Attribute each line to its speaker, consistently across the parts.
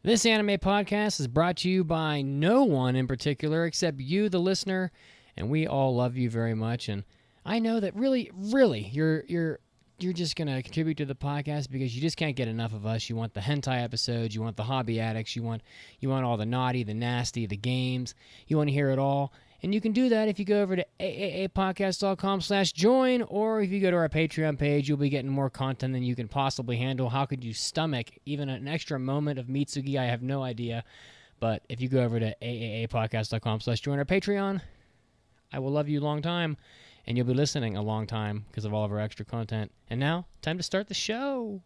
Speaker 1: This anime podcast is brought to you by no one in particular except you, the listener, and we all love you very much. And I know that really, you're just gonna contribute to the podcast because you just can't get enough of us. You want the hentai episodes, you want the hobby addicts, you want all the naughty, the nasty, the games. You want to hear it all. And you can do that if you go over to aapodcast.com/join, or if you go to our Patreon page, you'll be getting more content than you can possibly handle. How could you stomach even an extra moment of Mitsugi? I have no idea. But if you go over to aapodcast.com/join our Patreon, I will love you a long time, and you'll be listening a long time because of all of our extra content. And now, time to start the show.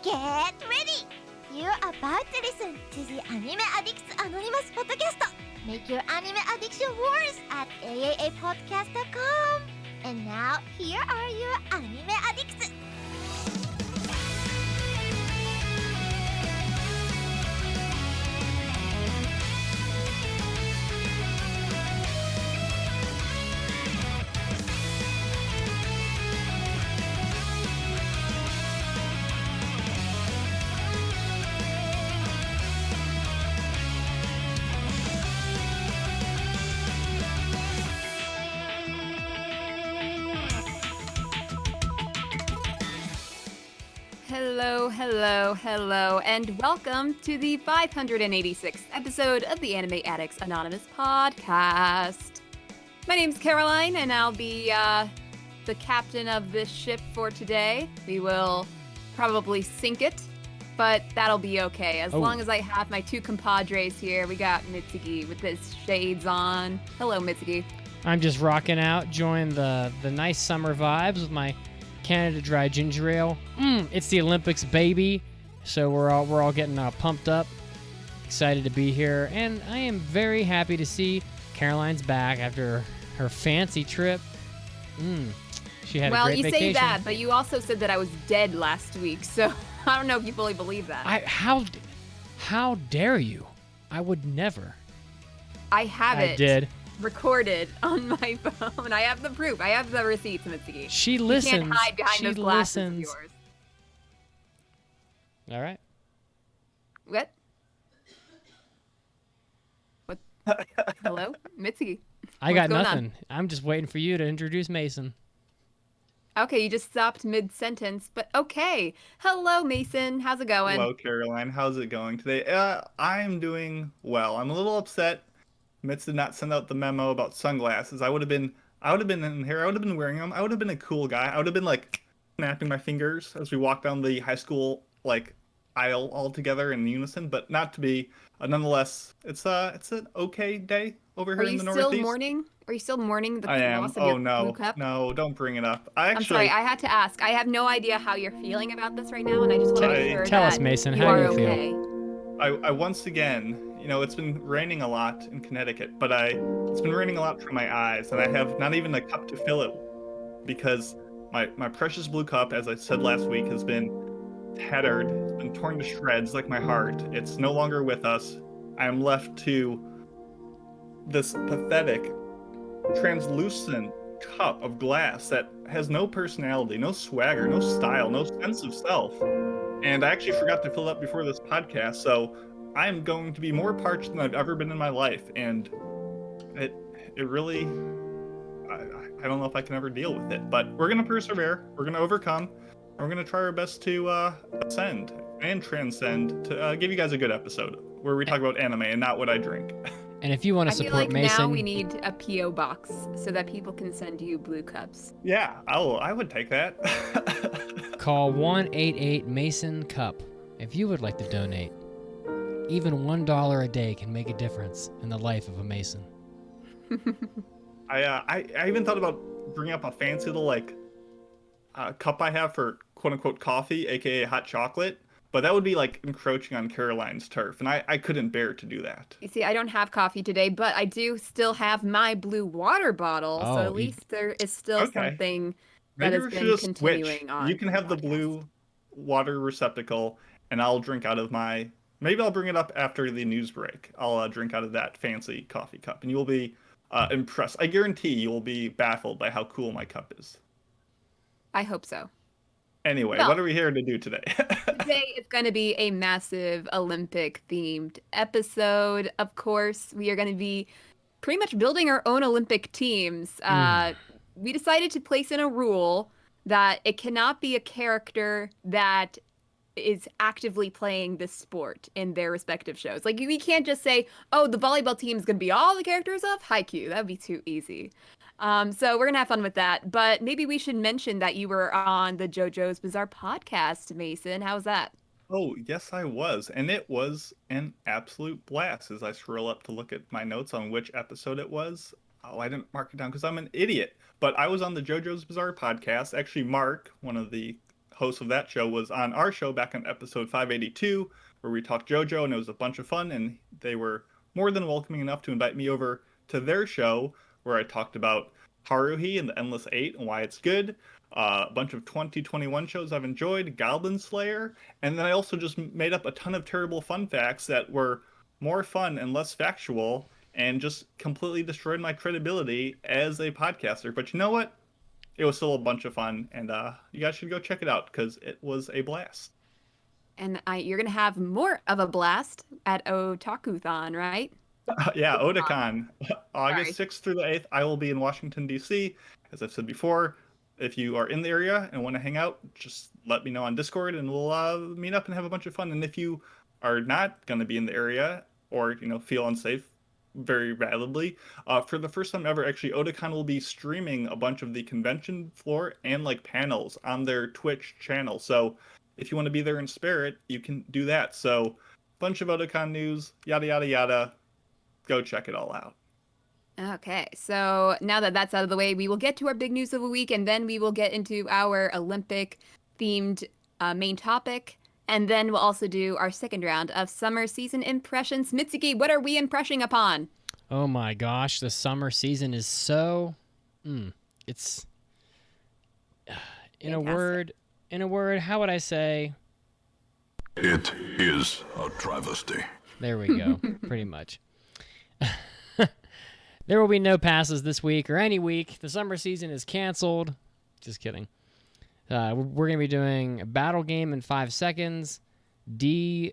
Speaker 2: Get ready! You're about to listen to the Anime Addicts Anonymous podcast. Make your anime addiction worse at aapodcast.com. And now, here are your anime addicts.
Speaker 3: Hello, and welcome to the 586th episode of the Anime Addicts Anonymous podcast. My name's Caroline, and I'll be the captain of this ship for today. We will probably sink it, but that'll be okay. As long as I have my two compadres here. We got Mitsugi with his shades on. Hello, Mitsugi.
Speaker 1: I'm just rocking out, enjoying the nice summer vibes with my Canada Dry Ginger Ale. It's the Olympics, baby. So we're all getting pumped up, excited to be here, and I am very happy to see Caroline's back after her fancy trip. She had a great vacation. Well,
Speaker 3: you say that, but you also said that I was dead last week, so I don't know if you fully believe that.
Speaker 1: How dare you? I would never.
Speaker 3: I have it.
Speaker 1: I did.
Speaker 3: Recorded on my phone. I have the proof. I have the receipts, Mitsugi.
Speaker 1: She listens.
Speaker 3: You can't hide behind those glasses of yours.
Speaker 1: All right.
Speaker 3: What? Hello? Mitsugi.
Speaker 1: I got nothing. I'm just waiting for you to introduce Mason.
Speaker 3: Okay, you just stopped mid-sentence, but okay. Hello, Mason. How's it going?
Speaker 4: Hello, Caroline. How's it going today? I'm doing well. I'm a little upset Mitz did not send out the memo about sunglasses. I would have been in here. I would have been wearing them. I would have been a cool guy. I would have been like snapping my fingers as we walk down the high school like aisle all together in unison, but not to be. Nonetheless, it's an okay day over here in the Northeast.
Speaker 3: Are you still mourning the
Speaker 4: I am.
Speaker 3: loss of your blue cup?
Speaker 4: No, don't bring it up.
Speaker 3: I'm sorry. I had to ask. I have no idea how you're feeling about this right now, and I just want to make sure
Speaker 1: tell us, Mason, how do you
Speaker 3: feel?
Speaker 4: I once again, it's been raining a lot in Connecticut, but it's been raining a lot from my eyes, and I have not even a cup to fill it because my precious blue cup, as I said last week, has been tattered. It's been torn to shreds like my heart. It's no longer with us. I am left to this pathetic, translucent cup of glass that has no personality, no swagger, no style, no sense of self. And I actually forgot to fill it up before this podcast, so I am going to be more parched than I've ever been in my life, and it really, I don't know if I can ever deal with it, but we're going to persevere, we're going to overcome, and we're going to try our best to ascend and transcend to give you guys a good episode where we talk about anime and not what I drink.
Speaker 1: And if you want to support Mason...
Speaker 3: now we need a P.O. box so that people can send you blue cups.
Speaker 4: Yeah, I would take that.
Speaker 1: Call 188-MASON-CUP if you would like to donate. Even $1 a day can make a difference in the life of a Mason.
Speaker 4: I even thought about bringing up a fancy little cup I have for quote-unquote coffee, aka hot chocolate. But that would be encroaching on Caroline's turf, and I couldn't bear to do that.
Speaker 3: You see, I don't have coffee today, but I do still have my blue water bottle, so at least there is still something that has been continuing on.
Speaker 4: You can have the blue water receptacle, and I'll drink out of my... Maybe I'll bring it up after the news break. I'll drink out of that fancy coffee cup, and you'll be impressed. I guarantee you'll be baffled by how cool my cup is.
Speaker 3: I hope so.
Speaker 4: Anyway,
Speaker 3: Well,
Speaker 4: what are we here to do today?
Speaker 3: today is going to be a massive Olympic-themed episode. Of course, we are going to be pretty much building our own Olympic teams. We decided to place in a rule that it cannot be a character that is actively playing this sport in their respective shows. Like, we can't just say, oh, the volleyball team is going to be all the characters of Haikyuu. That would be too easy. So we're going to have fun with that. But maybe we should mention that you were on the JoJo's Bizarre podcast, Mason. How was that?
Speaker 4: Oh, yes, I was. And it was an absolute blast as I scroll up to look at my notes on which episode it was. Oh, I didn't mark it down because I'm an idiot. But I was on the JoJo's Bizarre podcast. Actually, Mark, one of the hosts of that show, was on our show back on episode 582, where we talked JoJo, and it was a bunch of fun. And they were more than welcoming enough to invite me over to their show, where I talked about Haruhi and the Endless Eight and why it's good. A bunch of 2021 shows I've enjoyed, Goblin Slayer, and then I also just made up a ton of terrible fun facts that were more fun and less factual and just completely destroyed my credibility as a podcaster. But you know what? It was still a bunch of fun, and you guys should go check it out because it was a blast.
Speaker 3: And you're going to have more of a blast at Otakuthon, right?
Speaker 4: Yeah, Otakon, August 6th through the 8th. I will be in Washington, D.C. As I've said before, if you are in the area and want to hang out, just let me know on Discord, and we'll meet up and have a bunch of fun. And if you are not going to be in the area or feel unsafe very validly, for the first time ever, actually, Otakon will be streaming a bunch of the convention floor and panels on their Twitch channel. So if you want to be there in spirit, you can do that. So bunch of Otakon news, yada yada yada. Go check it all out.
Speaker 3: Okay, so now that that's out of the way, we will get to our big news of the week, and then we will get into our Olympic-themed main topic, and then we'll also do our second round of summer season impressions. Mitsuki, what are we impressing upon?
Speaker 1: Oh my gosh, the summer season is so... it's... In
Speaker 3: Fantastic.
Speaker 1: a word, how would I say...
Speaker 5: It is a travesty.
Speaker 1: There we go, pretty much. There will be no passes this week or any week. The summer season is canceled. Just kidding. We're going to be doing a battle game in 5 seconds. See,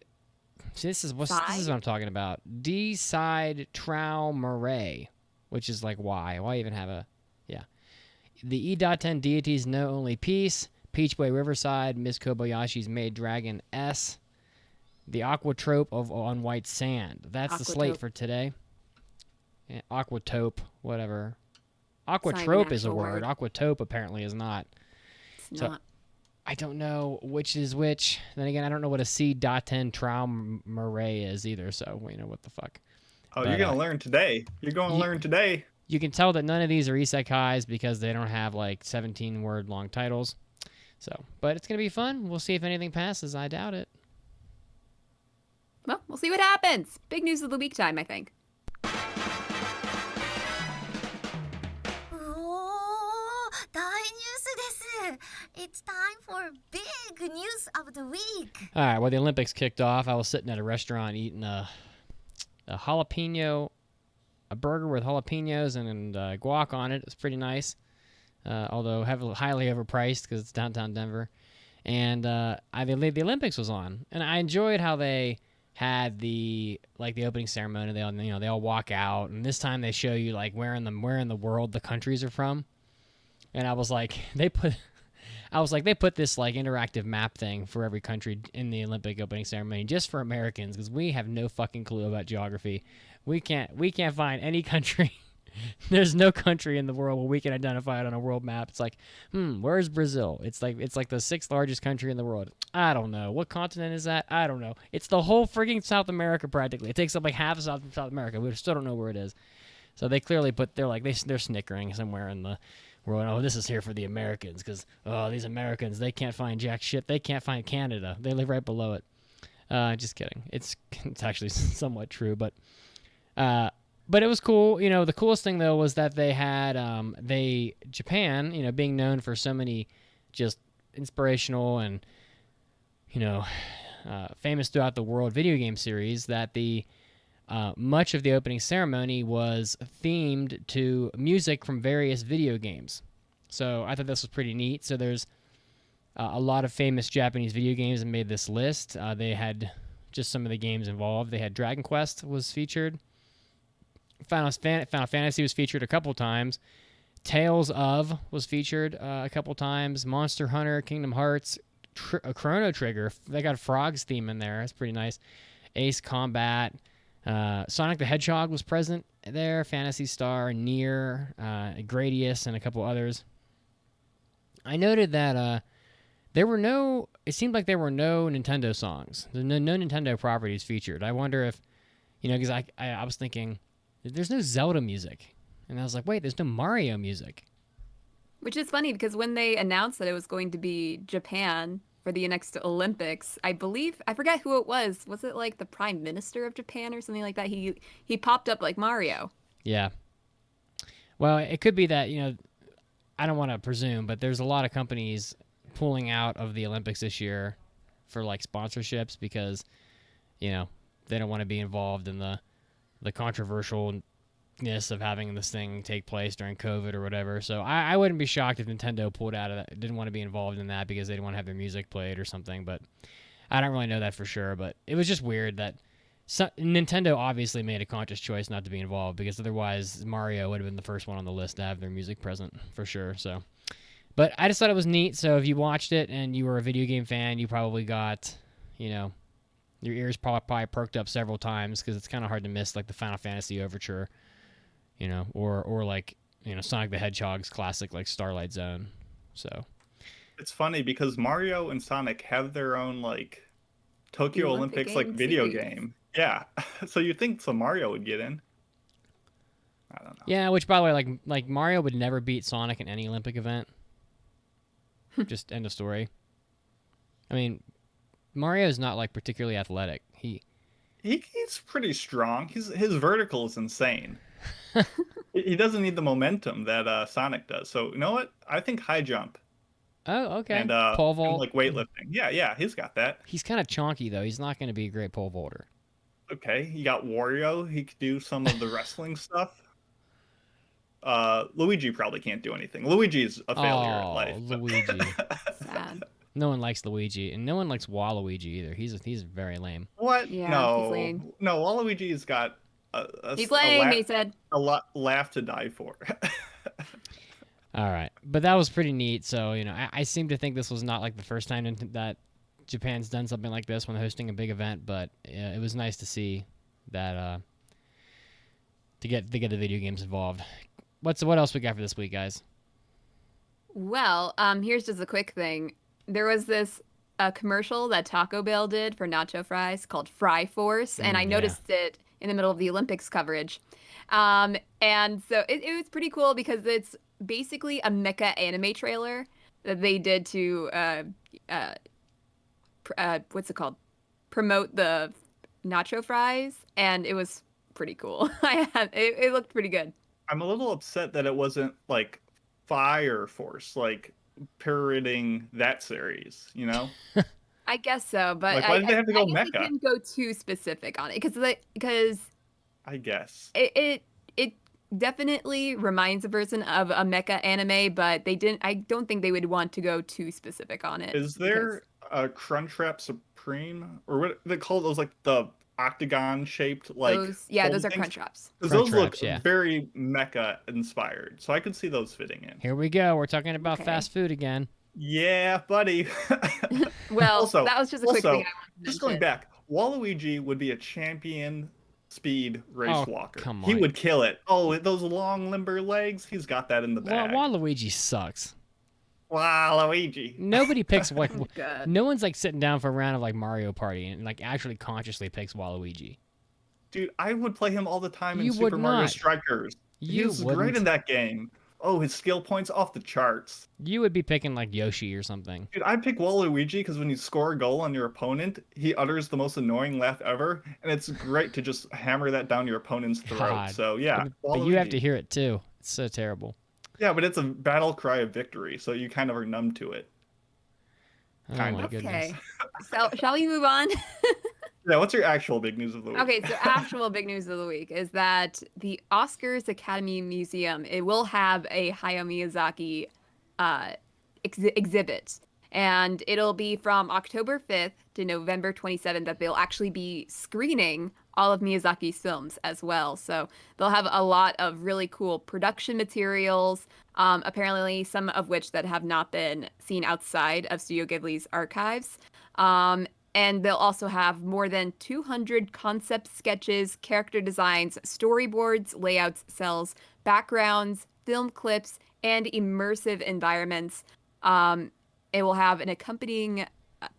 Speaker 1: this is what I'm talking about. D-side TRAUMEREI, which is like why? Why even have a... Yeah. The Idaten Deities know only peace. Peachboy Riverside, Miss Kobayashi's Maid Dragon S. The Aquatope on white sand. That's the slate for today. Yeah, Aquatope, whatever. Aquatrope is a word. Aquatope apparently is not.
Speaker 3: It's not.
Speaker 1: I don't know which is which. Then again, I don't know what a C.10 TRAUMEREI is either, so what the fuck.
Speaker 4: Oh, you're going to learn today. You're going to learn today.
Speaker 1: You can tell that none of these are isekais because they don't have 17-word long titles. So, but it's going to be fun. We'll see if anything passes. I doubt it.
Speaker 3: Well, we'll see what happens. Big news of the week time, I think.
Speaker 2: 大ニュースです。It's time for big news of the week.
Speaker 1: All right, well, the Olympics kicked off. I was sitting at a restaurant eating a burger with jalapenos and guac on it. It's pretty nice, although highly overpriced because it's downtown Denver. And the Olympics was on, and I enjoyed how they had the opening ceremony. They all walk out, and this time they show you where in the world the countries are from. And I was like, they put this interactive map thing for every country in the Olympic opening ceremony just for Americans because we have no fucking clue about geography. We can't find any country. There's no country in the world where we can identify it on a world map. It's where's Brazil? It's like the 6th largest country in the world. I don't know. What continent is that? I don't know. It's the whole freaking South America practically. It takes up half of South America. We still don't know where it is. So they clearly they're snickering somewhere in the world. Oh, this is here for the Americans because these Americans, they can't find jack shit. They can't find Canada. They live right below it. Just kidding. It's actually somewhat true, but it was cool. The coolest thing though was that they had Japan, being known for so many just inspirational and famous throughout the world video game series, that the much of the opening ceremony was themed to music from various video games. So I thought this was pretty neat. So there's A lot of famous Japanese video games made this list. They had just some of the games involved. They had Dragon Quest was featured. Final Fantasy was featured a couple times. Tales of was featured a couple times. Monster Hunter, Kingdom Hearts, Chrono Trigger. They got a Frogs theme in there. That's pretty nice. Ace Combat. Sonic the Hedgehog was present there. Phantasy Star, Nier, Gradius, and a couple others. I noted that it seemed like there were no Nintendo songs. No Nintendo properties featured. I wonder if, because I was thinking, there's no Zelda music. And I was like, wait, there's no Mario music.
Speaker 3: Which is funny because when they announced that it was going to be Japan for the next Olympics, I forget who it was. Was it like the Prime Minister of Japan or something like that? He popped up like Mario.
Speaker 1: Yeah. Well, it could be that, I don't want to presume, but there's a lot of companies pulling out of the Olympics this year for like sponsorships because, they don't want to be involved in the controversialness of having this thing take place during COVID or whatever. So I wouldn't be shocked if Nintendo pulled out of that, didn't want to be involved in that because they didn't want to have their music played or something. But I don't really know that for sure. But it was just weird that Nintendo obviously made a conscious choice not to be involved because otherwise Mario would have been the first one on the list to have their music present for sure. So, but I just thought it was neat. So if you watched it and you were a video game fan, you probably got, your ears probably perked up several times because it's kind of hard to miss like the Final Fantasy Overture, or like, Sonic the Hedgehog's classic like Starlight Zone. So
Speaker 4: it's funny because Mario and Sonic have their own like Tokyo Olympics like video game. Yeah. So you'd think some Mario would get in. I don't know.
Speaker 1: Yeah, which by the way, like Mario would never beat Sonic in any Olympic event. Just end of story. I mean, Mario's not like particularly athletic.
Speaker 4: He's pretty strong. His vertical is insane. He doesn't need the momentum that Sonic does. So you know what? I think high jump.
Speaker 1: Oh, okay.
Speaker 4: And
Speaker 1: pole vault,
Speaker 4: and like weightlifting. Yeah, he's got that.
Speaker 1: He's kind of chonky though. He's not going to be a great pole vaulter.
Speaker 4: Okay, you got Wario. He could do some of the wrestling stuff. Luigi probably can't do anything. Luigi's a failure at life.
Speaker 1: Luigi.
Speaker 3: Sad.
Speaker 1: No one likes Luigi, and no one likes Waluigi either. He's very lame.
Speaker 4: What?
Speaker 3: Yeah,
Speaker 4: no,
Speaker 3: he's lame.
Speaker 4: No. Waluigi's got
Speaker 3: he's lame. He said
Speaker 4: a laugh to die for.
Speaker 1: All right, but that was pretty neat. So I seem to think this was not like the first time that Japan's done something like this when hosting a big event, but it was nice to see that to get the video games involved. What else we got for this week, guys?
Speaker 3: Well, here's just a quick thing. There was this commercial that Taco Bell did for nacho fries called Fry Force, and I noticed it in the middle of the Olympics coverage. And so it was pretty cool because it's basically a mecha anime trailer that they did to what's it called? Promote the nacho fries, and it was pretty cool. It looked pretty good.
Speaker 4: I'm a little upset that it wasn't like Fire Force, like parroting that series,
Speaker 3: I guess so, but
Speaker 4: like, why did they have to go mecha?
Speaker 3: They didn't go too specific on it because
Speaker 4: I guess
Speaker 3: it definitely reminds a person of a mecha anime, but they didn't. I don't think they would want to go too specific on it.
Speaker 4: Is there a Crunchwrap Supreme, or what they call those, like the octagon shaped like
Speaker 3: those are Crunchwraps.
Speaker 4: Because those look
Speaker 1: yeah.
Speaker 4: very mecha inspired, so I could see those fitting in.
Speaker 1: Here we go. We're talking about fast food again.
Speaker 4: Yeah, buddy.
Speaker 3: Well, also, that was just a quick thing.
Speaker 4: Just going back, Waluigi would be a champion speed race walker.
Speaker 1: Come on.
Speaker 4: He would kill it. Oh, those long limber legs, he's got that in the bag.
Speaker 1: Waluigi sucks.
Speaker 4: Waluigi.
Speaker 1: Nobody picks like no one's like sitting down for a round of like Mario Party and like actually consciously picks Waluigi.
Speaker 4: Dude, I would play him all the time in
Speaker 1: You
Speaker 4: Super
Speaker 1: would
Speaker 4: Mario
Speaker 1: not.
Speaker 4: Strikers. He's
Speaker 1: wouldn't.
Speaker 4: great in that game. Oh, his skill points off the charts.
Speaker 1: You would be picking like Yoshi or something.
Speaker 4: Dude, I pick Waluigi because when you score a goal on your opponent, he utters the most annoying laugh ever, and it's great to just hammer that down your opponent's throat.
Speaker 1: God.
Speaker 4: So yeah,
Speaker 1: But you have to hear it too. It's so terrible.
Speaker 4: Yeah, but it's a battle cry of victory, so you kind of are numb to it.
Speaker 1: Oh
Speaker 4: Kind
Speaker 1: my
Speaker 4: of.
Speaker 1: goodness.
Speaker 3: Okay, so shall we move on?
Speaker 4: Yeah, what's your actual big news of the week?
Speaker 3: Okay, so actual big news of the week is that the Oscars Academy Museum, it will have a Hayao Miyazaki exhibit. And it'll be from October 5th to November 27th that they'll actually be screening all of Miyazaki's films as well. So they'll have a lot of really cool production materials, apparently some of which that have not been seen outside of Studio Ghibli's archives. And they'll also have more than 200 concept sketches, character designs, storyboards, layouts, cells, backgrounds, film clips, and immersive environments. It will have an accompanying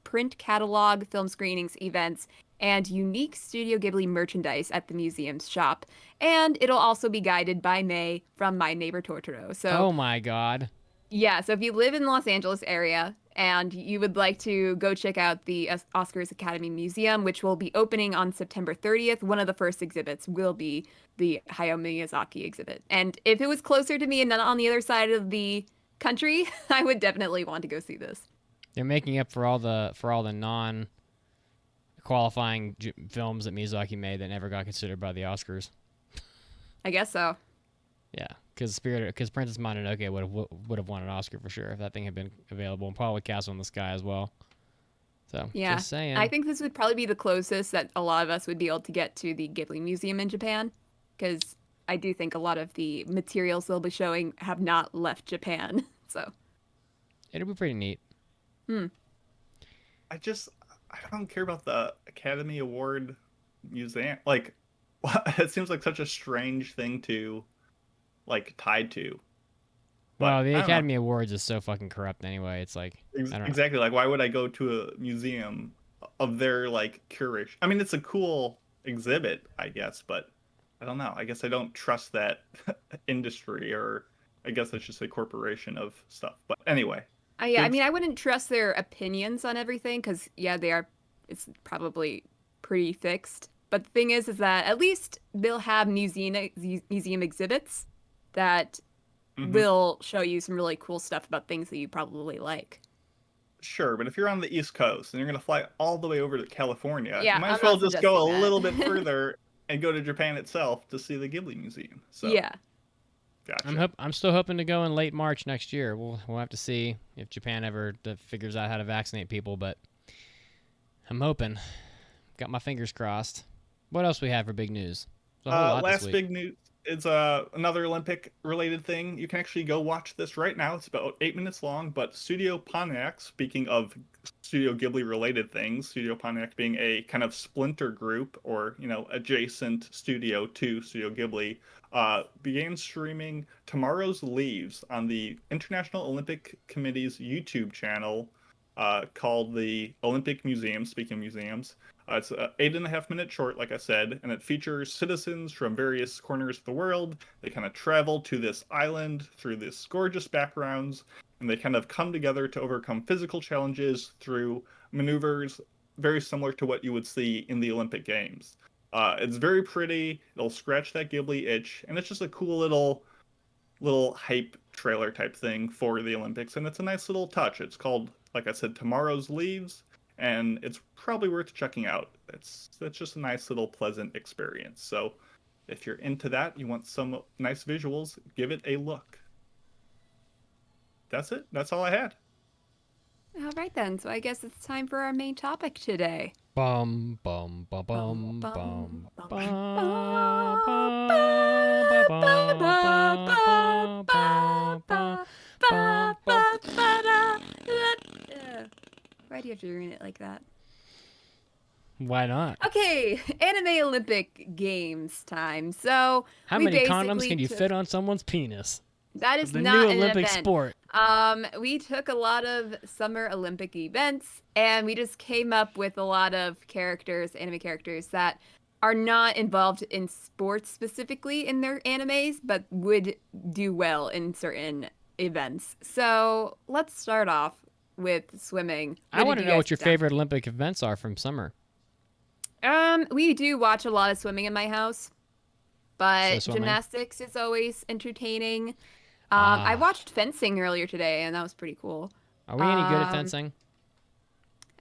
Speaker 3: print catalog, film screenings, events, and unique Studio Ghibli merchandise at the museum's shop. And it'll also be guided by May from My Neighbor Totoro. So,
Speaker 1: Oh my God.
Speaker 3: yeah, so if you live in the Los Angeles area and you would like to go check out the Oscars Academy Museum, which will be opening on September 30th, one of the first exhibits will be the Hayao Miyazaki exhibit. And if it was closer to me and not on the other side of the country, I would definitely want to go see this.
Speaker 1: They're making up for all the non-qualifying films that Miyazaki made that never got considered by the Oscars.
Speaker 3: I guess so.
Speaker 1: Yeah, because Princess Mononoke would have won an Oscar for sure if that thing had been available, and probably Castle in the Sky as well. So
Speaker 3: Yeah,
Speaker 1: just saying.
Speaker 3: I think this would probably be the closest that a lot of us would be able to get to the Ghibli Museum in Japan, because I do think a lot of the materials they'll be showing have not left Japan. So
Speaker 1: it'll be pretty neat.
Speaker 4: I don't care about the Academy Award museum. Like, it seems like such a strange thing to, like, tied to.
Speaker 1: Well, the
Speaker 4: I don't
Speaker 1: Academy Awards is so fucking corrupt anyway. It's like, I don't know.
Speaker 4: Exactly. Like, why would I go to a museum of their, like, curation? I mean, it's a cool exhibit, I guess, but I don't know. I guess I don't trust that industry, or I guess I should say corporation of stuff. But anyway.
Speaker 3: yeah, I mean, I wouldn't trust their opinions on everything because, yeah, it's probably pretty fixed. But the thing is that at least they'll have museum exhibits that will show you some really cool stuff about things that you probably like.
Speaker 4: Sure, but if you're on the East Coast and you're going to fly all the way over to California,
Speaker 3: Yeah,
Speaker 4: you might as
Speaker 3: I'm
Speaker 4: well
Speaker 3: not
Speaker 4: just go a
Speaker 3: suggesting that.
Speaker 4: little bit further and go to Japan itself to see the Ghibli Museum. So,
Speaker 3: Yeah.
Speaker 4: gotcha.
Speaker 1: I'm still hoping to go in late March next year. We'll have to see if Japan ever figures out how to vaccinate people, but I'm hoping. Got my fingers crossed. What else we have for big news? There's a whole lot this
Speaker 4: Last
Speaker 1: week.
Speaker 4: big news is another Olympic related thing. You can actually go watch this right now. It's about 8 minutes long, but Studio Pontiac, speaking of Studio Ghibli related things, Studio Pontiac being a kind of splinter group or, adjacent studio to Studio Ghibli, began streaming Tomorrow's Leaves on the International Olympic Committee's YouTube channel called the Olympic Museum, speaking of museums. It's an 8.5-minute short, like I said, and it features citizens from various corners of the world. They kind of travel to this island through this gorgeous backgrounds, and they kind of come together to overcome physical challenges through maneuvers very similar to what you would see in the Olympic Games. It's very pretty. It'll scratch that Ghibli itch, and it's just a cool little hype trailer type thing for the Olympics, and it's a nice little touch. It's called, like I said, Tomorrow's Leaves, and it's probably worth checking out. It's just a nice little pleasant experience. So if you're into that, you want some nice visuals, give it a look. That's it. That's all I had.
Speaker 3: All right, then. So I guess it's time for our main topic today.
Speaker 1: Bum bum bum bum
Speaker 3: Bum,
Speaker 1: bum
Speaker 3: bum, Why do you have to ruin it like that?
Speaker 1: Why not?
Speaker 3: Okay, Anime Olympic Games time. So
Speaker 1: How
Speaker 3: we
Speaker 1: many condoms
Speaker 3: basically
Speaker 1: can you
Speaker 3: took-
Speaker 1: fit on someone's penis?
Speaker 3: That is
Speaker 1: The
Speaker 3: not
Speaker 1: new
Speaker 3: an
Speaker 1: Olympic
Speaker 3: event.
Speaker 1: sport.
Speaker 3: We took a lot of summer Olympic events and we just came up with a lot of anime characters that are not involved in sports specifically in their animes, but would do well in certain events. So let's start off with swimming.
Speaker 1: I want to know what your
Speaker 3: guys think?
Speaker 1: favorite Olympic events are from summer.
Speaker 3: We do watch a lot of swimming in my house, but
Speaker 1: So swimming.
Speaker 3: gymnastics is always entertaining.
Speaker 1: Ah.
Speaker 3: I watched fencing earlier today, and that was pretty cool.
Speaker 1: Are we any good at fencing?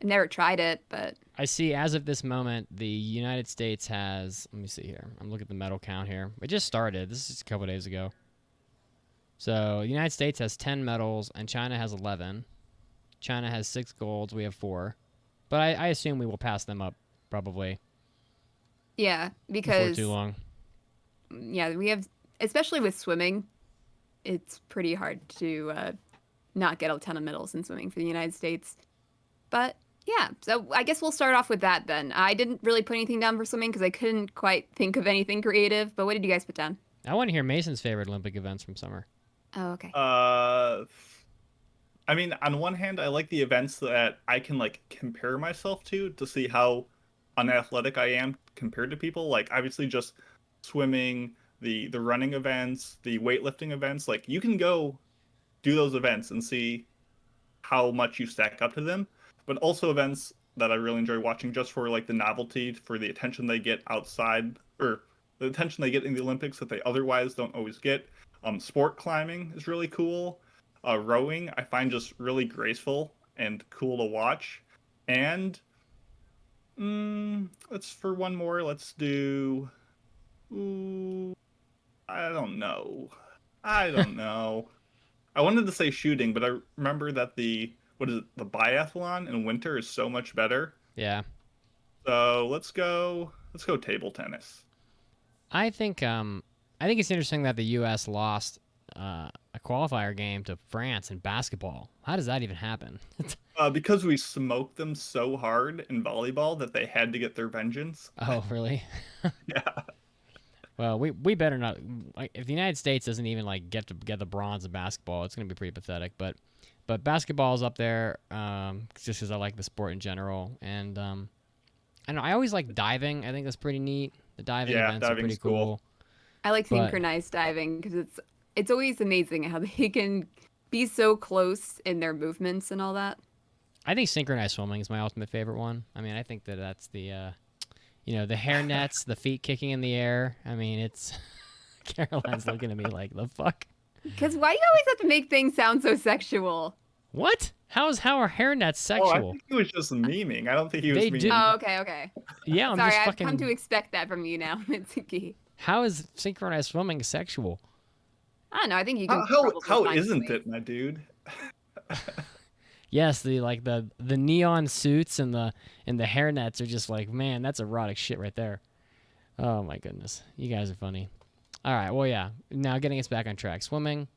Speaker 3: I've never tried it, but
Speaker 1: I see as of this moment, the United States has, let me see here. I'm looking at the medal count here. It just started. This is just a couple days ago. So the United States has 10 medals and China has 11. China has 6 golds. We have 4. But I assume we will pass them up probably
Speaker 3: Yeah,
Speaker 1: before
Speaker 3: because
Speaker 1: too long.
Speaker 3: yeah, we have, especially with swimming, it's pretty hard to not get a ton of medals in swimming for the United States. But yeah, so I guess we'll start off with that then. I didn't really put anything down for swimming because I couldn't quite think of anything creative. But what did you guys put down?
Speaker 1: I want to hear Mason's favorite Olympic events from summer.
Speaker 3: Oh, okay.
Speaker 4: I mean, on one hand, I like the events that I can like compare myself to see how unathletic I am compared to people. Like obviously just swimming, the running events, the weightlifting events, like you can go do those events and see how much you stack up to them. But also events that I really enjoy watching just for like the novelty, for the attention they get outside, or the attention they get in the Olympics that they otherwise don't always get. Sport climbing is really cool. Rowing I find just really graceful and cool to watch. And let's for one more. Let's do. Ooh, I don't know. I don't know. I wanted to say shooting, but I remember that the the biathlon in winter is so much better.
Speaker 1: Yeah.
Speaker 4: So let's go table tennis.
Speaker 1: I think it's interesting that the U.S. lost a qualifier game to France in basketball. How does that even happen?
Speaker 4: Because we smoked them so hard in volleyball that they had to get their vengeance.
Speaker 1: Oh, really?
Speaker 4: Yeah.
Speaker 1: Well, we better not. Like, if the United States doesn't even like get the bronze in basketball, it's going to be pretty pathetic. But basketball is up there, just because I like the sport in general. And I don't know. I always like diving. I think that's pretty neat. The diving events are pretty cool.
Speaker 3: I like
Speaker 1: But-
Speaker 3: synchronized diving because it's always amazing how they can be so close in their movements and all that.
Speaker 1: I think synchronized swimming is my ultimate favorite one. I mean, I think that's the the hair nets, the feet kicking in the air. I mean, it's Caroline's looking at me like, the fuck?
Speaker 3: Because why do you always have to make things sound so sexual?
Speaker 1: What? How are hair nets sexual?
Speaker 4: Oh, I think he was just memeing. I don't think he was
Speaker 1: They
Speaker 4: memeing.
Speaker 1: do-
Speaker 3: Oh, okay.
Speaker 1: Yeah, I'm
Speaker 3: Sorry,
Speaker 1: just
Speaker 3: I've
Speaker 1: fucking.
Speaker 3: come to expect that from you now, Mitsuki.
Speaker 1: How is synchronized swimming sexual?
Speaker 3: I don't know. I think you can.
Speaker 4: How
Speaker 3: probably find
Speaker 4: isn't
Speaker 3: ways.
Speaker 4: it, my dude?
Speaker 1: Yes, the neon suits and the hair nets are just like, man, that's erotic shit right there. Oh my goodness, you guys are funny. All right, well, yeah. Now getting us back on track, swimming.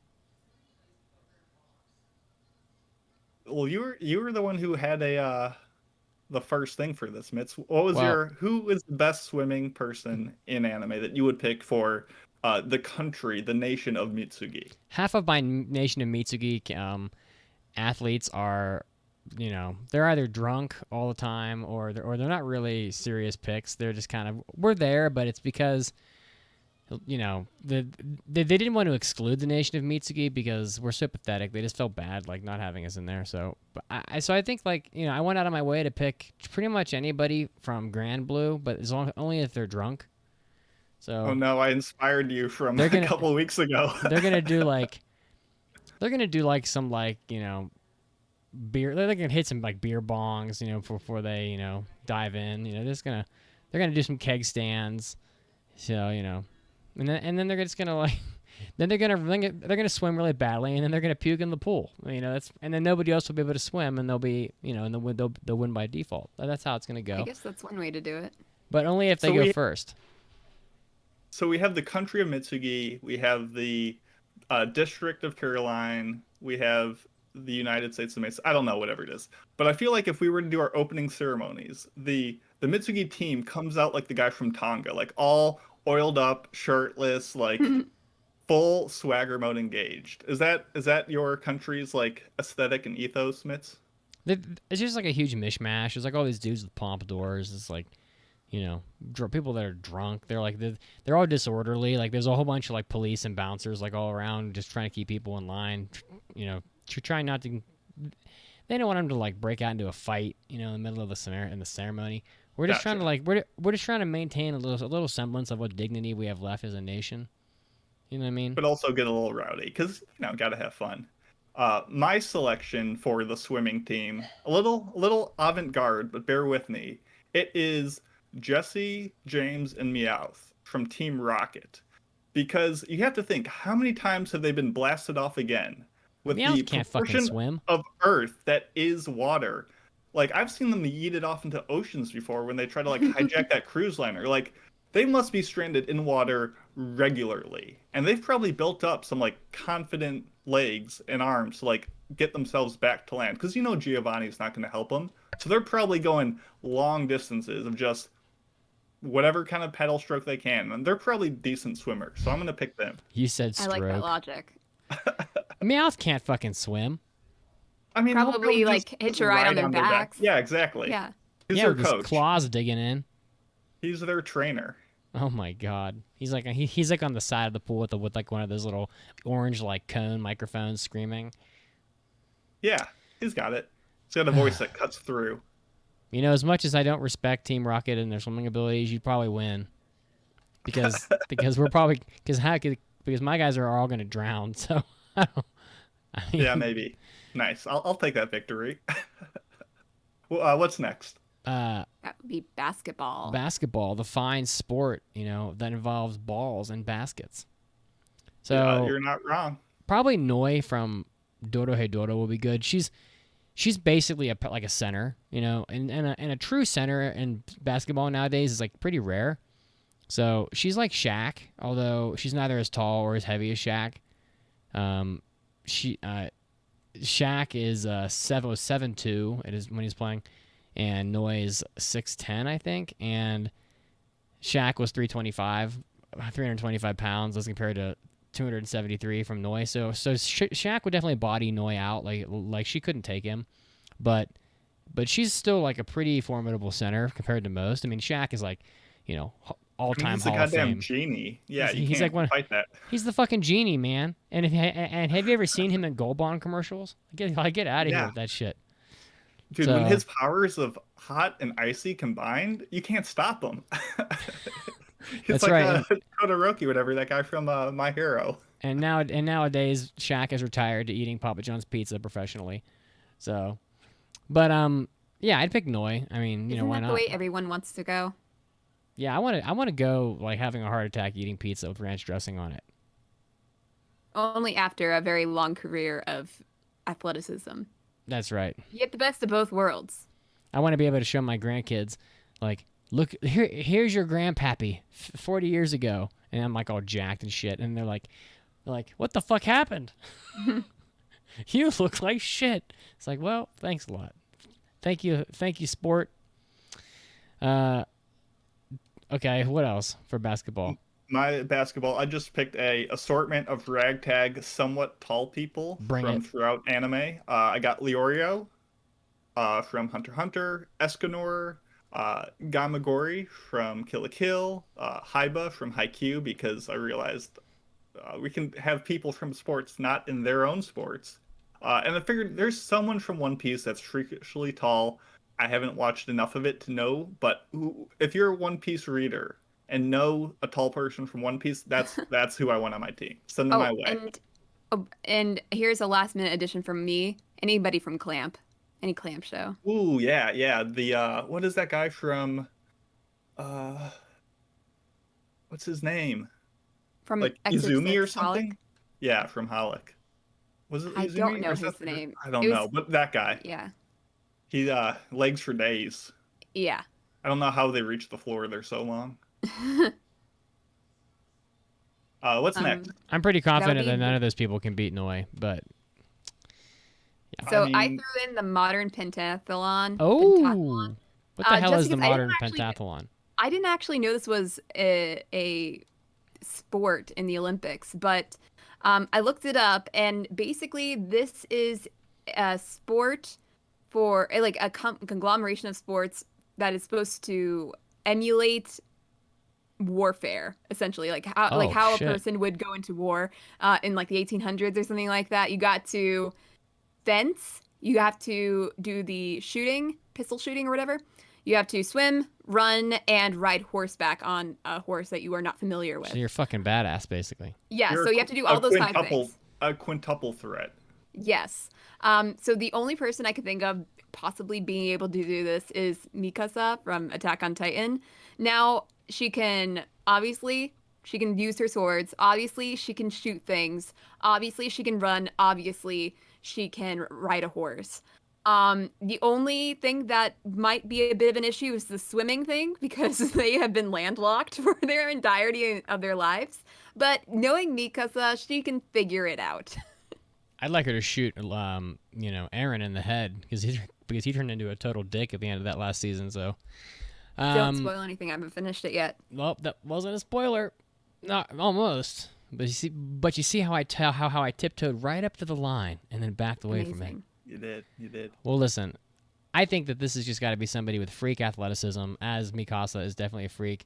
Speaker 4: Well, you were the one who had the first thing for this, Mitz. What was who is the best swimming person in anime that you would pick for the country, the nation of Mitsugi?
Speaker 1: Half of my nation of Mitsugi athletes are, they're either drunk all the time or they're not really serious picks. They're just kind of, we're there, but it's because, they didn't want to exclude the nation of Mitsugi because we're so pathetic. They just felt bad like not having us in there. So, I think like, I went out of my way to pick pretty much anybody from Grand Blue, but only if they're drunk. So.
Speaker 4: Oh no, I inspired you from a couple of weeks ago.
Speaker 1: They're gonna do like some beer. They're gonna hit some like beer bongs, before they dive in. They're gonna do some keg stands. So and then they're just gonna like they're gonna swim really badly and then they're gonna puke in the pool. And then nobody else will be able to swim and they'll be and they'll win by default. That's how it's gonna go.
Speaker 3: I guess that's one way to do it.
Speaker 1: But only if they go first.
Speaker 4: So we have the country of Mitsugi, we have the district of Caroline, we have the United States of Mesa. I don't know, whatever it is. But I feel like if we were to do our opening ceremonies, the Mitsugi team comes out like the guy from Tonga, like all oiled up, shirtless, like full swagger mode engaged. Is that your country's like aesthetic and ethos, Mitz?
Speaker 1: It's just like a huge mishmash. There's like all these dudes with pompadours. It's like, people that are drunk. They're like they're all disorderly. Like there's a whole bunch of like police and bouncers like all around, just trying to keep people in line. Trying not to. They don't want them to like break out into a fight. In the middle of the ceremony. We're just trying to like we're just trying to maintain a little semblance of what dignity we have left as a nation. You know what I mean?
Speaker 4: But also get a little rowdy because gotta have fun. My selection for the swimming team, a little avant-garde, but bear with me. It is Jesse, James, and Meowth from Team Rocket. Because you have to think, how many times have they been blasted off again? with
Speaker 1: Meowth
Speaker 4: the
Speaker 1: can't fucking
Speaker 4: proportion
Speaker 1: swim.
Speaker 4: of Earth that is water. Like, I've seen them yeet it off into oceans before when they try to, like, hijack that cruise liner. Like, they must be stranded in water regularly. And they've probably built up some, like, confident legs and arms to, like, get themselves back to land. Because, Giovanni's not going to help them. So they're probably going long distances of just whatever kind of pedal stroke they can. And they're probably decent swimmers. So I'm going to pick them.
Speaker 1: You said
Speaker 3: I
Speaker 1: stroke.
Speaker 3: like that logic.
Speaker 1: Meowth can't fucking swim.
Speaker 4: I mean, they'll
Speaker 3: Probably,
Speaker 4: just
Speaker 3: like, hitch a ride on their
Speaker 4: back.
Speaker 3: backs.
Speaker 4: Yeah, exactly.
Speaker 3: Yeah.
Speaker 4: He's
Speaker 1: Yeah,
Speaker 4: their
Speaker 1: with his
Speaker 4: coach.
Speaker 1: claws digging in.
Speaker 4: He's their trainer.
Speaker 1: Oh my god, he's like on the side of the pool with like one of those little orange like cone microphones screaming.
Speaker 4: Yeah, he's got it. He's got a voice that cuts through.
Speaker 1: As much as I don't respect Team Rocket and their swimming abilities, you'd probably win because we're probably because my guys are all gonna drown. So I mean,
Speaker 4: Yeah, maybe. Nice. I'll take that victory. Well, what's next?
Speaker 3: That would be basketball.
Speaker 1: Basketball, the fine sport, that involves balls and baskets. So
Speaker 4: Yeah, you're not wrong.
Speaker 1: probably Noi from Dodo Hey Dodo will be good. She's basically like a center, and a true center in basketball nowadays is like pretty rare. So she's like Shaq, although she's neither as tall or as heavy as Shaq. Shaq is 7'2" it is when he's playing, and Noi is 6'10", I think, and Shaq was 325 pounds as compared to 273 from Noi. So Shaq would definitely body Noi out, like she couldn't take him, but she's still like a pretty formidable center compared to most. I mean, Shaq is like, all-time
Speaker 4: He's the
Speaker 1: Hall of
Speaker 4: goddamn
Speaker 1: Fame.
Speaker 4: genie. Yeah,
Speaker 1: He's
Speaker 4: you can't
Speaker 1: like
Speaker 4: fight that.
Speaker 1: He's the fucking genie, man. And have you ever seen him in Gold Bond commercials? Get out of here with that shit.
Speaker 4: Dude,
Speaker 1: So-
Speaker 4: when his powers of hot and icy combined, you can't stop him. It's
Speaker 1: That's
Speaker 4: like
Speaker 1: right.
Speaker 4: Todoroki, whatever, that guy from My Hero.
Speaker 1: And nowadays, Shaq is retired to eating Papa John's pizza professionally. So, but yeah, I'd pick Noi. I mean,
Speaker 3: Isn't
Speaker 1: why
Speaker 3: that
Speaker 1: not?
Speaker 3: the way everyone wants to go?
Speaker 1: Yeah, I want to go like having a heart attack eating pizza with ranch dressing on it.
Speaker 3: Only after a very long career of athleticism.
Speaker 1: That's right.
Speaker 3: You get the best of both worlds.
Speaker 1: I want to be able to show my grandkids, like, look, here's your grandpappy 40 years ago, and I'm like all jacked and shit, and they're like, what the fuck happened? You look like shit. It's like, well, thanks a lot. Thank you, sport. Okay, what else for basketball?
Speaker 4: My basketball, I just picked a assortment of ragtag, somewhat tall people
Speaker 1: Bring
Speaker 4: from
Speaker 1: it.
Speaker 4: throughout anime. I got Leorio from Hunter x Hunter, Escanor, Gamagori from Kill la Kill, Haiba from Haikyuu, because I realized we can have people from sports not in their own sports. And I figured there's someone from One Piece that's freakishly tall. I haven't watched enough of it to know, but if you're a One Piece reader and know a tall person from One Piece, that's who I want on my team. Send them my way.
Speaker 3: And here's a last minute addition from me. Anybody from Clamp. Any Clamp show.
Speaker 4: Ooh, yeah. The what is that guy from what's his name?
Speaker 3: From
Speaker 4: Like
Speaker 3: Exorcist
Speaker 4: Izumi or
Speaker 3: Holic?
Speaker 4: something? Yeah, from Holic. Was it
Speaker 3: I
Speaker 4: Izumi?
Speaker 3: don't know
Speaker 4: or is
Speaker 3: his
Speaker 4: that-
Speaker 3: name.
Speaker 4: I don't
Speaker 3: It was-
Speaker 4: know, but that guy.
Speaker 3: Yeah.
Speaker 4: He legs for days.
Speaker 3: Yeah.
Speaker 4: I don't know how they reach the floor. They're so long. What's next?
Speaker 1: I'm pretty confident
Speaker 3: be-
Speaker 1: that none of those people can beat Noi, but
Speaker 3: So I
Speaker 4: mean-
Speaker 3: threw in the modern pentathlon.
Speaker 1: oh,
Speaker 3: pentathlon.
Speaker 1: what the hell
Speaker 3: just
Speaker 1: is the
Speaker 3: because I
Speaker 1: modern
Speaker 3: didn't actually-
Speaker 1: pentathlon?
Speaker 3: I didn't actually know this was a sport in the Olympics, but I looked it up, and basically this is a sport for like a conglomeration of sports that is supposed to emulate warfare, essentially, like how
Speaker 1: shit.
Speaker 3: a person would go into war in like the 1800s or something like that. You got to fence, you have to do the shooting, pistol shooting or whatever. You have to swim, run, and ride horseback on a horse that you are not familiar with.
Speaker 1: So you're fucking badass, basically.
Speaker 3: Yeah,
Speaker 4: You're
Speaker 3: so you have to do all those 5 things.
Speaker 4: A quintuple threat.
Speaker 3: Yes. So the only person I could think of possibly being able to do this is Mikasa from Attack on Titan. Now, she can obviously She can use her swords. Obviously, she can shoot things. Obviously, she can run. Obviously, she can ride a horse. The only thing that might be a bit of an issue is the swimming thing because they have been landlocked for their entirety of their lives. But knowing Mikasa, she can figure it out.
Speaker 1: I'd like her to shoot, Aaron in the head because he turned into a total dick at the end of that last season. So,
Speaker 3: Don't spoil anything. I haven't finished it yet.
Speaker 1: well, that wasn't a spoiler, not almost. But you see how I tiptoed right up to the line and then backed away from it.
Speaker 3: Amazing.
Speaker 4: You did.
Speaker 1: Well, listen, I think that this has just got to be somebody with freak athleticism, as Mikasa is definitely a freak.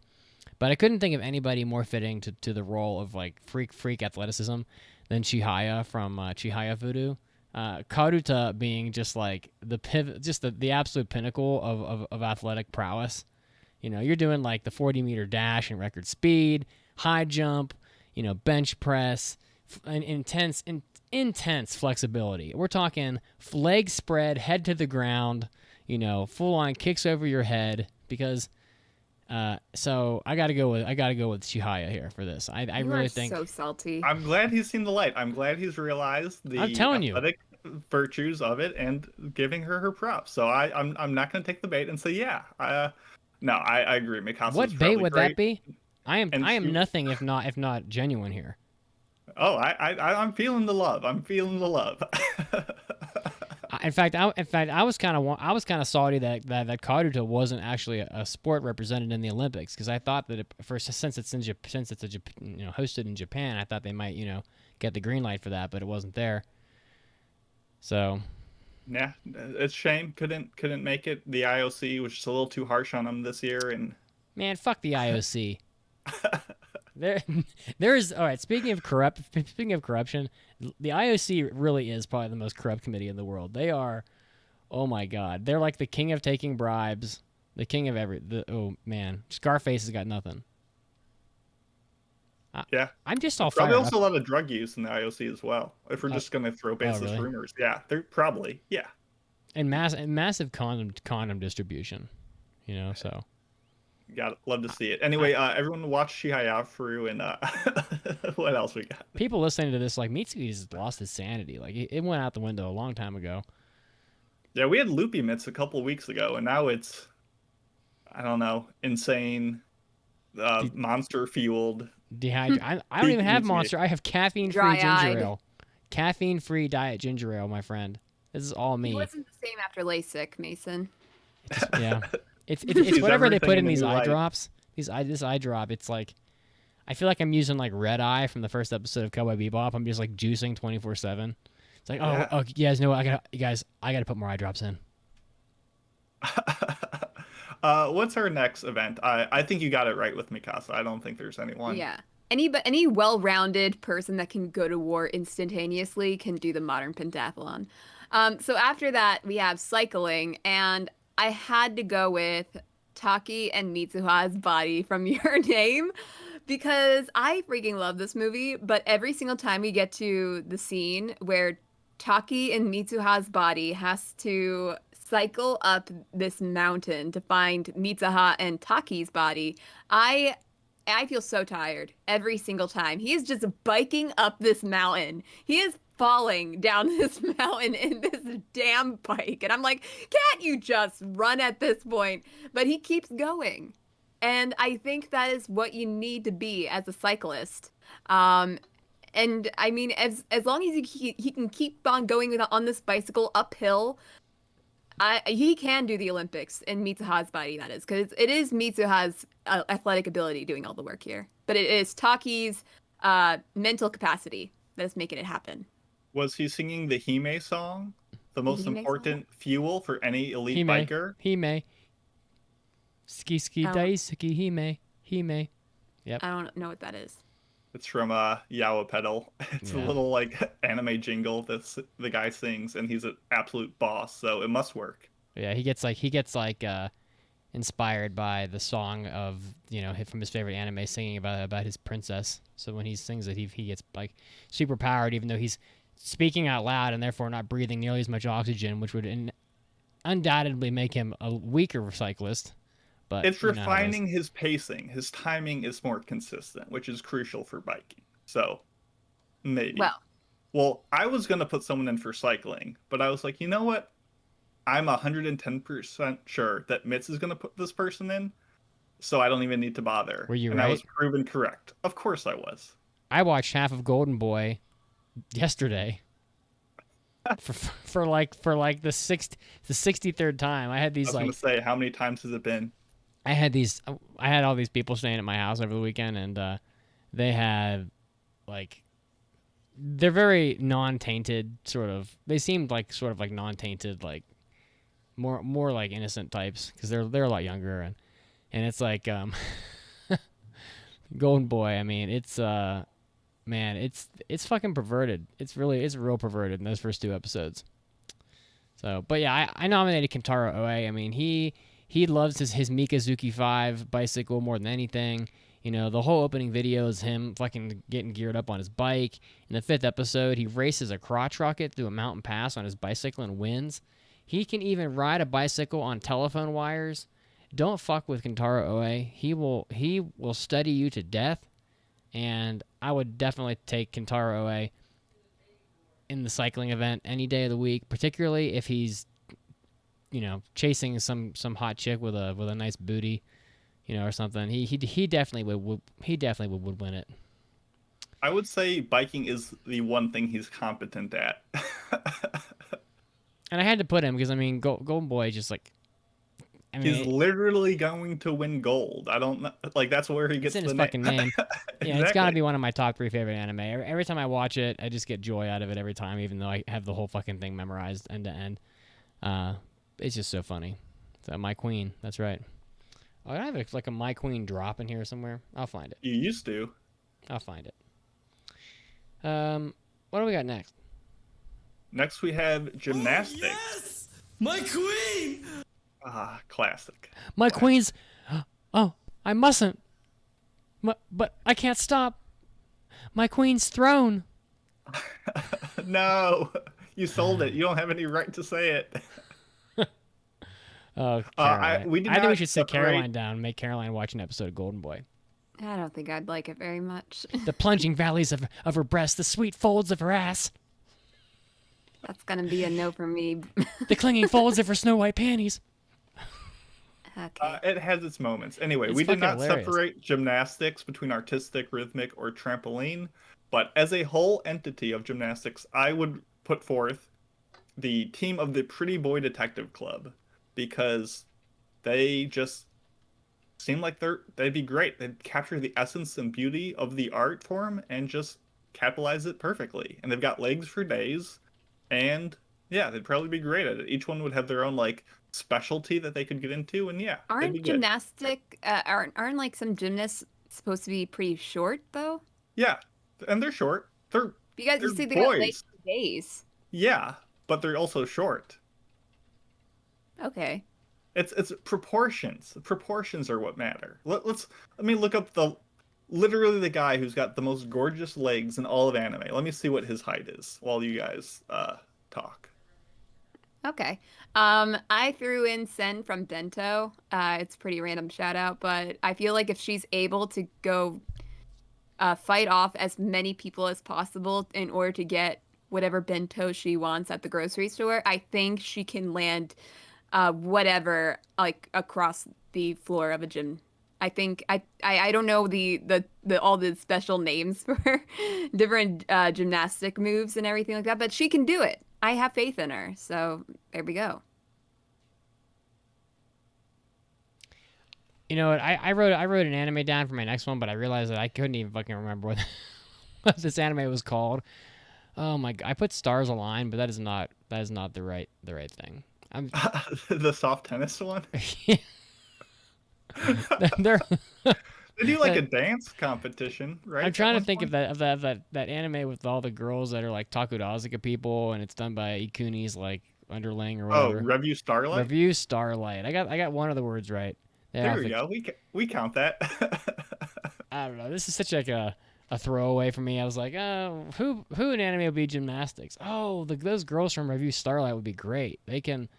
Speaker 1: But I couldn't think of anybody more fitting to the role of like freak athleticism than Chihaya from Chihaya Voodoo. Karuta being just like the pivot, just the absolute pinnacle of athletic prowess. You're doing like the 40-meter dash and record speed, high jump, bench press, and intense flexibility. We're talking leg spread, head to the ground, full on kicks over your head because. So I gotta go with Chihaya here for this. I really think
Speaker 3: so salty.
Speaker 4: I'm glad he's seen the light. I'm glad he's realized the
Speaker 1: I'm telling you.
Speaker 4: athletic virtues of it and giving her props. So I'm not going to take the bait and say no. I agree. Mikasa.
Speaker 1: What bait would
Speaker 4: great.
Speaker 1: that be? I am
Speaker 4: And she-
Speaker 1: nothing if not genuine here.
Speaker 4: Oh, I'm feeling the love. I'm feeling the love.
Speaker 1: In fact, I was kind of salty that Karuta wasn't actually a sport represented in the Olympics because I thought that since it's hosted in Japan, I thought they might get the green light for that, but it wasn't there. So
Speaker 4: Yeah, it's a shame couldn't make it. The IOC was just a little too harsh on him this year, and
Speaker 1: man, fuck the IOC. There's all right. Speaking of corruption, the IOC really is probably the most corrupt committee in the world. They are, oh my god, they're like the king of taking bribes, the king of oh man, Scarface has got nothing.
Speaker 4: yeah,
Speaker 1: I'm just all
Speaker 4: probably
Speaker 1: fired
Speaker 4: also
Speaker 1: up.
Speaker 4: a lot of drug use in the IOC as well. If we're just gonna throw baseless
Speaker 1: really?
Speaker 4: rumors, yeah, they're probably
Speaker 1: And massive condom distribution, so.
Speaker 4: Love to see it. Anyway, everyone watch Chihaya Furu and what else we got?
Speaker 1: People listening to this like Mitsuki just lost his sanity. Like it went out the window a long time ago.
Speaker 4: Yeah, we had loopy mitts a couple weeks ago, and now it's, I don't know, insane, monster fueled.
Speaker 1: I don't even have Monster. I have caffeine-free ginger
Speaker 3: Dry-eyed.
Speaker 1: ale. Caffeine-free diet ginger ale, my friend. This is all me.
Speaker 3: He wasn't the same after LASIK, Mason.
Speaker 1: Yeah. It's
Speaker 4: Use
Speaker 1: whatever they put
Speaker 4: everything
Speaker 1: in
Speaker 4: in
Speaker 1: these
Speaker 4: a new
Speaker 1: eye
Speaker 4: light.
Speaker 1: drops. This eye drop, it's like I feel like I'm using like Red Eye from the first episode of Cowboy Bebop. I'm just like juicing 24/7. It's like,
Speaker 4: Yeah.
Speaker 1: oh, you guys know what? I gotta put more eye drops in.
Speaker 4: What's our next event? I think you got it right with Mikasa. I don't think there's anyone.
Speaker 3: Yeah. Any well-rounded person that can go to war instantaneously can do the modern pentathlon. So after that, we have cycling, and I had to go with Taki and Mitsuha's body from Your Name because I freaking love this movie, but every single time we get to the scene where Taki and Mitsuha's body has to cycle up this mountain to find Mitsuha and Taki's body, I feel so tired every single time. He is just biking up this mountain. He is falling down this mountain in this damn bike. And I'm like, can't you just run at this point? But he keeps going. And I think that is what you need to be as a cyclist. And I mean, as long as he can keep on going on this bicycle uphill, he can do the Olympics in Mitsuha's body, that is, because it is Mitsuha's athletic ability doing all the work here. But it is Taki's mental capacity that is making it happen.
Speaker 4: Was he singing the Hime song? The most
Speaker 3: Hime
Speaker 4: important fuel for any elite biker?
Speaker 1: Hime. Ski
Speaker 3: Oh.
Speaker 1: daisuki hime. Yep.
Speaker 3: I don't know what that is.
Speaker 4: It's from Yawa Pedal. It's a
Speaker 1: Yeah.
Speaker 4: little like anime jingle that the guy sings, and he's an absolute boss, so it must work.
Speaker 1: Yeah, he gets inspired by the song of from his favorite anime singing about his princess. So when he sings it, he gets like super powered, even though he's speaking out loud and therefore not breathing nearly as much oxygen, which would undoubtedly make him a weaker cyclist. But
Speaker 4: It's
Speaker 1: you know how it is.
Speaker 4: refining his pacing. His timing is more consistent, which is crucial for biking. So, maybe. Well, I was going to put someone in for cycling, but I was like, you know what? I'm 110% sure that Mitz is going to put this person in, so I don't even need to bother.
Speaker 1: Were you
Speaker 4: and
Speaker 1: right?
Speaker 4: I was proven correct. Of course I was.
Speaker 1: I watched half of Golden Boy yesterday for like the 63rd time. I had
Speaker 4: I
Speaker 1: these
Speaker 4: was going
Speaker 1: like
Speaker 4: to say, how many times has it been?
Speaker 1: I had all these people staying at my house over the weekend, and they had like they're very non-tainted sort of. They seemed like sort of like non-tainted, like more like innocent types because they're a lot younger, and it's like Golden Boy. I mean, it's man, it's fucking perverted. It's real perverted in those first 2 episodes. So, but yeah, I nominated Kentaro Oe. I mean, he loves his Mikazuki 5 bicycle more than anything. You know, the whole opening video is him fucking getting geared up on his bike. In the 5th episode, he races a crotch rocket through a mountain pass on his bicycle and wins. He can even ride a bicycle on telephone wires. Don't fuck with Kentaro Oe. He will study you to death. And I would definitely take Kentaro Oe in the cycling event any day of the week, particularly if he's, you know, chasing some hot chick with a nice booty, you know, or something. He definitely would win it.
Speaker 4: I would say biking is the one thing he's competent at.
Speaker 1: And I had to put him because I mean, Golden Boy just like. I mean,
Speaker 4: he's literally going to win gold. I don't know. Like, that's where he gets
Speaker 1: it's in
Speaker 4: the
Speaker 1: his fucking name.
Speaker 4: Exactly.
Speaker 1: Yeah, it's got to be one of my top 3 favorite anime. Every time I watch it, I just get joy out of it every time, even though I have the whole fucking thing memorized end to end. It's just so funny. So, My Queen. That's right. Oh, I have like a My Queen drop in here somewhere. I'll find it.
Speaker 4: You used to.
Speaker 1: I'll find it. What do we got next?
Speaker 4: Next, we have gymnastics.
Speaker 6: Oh, yes! My queen!
Speaker 4: Ah, classic.
Speaker 1: My Queen's. Oh, I mustn't. But I can't stop. My Queen's throne.
Speaker 4: No, you sold it. You don't have any right to say it.
Speaker 1: Oh, Caroline. I think we should sit
Speaker 4: separate-
Speaker 1: Caroline down and make Caroline watch an episode of Golden Boy.
Speaker 3: I don't think I'd like it very much.
Speaker 1: The plunging valleys of her breast, the sweet folds of her ass,
Speaker 3: That's gonna be a no for me.
Speaker 1: the clinging folds of her snow white panties.
Speaker 3: Okay.
Speaker 4: It has its moments. Anyway,
Speaker 1: It's
Speaker 4: we did
Speaker 1: fucking
Speaker 4: not
Speaker 1: hilarious.
Speaker 4: separate gymnastics between artistic, rhythmic, or trampoline, but as a whole entity of gymnastics, I would put forth the team of the Pretty Boy Detective Club, because they just seem like they'd be great. They'd capture the essence and beauty of the art form and just capitalize it perfectly. And they've got legs for days, and yeah, they'd probably be great at it. Each one would have their own like specialty that they could get into, and yeah, they'd be
Speaker 3: Aren't
Speaker 4: good.
Speaker 3: gymnastic aren't like some gymnasts supposed to be pretty short though?
Speaker 4: Yeah, and they're short.
Speaker 3: Because you
Speaker 4: They're
Speaker 3: see they got legs
Speaker 4: boys.
Speaker 3: for days.
Speaker 4: Yeah, but they're also short.
Speaker 3: Okay.
Speaker 4: It's proportions. Proportions are what matter. Let me look up literally the guy who's got the most gorgeous legs in all of anime. Let me see what his height is while you guys talk.
Speaker 3: Okay. I threw in Sen from Bento. It's a pretty random shout out, but I feel like if she's able to go fight off as many people as possible in order to get whatever bento she wants at the grocery store, I think she can land whatever like across the floor of a gym. I think I don't know the all the special names for different gymnastic moves and everything like that, but she can do it. I have faith in her. So there we go.
Speaker 1: You know what? I wrote an anime down for my next one, but I realized that I couldn't even fucking remember what this anime was called. Oh my god! I put Stars Align, but that is not the right thing. I'm
Speaker 4: The soft tennis one.
Speaker 1: they're,
Speaker 4: They do like a dance competition, right?
Speaker 1: I'm trying
Speaker 4: at
Speaker 1: to
Speaker 4: one
Speaker 1: think
Speaker 4: point?
Speaker 1: of that anime with all the girls that are like Takudazaka people, and it's done by Ikuni's like underling or
Speaker 4: Oh,
Speaker 1: whatever.
Speaker 4: Review Starlight.
Speaker 1: Review Starlight. I got one of the words right. Yeah,
Speaker 4: There we go. We count that.
Speaker 1: I don't know. This is such like a throwaway for me. I was like, oh, who in anime would be gymnastics? Oh, those girls from Review Starlight would be great. They can.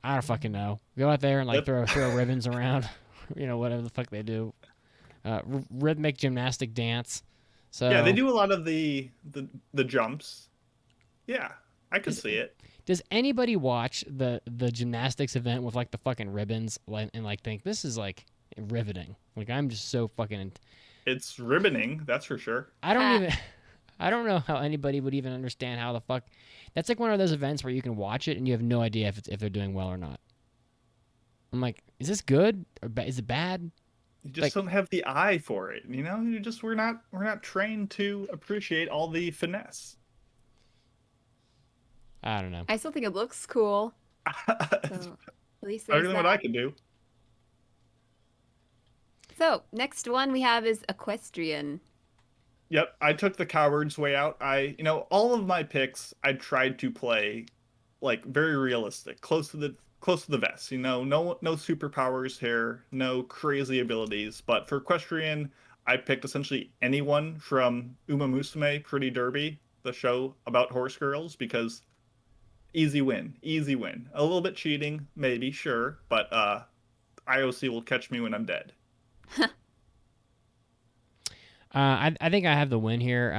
Speaker 1: I don't fucking know. Go out there and like throw ribbons around, whatever the fuck they do. Rhythmic gymnastic dance. So
Speaker 4: Yeah, they do a lot of the jumps. Yeah, I could see it.
Speaker 1: Does anybody watch the gymnastics event with like the fucking ribbons and like think this is like riveting? Like I'm just so fucking.
Speaker 4: It's ribboning, that's for sure.
Speaker 1: I don't know how anybody would even understand how the fuck. That's like one of those events where you can watch it and you have no idea if they're doing well or not. I'm like, is this good or is it bad?
Speaker 4: You just don't have the eye for it, we're not trained to appreciate all the finesse.
Speaker 1: I don't know.
Speaker 3: I still think it looks cool. So, at least
Speaker 4: better
Speaker 3: there's
Speaker 4: than what
Speaker 3: that.
Speaker 4: I can do.
Speaker 3: So, next one we have is Equestrian.
Speaker 4: Yep, I took the coward's way out. All of my picks, I tried to play like very realistic, close to the vest. No superpowers here, no crazy abilities. But for Equestrian, I picked essentially anyone from Uma Musume Pretty Derby, the show about horse girls, because easy win. A little bit cheating, maybe, sure, but IOC will catch me when I'm dead.
Speaker 1: I think I have the win here.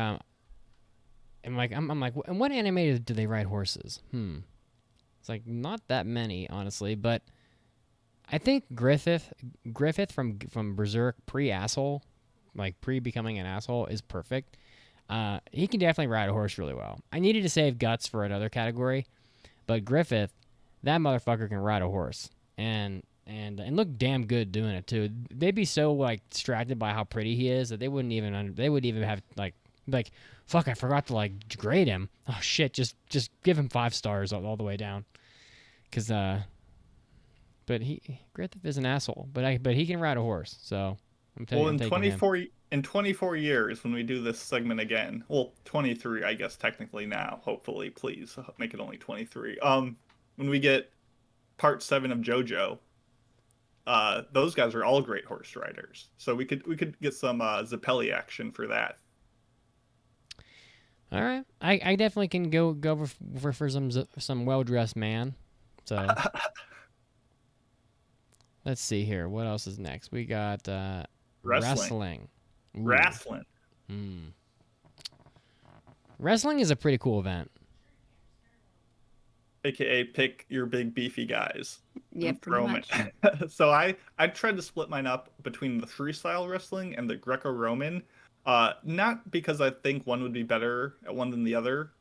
Speaker 1: I'm like, in what anime do they ride horses? It's like not that many, honestly, but I think Griffith from Berserk pre-asshole, like pre-becoming an asshole, is perfect. He can definitely ride a horse really well. I needed to save Guts for another category, but Griffith, that motherfucker can ride a horse and look damn good doing it too. They'd be so like distracted by how pretty he is that they wouldn't even have like fuck, I forgot to like grade him. Oh shit, just give him 5 stars all the way down. Cause but Griffith is an asshole, but he can ride a horse, so I'm taking him.
Speaker 4: In 24 years, when we do this segment again, well, 23, I guess technically now. Hopefully, please make it only 23. When we get part 7 of JoJo, those guys are all great horse riders, so we could get some Zappelli action for that.
Speaker 1: All right, I definitely can go for some well-dressed man. So let's see here. What else is next? We got wrestling.
Speaker 4: Wrestling.
Speaker 1: Wrestling is a pretty cool event.
Speaker 4: AKA pick your big beefy guys.
Speaker 3: Yeah, pretty much.
Speaker 4: So I tried to split mine up between the freestyle wrestling and the Greco-Roman. Not because I think one would be better at one than the other,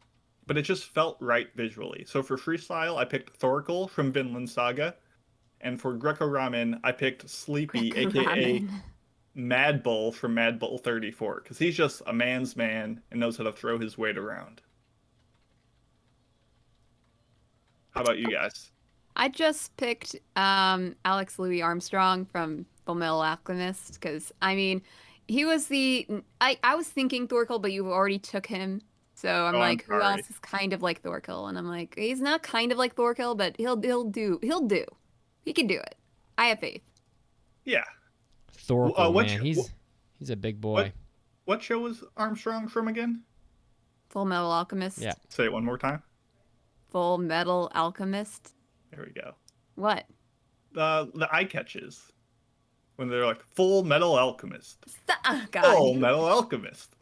Speaker 4: but it just felt right visually. So for freestyle, I picked Thorkel from Vinland Saga. And for Greco-Roman, I picked Sleepy, aka Mad Bull from Mad Bull 34, because he's just a man's man and knows how to throw his weight around. How about you guys?
Speaker 3: I just picked Alex Louis Armstrong from Fullmetal Alchemist because, I mean, he was I was thinking Thorkel, but you already took him. So I'm like, who else is kind of like Thorkel? And I'm like, he's not kind of like Thorkel, but he'll do. He can do it. I have faith.
Speaker 4: Yeah.
Speaker 1: Thorkel, man, he's a big boy.
Speaker 4: What show was Armstrong from again?
Speaker 3: Fullmetal Alchemist.
Speaker 1: Yeah.
Speaker 4: Say it one more time.
Speaker 3: Fullmetal Alchemist.
Speaker 4: There we go.
Speaker 3: What?
Speaker 4: The eye catches. When they're like, Full Metal Alchemist.
Speaker 3: God.
Speaker 4: Full Metal Alchemist.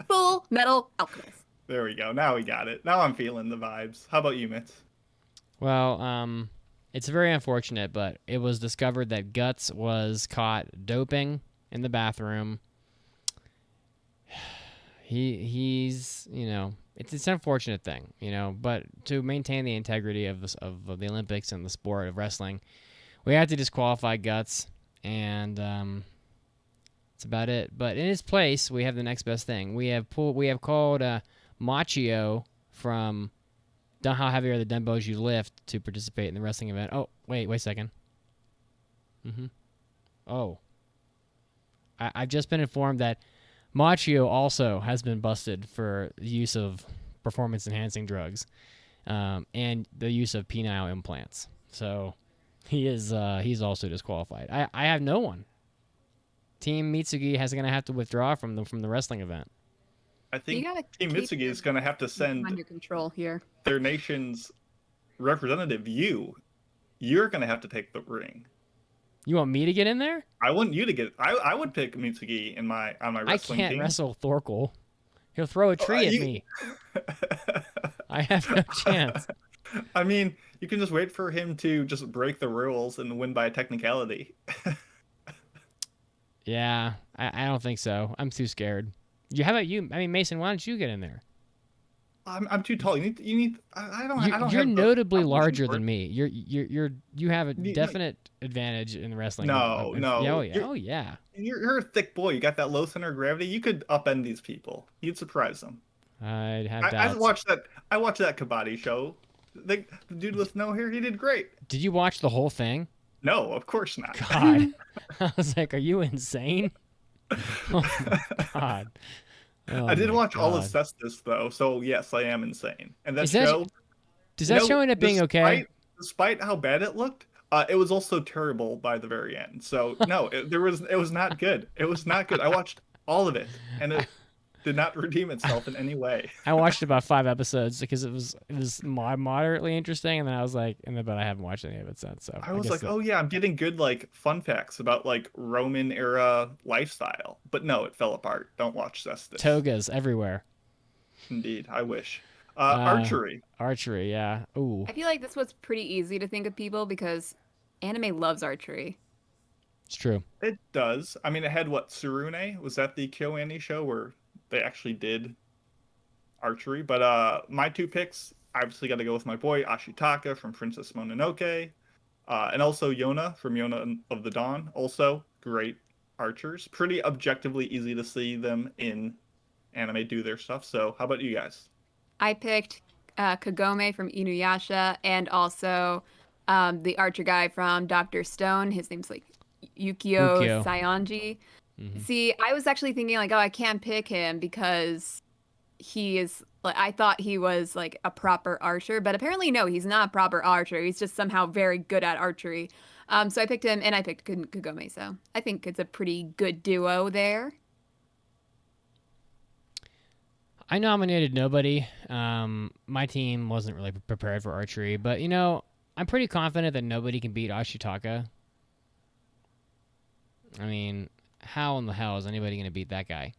Speaker 3: Full Metal Alchemist.
Speaker 4: There we go. Now we got it. Now I'm feeling the vibes. How about you, Mitz?
Speaker 1: Well, it's very unfortunate, but it was discovered that Guts was caught doping in the bathroom. He's it's an unfortunate thing, but to maintain the integrity of the Olympics and the sport of wrestling, we had to disqualify Guts, and that's about it. But in his place, we have the next best thing. We have called Machio from How Heavy Are the Dumbbells You Lift to participate in the wrestling event. Oh, wait a second. Oh. I've just been informed that Machio also has been busted for the use of performance-enhancing drugs and the use of penile implants. So he's also disqualified. I have no one. Team Mitsugi is going to have to withdraw from the wrestling event.
Speaker 4: I think Team Mitsugi is going to have to send
Speaker 3: under control here.
Speaker 4: their nation's representative, you're gonna have to take the ring.
Speaker 1: You want me to get in there?
Speaker 4: I want you to get. I would pick Mitsugi on my
Speaker 1: I
Speaker 4: wrestling
Speaker 1: can't
Speaker 4: team.
Speaker 1: wrestle Thorkel. He'll throw a tree at me. I have no chance.
Speaker 4: I mean, you can just wait for him to just break the rules and win by a technicality.
Speaker 1: Yeah, I don't think so. I'm too scared. How about you? I mean, Mason, why don't you get in there?
Speaker 4: I'm too tall. You need. I don't. I don't.
Speaker 1: You're
Speaker 4: have the
Speaker 1: notably
Speaker 4: competition
Speaker 1: larger
Speaker 4: for
Speaker 1: than
Speaker 4: it.
Speaker 1: me. You have a
Speaker 4: You-
Speaker 1: definite advantage in wrestling.
Speaker 4: No, no.
Speaker 1: Yeah, oh yeah.
Speaker 4: You're-
Speaker 1: Oh yeah.
Speaker 4: You're a thick boy. You got that low center of gravity. You could upend these people. You'd surprise them.
Speaker 1: I'd have
Speaker 4: I
Speaker 1: doubts.
Speaker 4: watched that. I watched that Kabaddi show. The dude with no hair, he did great.
Speaker 1: Did you watch the whole thing?
Speaker 4: No, of course not.
Speaker 1: God, I was like, are you insane? Oh my God. Oh
Speaker 4: I did
Speaker 1: my
Speaker 4: watch all of
Speaker 1: God.
Speaker 4: Cestus though, so yes, I am insane. And that
Speaker 1: Is that-
Speaker 4: show,
Speaker 1: Does that show end up being okay?
Speaker 4: Despite how bad it looked, it was also terrible by the very end. So no, it was not good. It was not good. I watched all of it, and it did not redeem itself in any way.
Speaker 1: I watched about 5 episodes because it was moderately interesting, and then I was like, but I haven't watched any of it since. So
Speaker 4: I was
Speaker 1: guess
Speaker 4: like,
Speaker 1: that-
Speaker 4: oh yeah, I'm getting good like fun facts about like Roman era lifestyle. But no, it fell apart. Don't watch Cestus.
Speaker 1: togas everywhere.
Speaker 4: Indeed, I wish. Archery.
Speaker 1: Archery, yeah. Ooh,
Speaker 3: I feel like this was pretty easy to think of people because anime loves archery.
Speaker 1: it's true.
Speaker 4: It does. I mean, it had what, Tsurune? Was that the KyoAni show where they actually did archery? But my 2 picks, obviously got to go with my boy Ashitaka from Princess Mononoke, and also Yona from Yona of the Dawn. Also great archers. Pretty objectively easy to see them in anime do their stuff. So how about you guys?
Speaker 3: I picked Kagome from Inuyasha and also the archer guy from Dr. Stone. His name's like Yukio Saionji.
Speaker 1: Mhm.
Speaker 3: See, I was actually thinking like, oh, I can't pick him because he is like, I thought he was like a proper archer, but apparently no, he's not a proper archer. He's just somehow very good at archery. So I picked him and I picked Kagome. So I think it's a pretty good duo there.
Speaker 1: I nominated nobody. My team wasn't really prepared for archery, but I'm pretty confident that nobody can beat Ashitaka. I mean, how in the hell is anybody going to beat that guy?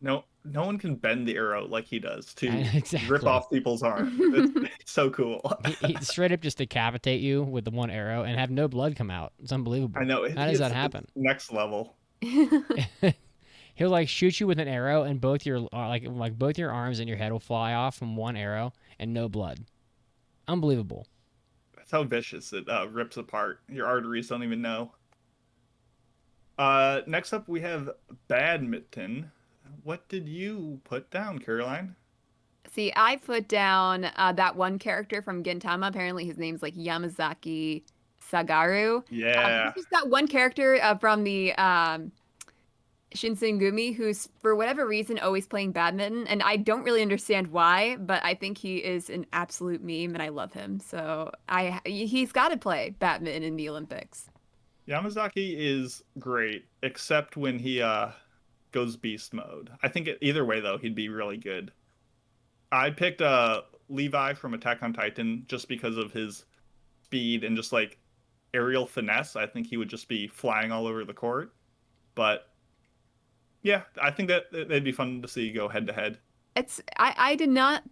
Speaker 4: No one can bend the arrow like he does to
Speaker 1: Exactly.
Speaker 4: rip off people's arms. It's so cool.
Speaker 1: He straight up just decapitate you with the one arrow and have no blood come out. It's unbelievable.
Speaker 4: I know.
Speaker 1: How does that happen?
Speaker 4: It's next level.
Speaker 1: He'll like shoot you with an arrow, and both your both your arms and your head will fly off from one arrow, and no blood. Unbelievable.
Speaker 4: That's how vicious it rips apart. Your arteries don't even know. Next up, we have badminton. What did you put down, Caroline?
Speaker 3: See, I put down that one character from Gintama. Apparently, his name's like Yamazaki Sagaru.
Speaker 4: Yeah.
Speaker 3: He's got one character from the Shinsengumi who's, for whatever reason, always playing badminton. And I don't really understand why, but I think he is an absolute meme, and I love him. So he's got to play badminton in the Olympics.
Speaker 4: Yamazaki is great, except when he goes beast mode. I think either way, though, he'd be really good. I picked Levi from Attack on Titan just because of his speed and just like aerial finesse. I think he would just be flying all over the court. But yeah, I think that they'd be fun to see go head to head.
Speaker 3: I did not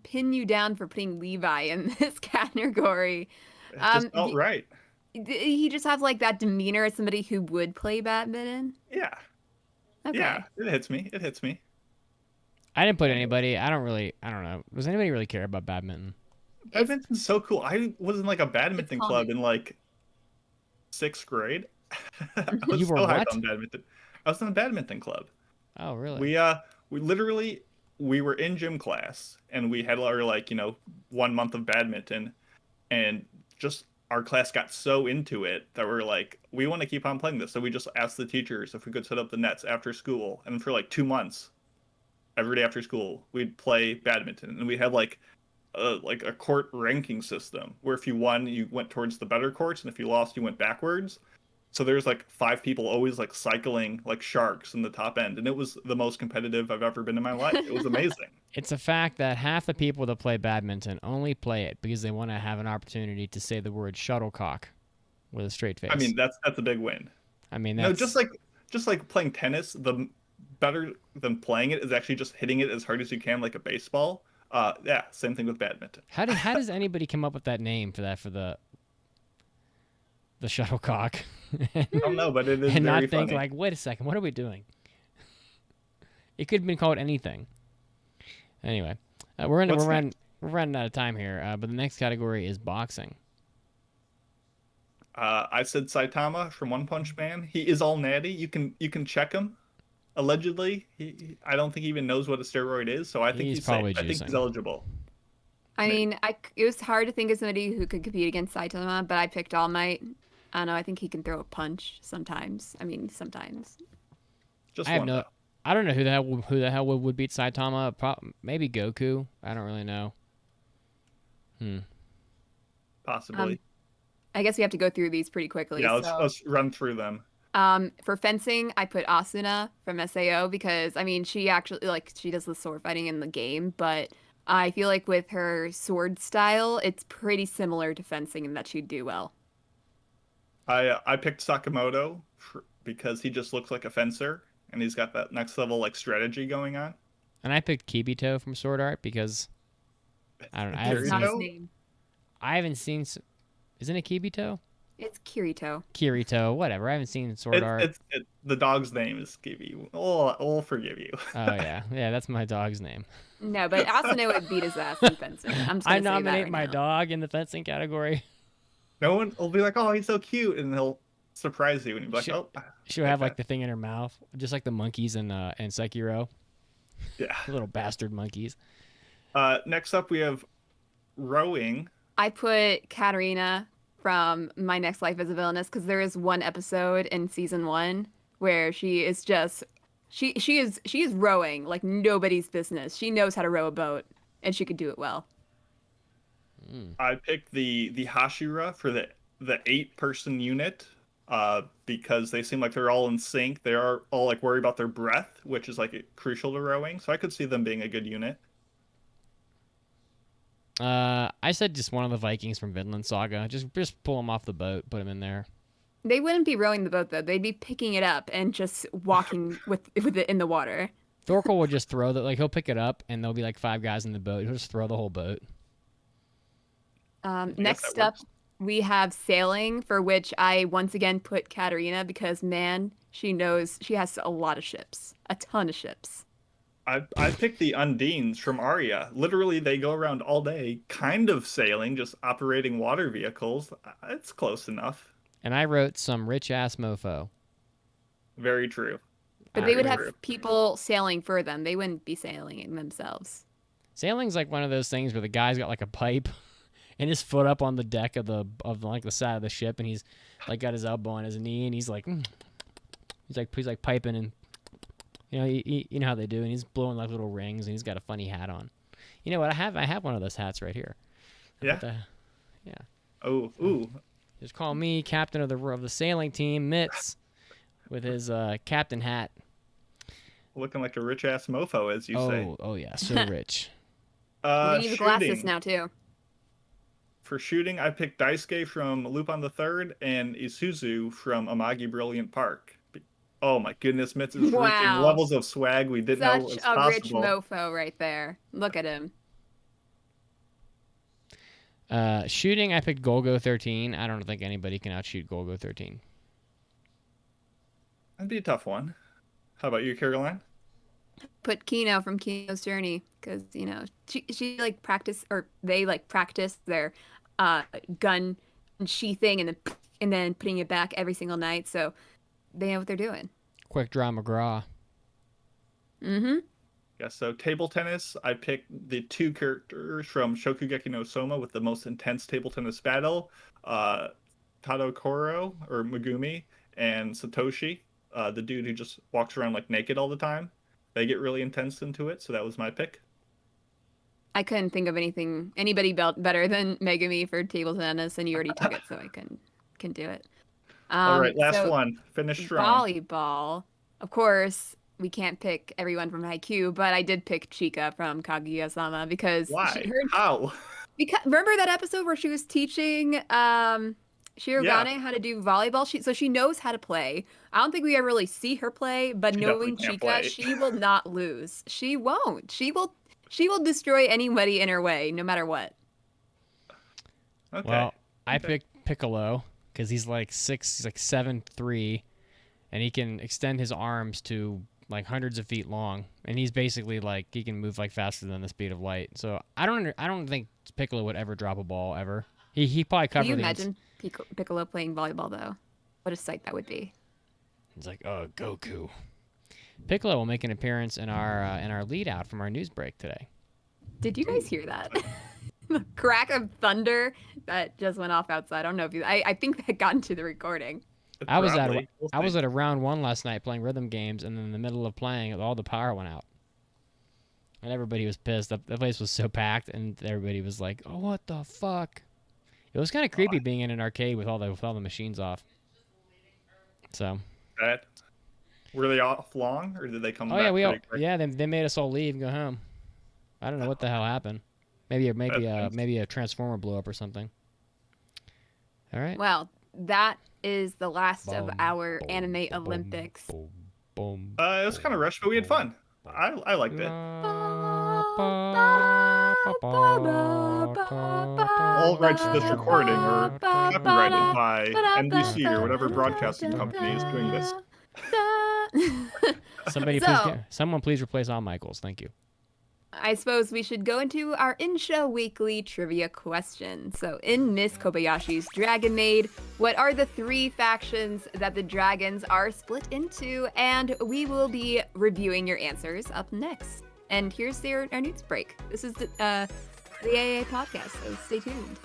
Speaker 3: pin you down for putting Levi in this category.
Speaker 4: It just felt right.
Speaker 3: He just has like that demeanor as somebody who would play badminton.
Speaker 4: Yeah.
Speaker 3: Okay.
Speaker 4: Yeah, it hits me. It hits me.
Speaker 1: I didn't put anybody. I don't know. Does anybody really care about badminton?
Speaker 4: Badminton's so cool. I was in like a badminton
Speaker 3: It's
Speaker 4: club
Speaker 3: fun.
Speaker 4: in like 6th grade. I was
Speaker 1: You were
Speaker 4: so hyped
Speaker 1: what?
Speaker 4: on badminton. I was in a badminton club.
Speaker 1: Oh, really?
Speaker 4: We literally were in gym class and we had our 1 month of badminton, and just our class got so into it that we're like, we want to keep on playing this. So we just asked the teachers if we could set up the nets after school, and for like 2 months, every day after school, we'd play badminton, and we had like a court ranking system where if you won, you went towards the better courts, and if you lost, you went backwards. So there's like 5 people always like cycling like sharks in the top end, and it was the most competitive I've ever been in my life. It was amazing.
Speaker 1: It's a fact that half the people that play badminton only play it because they want to have an opportunity to say the word shuttlecock with a straight face.
Speaker 4: I mean, that's a big win.
Speaker 1: I mean,
Speaker 4: No,
Speaker 1: that's
Speaker 4: just like playing tennis, the better than playing it is actually just hitting it as hard as you can like a baseball. Yeah, same thing with badminton.
Speaker 1: how does anybody come up with that name for the shuttlecock?
Speaker 4: I don't know, but it is
Speaker 1: And
Speaker 4: very
Speaker 1: not think
Speaker 4: funny.
Speaker 1: like, wait a second, what are we doing? It could have been called anything. Anyway, we're running out of time here. But the next category is boxing.
Speaker 4: I said Saitama from One Punch Man. He is all natty. You can check him. Allegedly, I don't think he even knows what a steroid is, so I think
Speaker 1: He's
Speaker 4: he's
Speaker 1: probably
Speaker 4: safe. I think
Speaker 1: juicing.
Speaker 4: he's eligible.
Speaker 3: I mean, it was hard to think of somebody who could compete against Saitama, but I picked All Might. I don't know. I think he can throw a punch sometimes. I mean, sometimes.
Speaker 4: Just
Speaker 1: I have
Speaker 4: one.
Speaker 1: no. I don't know who the hell would beat Saitama. Maybe Goku. I don't really know.
Speaker 4: Possibly.
Speaker 3: I guess we have to go through these pretty quickly.
Speaker 4: Yeah,
Speaker 3: so.
Speaker 4: let's run through them.
Speaker 3: For fencing, I put Asuna from SAO because, I mean, she actually, like, she does the sword fighting in the game, but I feel like with her sword style, it's pretty similar to fencing in that she'd do well.
Speaker 4: I picked Sakamoto because he just looks like a fencer, and he's got that next level like strategy going on.
Speaker 1: And I picked Kibito from Sword Art because I don't know.
Speaker 4: Kirito?
Speaker 3: Not his name.
Speaker 1: I haven't seen. Isn't it Kibito?
Speaker 3: It's Kirito.
Speaker 1: Kirito, whatever. I haven't seen Sword Art.
Speaker 4: The dog's name is Gibby. We'll forgive you.
Speaker 1: Oh yeah, that's my dog's name.
Speaker 3: No, but Asuna would beat his ass in fencing. I'm just
Speaker 1: I
Speaker 3: gonna say that
Speaker 1: nominate
Speaker 3: right
Speaker 1: my
Speaker 3: now.
Speaker 1: dog in the fencing category.
Speaker 4: No one will be like, "Oh, he's so cute," and he'll surprise you, and you'll be like,
Speaker 1: She'll-
Speaker 4: "Oh."
Speaker 1: She'll have like the thing in her mouth, just like the monkeys in Sekiro.
Speaker 4: Yeah.
Speaker 1: Little bastard monkeys.
Speaker 4: Next up, we have rowing.
Speaker 3: I put Katarina from My Next Life as a Villainess because there is one episode in season 1 where she is just she is rowing like nobody's business. She knows how to row a boat and she could do it well.
Speaker 4: I picked the Hashira for the 8-person unit because they seem like they're all in sync. They are all like worried about their breath, which is like crucial to rowing. So I could see them being a good unit.
Speaker 1: I said just one of the Vikings from Vinland Saga. Just pull them off the boat, put them in there.
Speaker 3: They wouldn't be rowing the boat though. They'd be picking it up and just walking with it in the water.
Speaker 1: Thorkel will just throw he'll pick it up, and there'll be like 5 guys in the boat. He'll just throw the whole boat.
Speaker 3: Next
Speaker 4: that
Speaker 3: up, we have sailing, for which I once again put Katarina because, man, she has a lot of ships, a ton of ships.
Speaker 4: I picked the Undines from Arya. Literally, they go around all day, kind of sailing, just operating water vehicles. It's close enough.
Speaker 1: And I wrote some rich ass mofo.
Speaker 4: Very true.
Speaker 3: But they would
Speaker 4: Very
Speaker 3: have people sailing for them. They wouldn't be sailing themselves.
Speaker 1: Sailing's like one of those things where the guy's got like a pipe and his foot up on the deck of the side of the ship, and he's like got his elbow on his knee, and he's like piping, and you know how they do, and he's blowing like little rings, and he's got a funny hat on. You know what? I have one of those hats right here.
Speaker 4: Yeah.
Speaker 1: Yeah.
Speaker 4: Oh, ooh.
Speaker 1: Just call me captain of the sailing team, Mitz, with his captain hat.
Speaker 4: Looking like a rich ass mofo, as you say.
Speaker 1: Oh yeah, so rich.
Speaker 3: We need the glasses
Speaker 4: Shooting.
Speaker 3: now too.
Speaker 4: For shooting, I picked Daisuke from Lupin the Third and Isuzu from Amagi Brilliant Park. Oh my goodness, Mitz is reaching
Speaker 3: Wow.
Speaker 4: levels of swag we didn't know was
Speaker 3: Such a rich
Speaker 4: possible.
Speaker 3: mofo right there. Look at him.
Speaker 1: Shooting, I picked Golgo 13. I don't think anybody can outshoot Golgo 13.
Speaker 4: That'd be a tough one. How about you, Caroline?
Speaker 3: Put Kino from Kino's Journey because she like practice, or they like practice their gun sheathing and then putting it back every single night, so they know what they're doing.
Speaker 1: Quick Draw McGraw.
Speaker 3: Mm-hmm.
Speaker 4: Yeah, so table tennis, I picked the 2 characters from Shokugeki no Soma with the most intense table tennis battle, Tadokoro, or Megumi, and Satoshi, the dude who just walks around like naked all the time. They get really intense into it, so that was my pick.
Speaker 3: I couldn't think of anybody better than Megumi for table tennis, and you already took it, so I couldn't do it.
Speaker 4: All right, last
Speaker 3: So
Speaker 4: one. Finish strong.
Speaker 3: volleyball. Of course, we can't pick everyone from Haikyuu, but I did pick Chika from Kaguya-sama because
Speaker 4: Why? How?
Speaker 3: because remember that episode where she was teaching Shirogane
Speaker 4: Yeah.
Speaker 3: how to do volleyball? So she knows how to play. I don't think we ever really see her play, but
Speaker 4: She definitely
Speaker 3: knowing
Speaker 4: can't
Speaker 3: Chika,
Speaker 4: play.
Speaker 3: she will not lose. She won't. She will destroy anybody in her way, no matter what.
Speaker 4: Okay.
Speaker 1: Well, I
Speaker 4: Okay.
Speaker 1: picked Piccolo because he's like 7'3", and he can extend his arms to like hundreds of feet long, and he's basically like he can move like faster than the speed of light. So I don't think Piccolo would ever drop a ball ever. He probably
Speaker 3: Can
Speaker 1: covered
Speaker 3: you
Speaker 1: the.
Speaker 3: imagine Piccolo playing volleyball, though? What a sight that would be.
Speaker 1: He's like, oh, Goku. Piccolo will make an appearance in our lead out from our news break today.
Speaker 3: Did you guys hear that? The crack of thunder that just went off outside. I don't know if you. I think that got into the recording.
Speaker 1: I was
Speaker 4: Probably. We'll
Speaker 1: I was
Speaker 4: see.
Speaker 1: at a round 1 last night playing rhythm games, and in the middle of playing, all the power went out, and everybody was pissed. The place was so packed, and everybody was like, "Oh, what the fuck!" It was kind of creepy being in an arcade with all the machines off. So.
Speaker 4: That. Were they off long, or did they come
Speaker 1: Oh
Speaker 4: back
Speaker 1: yeah,
Speaker 4: pretty quick?
Speaker 1: they made us all leave and go home. I don't know what the hell happened. Maybe a transformer blew up or something. All right.
Speaker 3: Well, that is the last of
Speaker 1: Boom,
Speaker 3: our
Speaker 1: boom,
Speaker 3: anime
Speaker 1: boom,
Speaker 3: Olympics.
Speaker 1: Boom, boom.
Speaker 4: It was kind of rushed, but we had fun. I liked it. All rights to this recording are copyrighted by NBC or whatever broadcasting company is doing this.
Speaker 1: Someone please replace Al Michaels. Thank you.
Speaker 3: I suppose we should go into our in-show weekly trivia question. So, in Miss Kobayashi's Dragon Maid, what are the 3 factions that the dragons are split into? And we will be reviewing your answers up next. And here's our news break. This is the AA podcast, so stay tuned.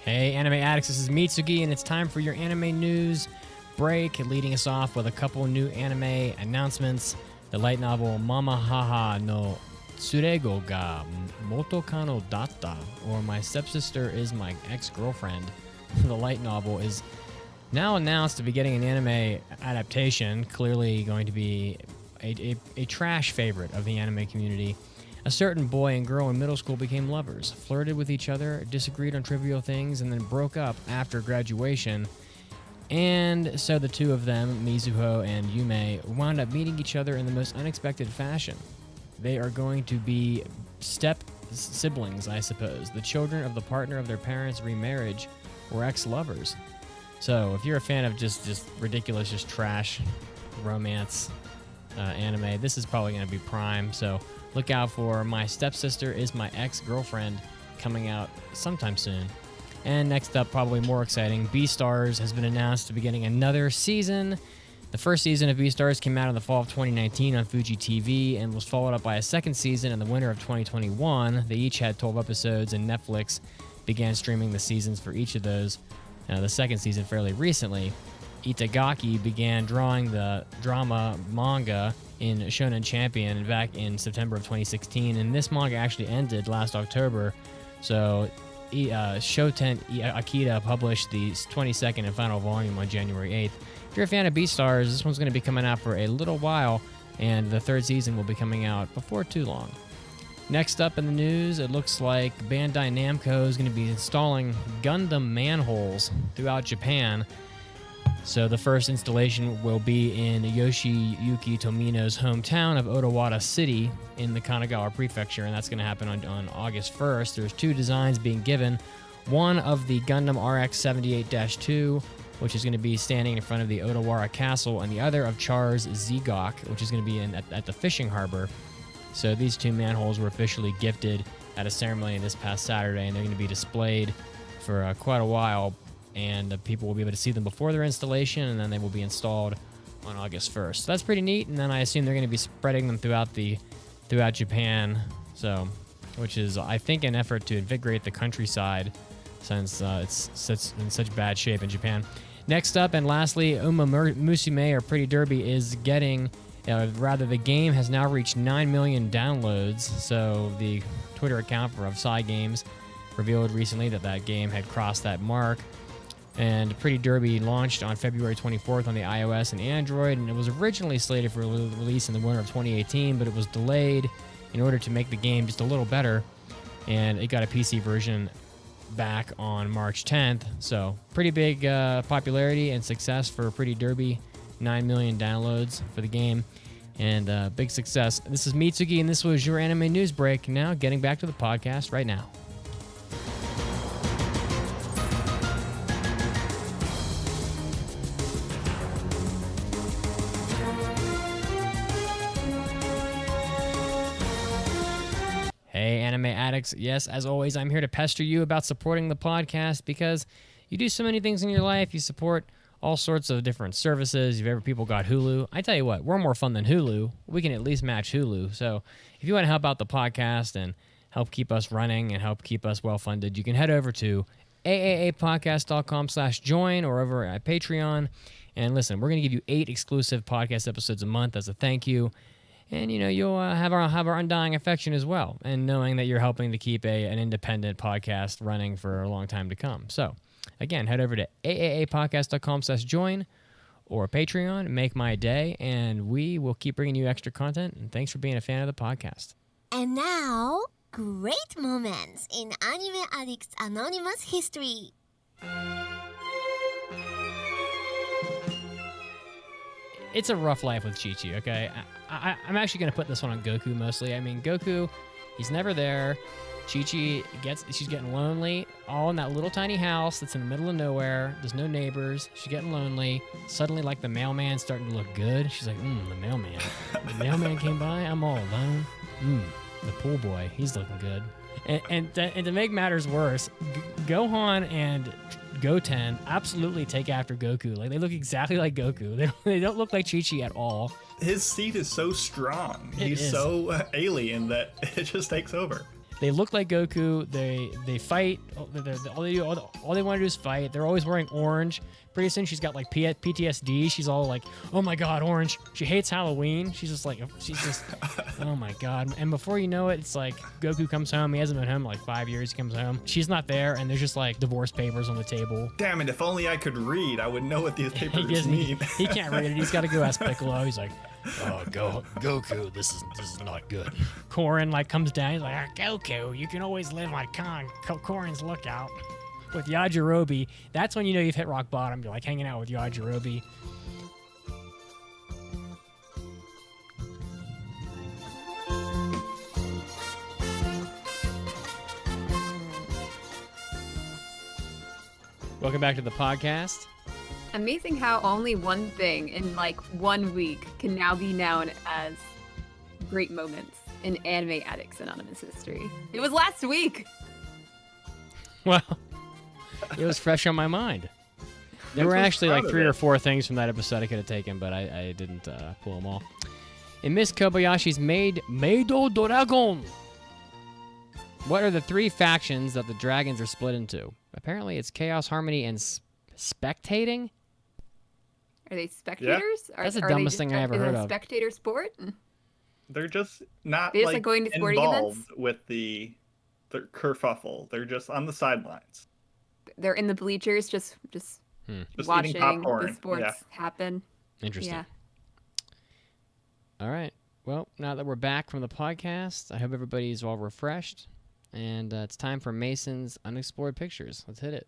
Speaker 1: Hey, Anime Addicts, this is Mitsugi, and it's time for your anime news break, leading us off with a couple new anime announcements. The light novel Mama Haha no Tsurego ga Motoka no Datta, or My Stepsister is My Ex-Girlfriend. The light novel is now announced to be getting an anime adaptation, clearly going to be a trash favorite of the anime community. A certain boy and girl in middle school became lovers, flirted with each other, disagreed on trivial things, and then broke up after graduation. And so the two of them, Mizuho and Yume, wound up meeting each other in the most unexpected fashion. They are going to be step siblings, I suppose, the children of the partner of their parents' remarriage or ex-lovers. So if you're a fan of just ridiculous, just trash romance anime, this is probably going to be prime. So look out for My Stepsister is My Ex-Girlfriend coming out sometime soon. And next up, probably more exciting, Beastars has been announced to be getting another season. The first season of Beastars came out in the fall of 2019 on Fuji TV and was followed up by a second season in the winter of 2021. They each had 12 episodes, and Netflix began streaming the seasons for each of those. The second season fairly recently. Itagaki began drawing the drama manga in Shonen Champion back in September of 2016, and this manga actually ended last October. So Shoten Akita published the 22nd and final volume on January 8th. If you're a fan of Beastars, this one's going to be coming out for a little while, and the third season will be coming out before too long. Next up in the news, it looks like Bandai Namco is going to be installing Gundam manholes throughout Japan. So the first installation will be in Yoshiyuki Tomino's hometown of Odawara City in the Kanagawa Prefecture, and that's going to happen on August 1st. There's 2 designs being given. One of the Gundam RX-78-2, which is going to be standing in front of the Odawara Castle, and the other of Char's Zegok, which is going to be at the fishing harbor. So these 2 manholes were officially gifted at a ceremony this past Saturday, and they're going to be displayed for quite a while. and people will be able to see them before their installation, and then they will be installed on August 1st. So that's pretty neat, and then I assume they're going to be spreading them throughout Japan, so which is, I think, an effort to invigorate the countryside since it's in such bad shape in Japan. Next up, and lastly, Uma Musume, or Pretty Derby, is getting, the game has now reached 9 million downloads. So the Twitter account of Psy Games revealed recently that game had crossed that mark. And Pretty Derby launched on February 24th on the iOS and Android, and it was originally slated for release in the winter of 2018, but it was delayed in order to make the game just a little better, and it got a PC version back on March 10th. So pretty big popularity and success for Pretty Derby. 9 million downloads for the game, and big success. This is Mitsugi, and this was your anime news break. Now getting back to the podcast right now. Hey, Anime Addicts. Yes, as always, I'm here to pester you about supporting the podcast because you do so many things in your life. You support all sorts of different services. If ever people got Hulu, I tell you what, we're more fun than Hulu. We can at least match Hulu. So if you want to help out the podcast and help keep us running and help keep us well-funded, you can head over to aaapodcast.com/join or over at Patreon. And listen, we're going to give you 8 exclusive podcast episodes a month as a thank you. And, you'll have our undying affection as well, and knowing that you're helping to keep an independent podcast running for a long time to come. So, again, head over to aaapodcast.com/join or Patreon, make my day, and we will keep bringing you extra content. And thanks for being a fan of the podcast.
Speaker 2: And now, great moments in Anime Addicts Anonymous history.
Speaker 1: It's a rough life with Chi-Chi, okay? I'm actually going to put this one on Goku mostly. I mean, Goku, he's never there. Chi-Chi she's getting lonely, all in that little tiny house that's in the middle of nowhere. There's no neighbors. She's getting lonely. Suddenly, like, the mailman's starting to look good. She's like, the mailman. The mailman came by. I'm all alone. The pool boy. He's looking good. And to make matters worse, Gohan and Goten absolutely take after Goku. Like, they look exactly like Goku. They don't look like Chi-Chi at all.
Speaker 4: His seed is so strong. He's so alien that it just takes over.
Speaker 1: They look like Goku. They fight. All they want to do is fight. They're always wearing orange. Pretty soon she's got like PTSD. She's all like, "Oh my God, orange." She hates Halloween. She's just, oh my God. And before you know it, it's like Goku comes home. He hasn't been home in like 5 years. He comes home. She's not there, and there's just like divorce papers on the table.
Speaker 4: Damn it! If only I could read, I would know what these papers mean.
Speaker 1: He can't read it. He's got to go ask Piccolo. He's like, "Oh, Goku, this is not good." Korin like comes down. He's like, "Goku, you can always live on Korin's lookout." With Yajirobe, that's when you know you've hit rock bottom. You're like hanging out with Yajirobe. Welcome back to the podcast.
Speaker 3: Amazing how only one thing in like 1 week can now be known as great moments in Anime Addicts Anonymous history. It was last week.
Speaker 1: Well, it was fresh on my mind. There were actually like 3 or 4 things from that episode I could have taken, but I didn't pull them all. In Miss Kobayashi's Maid Dragon, what are the 3 factions that the dragons are split into? Apparently it's Chaos, Harmony, and Spectating?
Speaker 3: Are they spectators?
Speaker 1: That's the dumbest thing I ever heard of.
Speaker 3: Spectator sport?
Speaker 4: They're just not
Speaker 3: They're just, like, going to sporting
Speaker 4: involved
Speaker 3: events?
Speaker 4: with the kerfuffle. They're just on the sidelines.
Speaker 3: They're in the bleachers just watching the sports happen.
Speaker 1: Interesting.
Speaker 3: Yeah.
Speaker 1: All right. Well, now that we're back from the podcast, I hope everybody's all refreshed. And it's time for Mason's Unexplored Pictures. Let's hit it.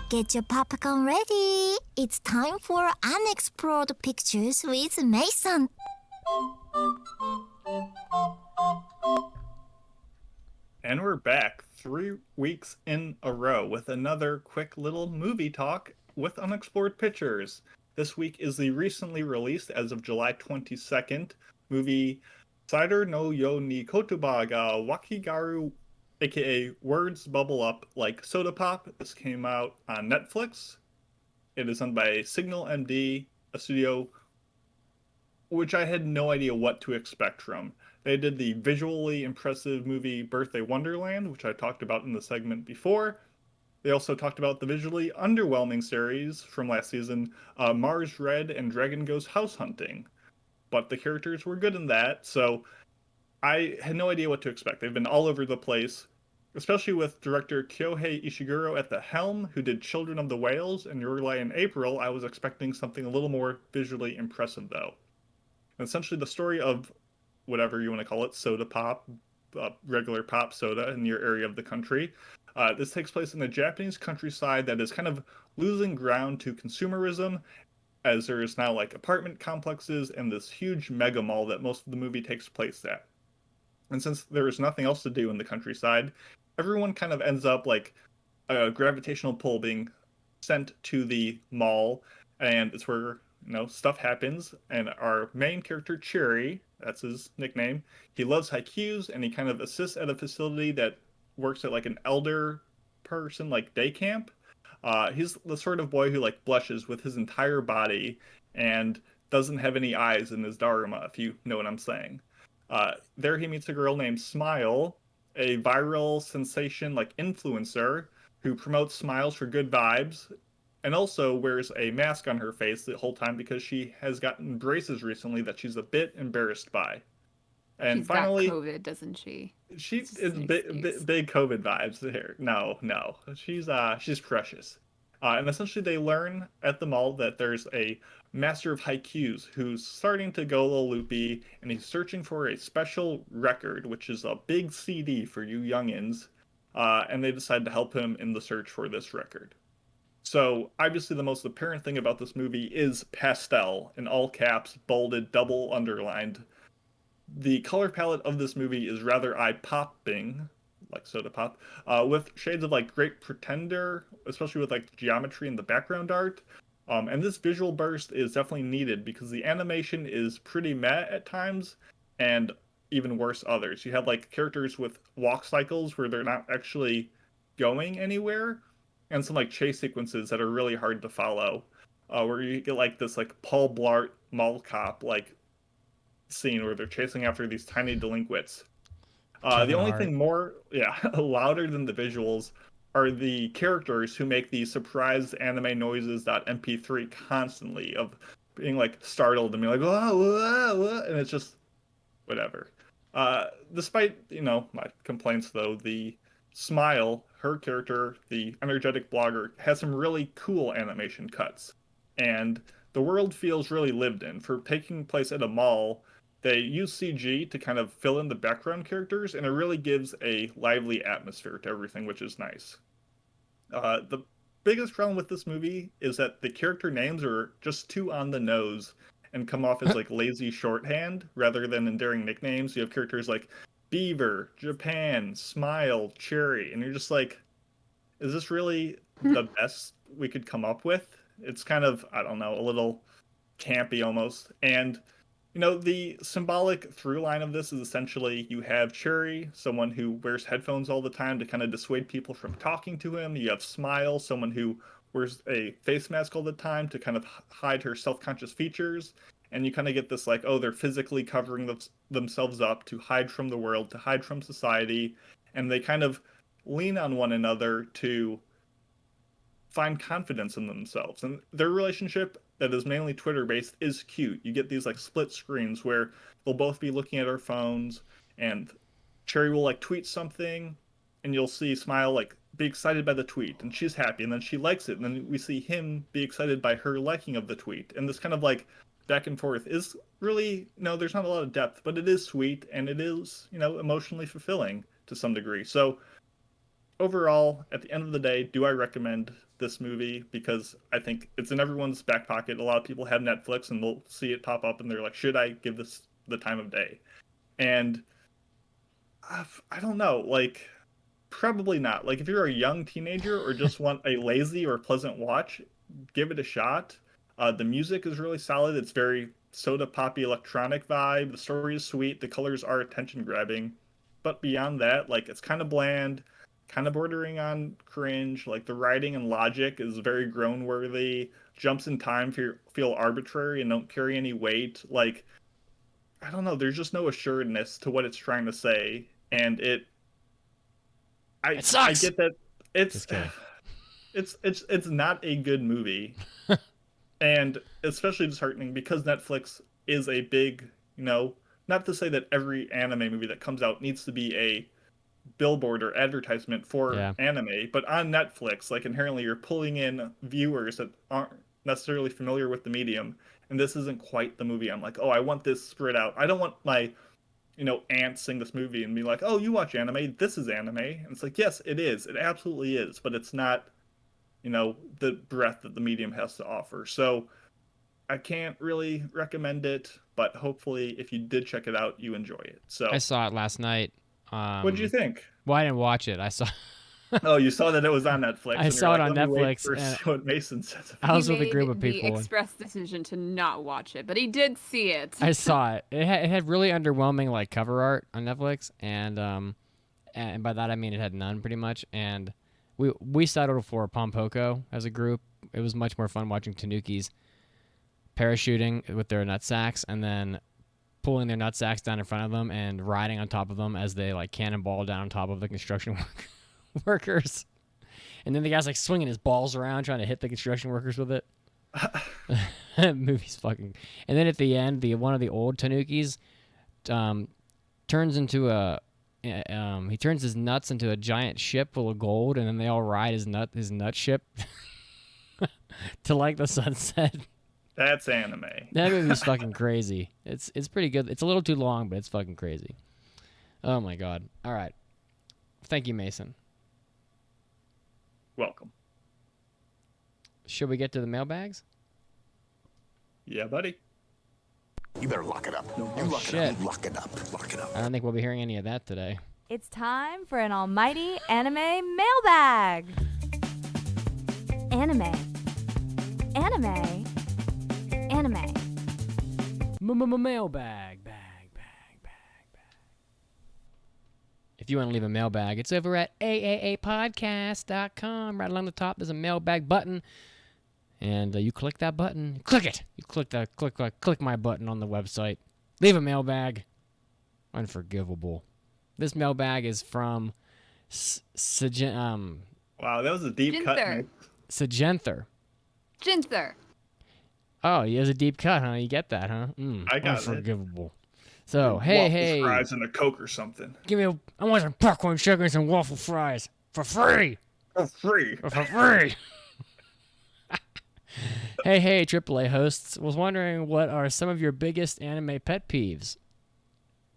Speaker 2: Get your popcorn ready. It's time for Unexplored Pictures with Mason.
Speaker 4: And we're back 3 weeks in a row with another quick little movie talk with Unexplored Pictures. This week is the recently released, as of July 22nd, movie Cider no Yo ni Kotoba ga Wakigaru aka Words Bubble Up Like Soda Pop. This came out on Netflix. It is done by Signal MD, a studio which I had no idea what to expect from. They did the visually impressive movie Birthday Wonderland, which I talked about in the segment before. They also talked about the visually underwhelming series from last season, Mars Red and Dragon Goes House Hunting. But the characters were good in that, so I had no idea what to expect. They've been all over the place, especially with director Kyohei Ishiguro at the helm, who did Children of the Whales and Your Lie in April. I was expecting something a little more visually impressive, though. And essentially, the story of whatever you want to call it, soda pop, regular pop soda in your area of the country. This takes place in the Japanese countryside that is kind of losing ground to consumerism, as there is now like apartment complexes and this huge mega mall that most of the movie takes place at. And since there is nothing else to do in the countryside, everyone kind of ends up like a gravitational pull being sent to the mall, and it's where stuff happens. And our main character, Cherry, that's his nickname, he loves haikus, and he kind of assists at a facility that works at like an elder person like day camp. He's the sort of boy who like blushes with his entire body and doesn't have any eyes in his dharma, if you know what I'm saying. There he meets a girl named Smile, a viral sensation like influencer who promotes smiles for good vibes and also wears a mask on her face the whole time because she has gotten braces recently that she's a bit embarrassed by. And
Speaker 3: She's got
Speaker 4: finally,
Speaker 3: COVID, doesn't she?
Speaker 4: she
Speaker 3: It's just
Speaker 4: is
Speaker 3: an
Speaker 4: big,
Speaker 3: excuse.
Speaker 4: big COVID vibes here. No, she's precious. And essentially, they learn at the mall that there's a master of haikus who's starting to go a little loopy, and he's searching for a special record, which is a big CD for you youngins. And they decide to help him in the search for this record. So obviously, the most apparent thing about this movie is pastel in all caps, bolded, double underlined. The color palette of this movie is rather eye-popping, like soda pop, with shades of like Great Pretender, especially with like geometry in the background art. And this visual burst is definitely needed because the animation is pretty meh at times, and even worse others. You have like characters with walk cycles where they're not actually going anywhere, and some like chase sequences that are really hard to follow, where you get like this like Paul Blart mall cop like scene where they're chasing after these tiny delinquents. The
Speaker 1: Kevin
Speaker 4: only
Speaker 1: Hart.
Speaker 4: thing more, yeah, louder than the visuals are the characters who make the surprised anime noises .mp3 constantly of being like startled and being like, whoa, whoa, whoa, and it's just whatever. Despite my complaints though, the Smile, her character, the energetic blogger, has some really cool animation cuts, and the world feels really lived in. For taking place at a mall, they use CG to kind of fill in the background characters, and it really gives a lively atmosphere to everything, which is nice. The biggest problem with this movie is that the character names are just too on the nose and come off as like lazy shorthand rather than endearing nicknames. You have characters like Beaver, Japan, Smile, Cherry, and you're just like, is this really the best we could come up with? It's kind of, I don't know, a little campy almost. And the symbolic through line of this is essentially you have Cherry, someone who wears headphones all the time to kind of dissuade people from talking to him. You have Smile, someone who wears a face mask all the time to kind of hide her self-conscious features. And you kind of get this like, oh, they're physically covering themselves up to hide from the world, to hide from society. And they kind of lean on one another to find confidence in themselves. And their relationship that is mainly Twitter based is cute. You get these like split screens where they'll both be looking at our phones, and Cherry will like tweet something, and you'll see Smile like be excited by the tweet and she's happy, and then she likes it, and then we see him be excited by her liking of the tweet. And this kind of like back and forth is really, there's not a lot of depth, but it is sweet and it is, emotionally fulfilling to some degree. So overall, at the end of the day, do I recommend this movie? Because I think it's in everyone's back pocket. A lot of people have Netflix and they'll see it pop up and they're like, should I give this the time of day? And I don't know, like, probably not. Like, if you're a young teenager or just want a lazy or pleasant watch, give it a shot. The music is really solid. It's very soda poppy electronic vibe. The story is sweet. The colors are attention grabbing. but beyond that, like, it's kind of bland, kind of bordering on cringe. Like, the writing and logic is very groan-worthy. Jumps in time feel arbitrary and don't carry any weight. Like, I don't know. There's just no assuredness to what it's trying to say, and
Speaker 1: It
Speaker 4: I
Speaker 1: sucks.
Speaker 4: get that it's
Speaker 1: Just kidding.
Speaker 4: it's not a good movie, and especially disheartening because Netflix is a big, not to say that every anime movie that comes out needs to be a billboard or advertisement for
Speaker 1: Yeah.
Speaker 4: anime, but on Netflix, like, inherently you're pulling in viewers that aren't necessarily familiar with the medium, and this isn't quite the movie. I'm like, oh, I want this spread out. I don't want my aunt seeing this movie and be like, oh, you watch anime, this is anime. And it's like, yes, it is, it absolutely is, but it's not the breadth that the medium has to offer. So I can't really recommend it, but hopefully if you did check it out, you enjoy it. So
Speaker 1: I saw it last night.
Speaker 4: what did you think?
Speaker 1: Well, I didn't watch it. I saw.
Speaker 4: Oh, you saw that it was on Netflix.
Speaker 1: I
Speaker 4: and
Speaker 1: saw
Speaker 4: you're
Speaker 1: it
Speaker 4: like,
Speaker 1: on
Speaker 4: let me wait
Speaker 1: Netflix,
Speaker 4: for
Speaker 1: and
Speaker 4: what Mason says.
Speaker 1: I was
Speaker 3: He
Speaker 1: with a group
Speaker 3: made
Speaker 1: of people.
Speaker 3: the express decision to not watch it, but he did see it.
Speaker 1: I saw it. It had really underwhelming like cover art on Netflix, and by that I mean it had none pretty much. And we settled for Pompoko as a group. It was much more fun watching Tanukis parachuting with their nut sacks and then pulling their nut sacks down in front of them and riding on top of them as they like cannonball down on top of the construction workers. And then the guy's like swinging his balls around trying to hit the construction workers with it. That movie's fucking. And then at the end, one of the old Tanukis turns into he turns his nuts into a giant ship full of gold, and then they all ride his nut ship to like the sunset.
Speaker 4: That's anime.
Speaker 1: That movie's fucking crazy. It's pretty good. It's a little too long, but it's fucking crazy. Oh my god. All right. Thank you, Mason.
Speaker 4: Welcome.
Speaker 1: Should we get to the mailbags?
Speaker 4: Yeah, buddy.
Speaker 5: You better lock it up. No, you lock it
Speaker 1: shit.
Speaker 5: up. Lock it up. Lock it up.
Speaker 1: I don't think we'll be hearing any of that today.
Speaker 7: It's time for an almighty anime mailbag. Anime. Anime. Anime.
Speaker 1: Mailbag. If you want to leave a mailbag, it's over at aaapodcast.com. Right along the top, there's a mailbag button, and you click that button. Click it. You click my button on the website. Leave a mailbag. Unforgivable. This mailbag is from
Speaker 4: Wow, that was a deep cut.
Speaker 3: Ginther.
Speaker 4: Man.
Speaker 1: Sajenther.
Speaker 3: Ginther.
Speaker 1: Oh, he has a deep cut, huh? You get that, huh?
Speaker 4: I got it.
Speaker 1: Unforgivable. So,
Speaker 4: Waffle
Speaker 1: hey.
Speaker 4: fries and a Coke or something.
Speaker 1: I want some popcorn chickens and waffle fries for free.
Speaker 4: For free.
Speaker 1: For free. Hey, AAA hosts. Was wondering what are some of your biggest anime pet peeves?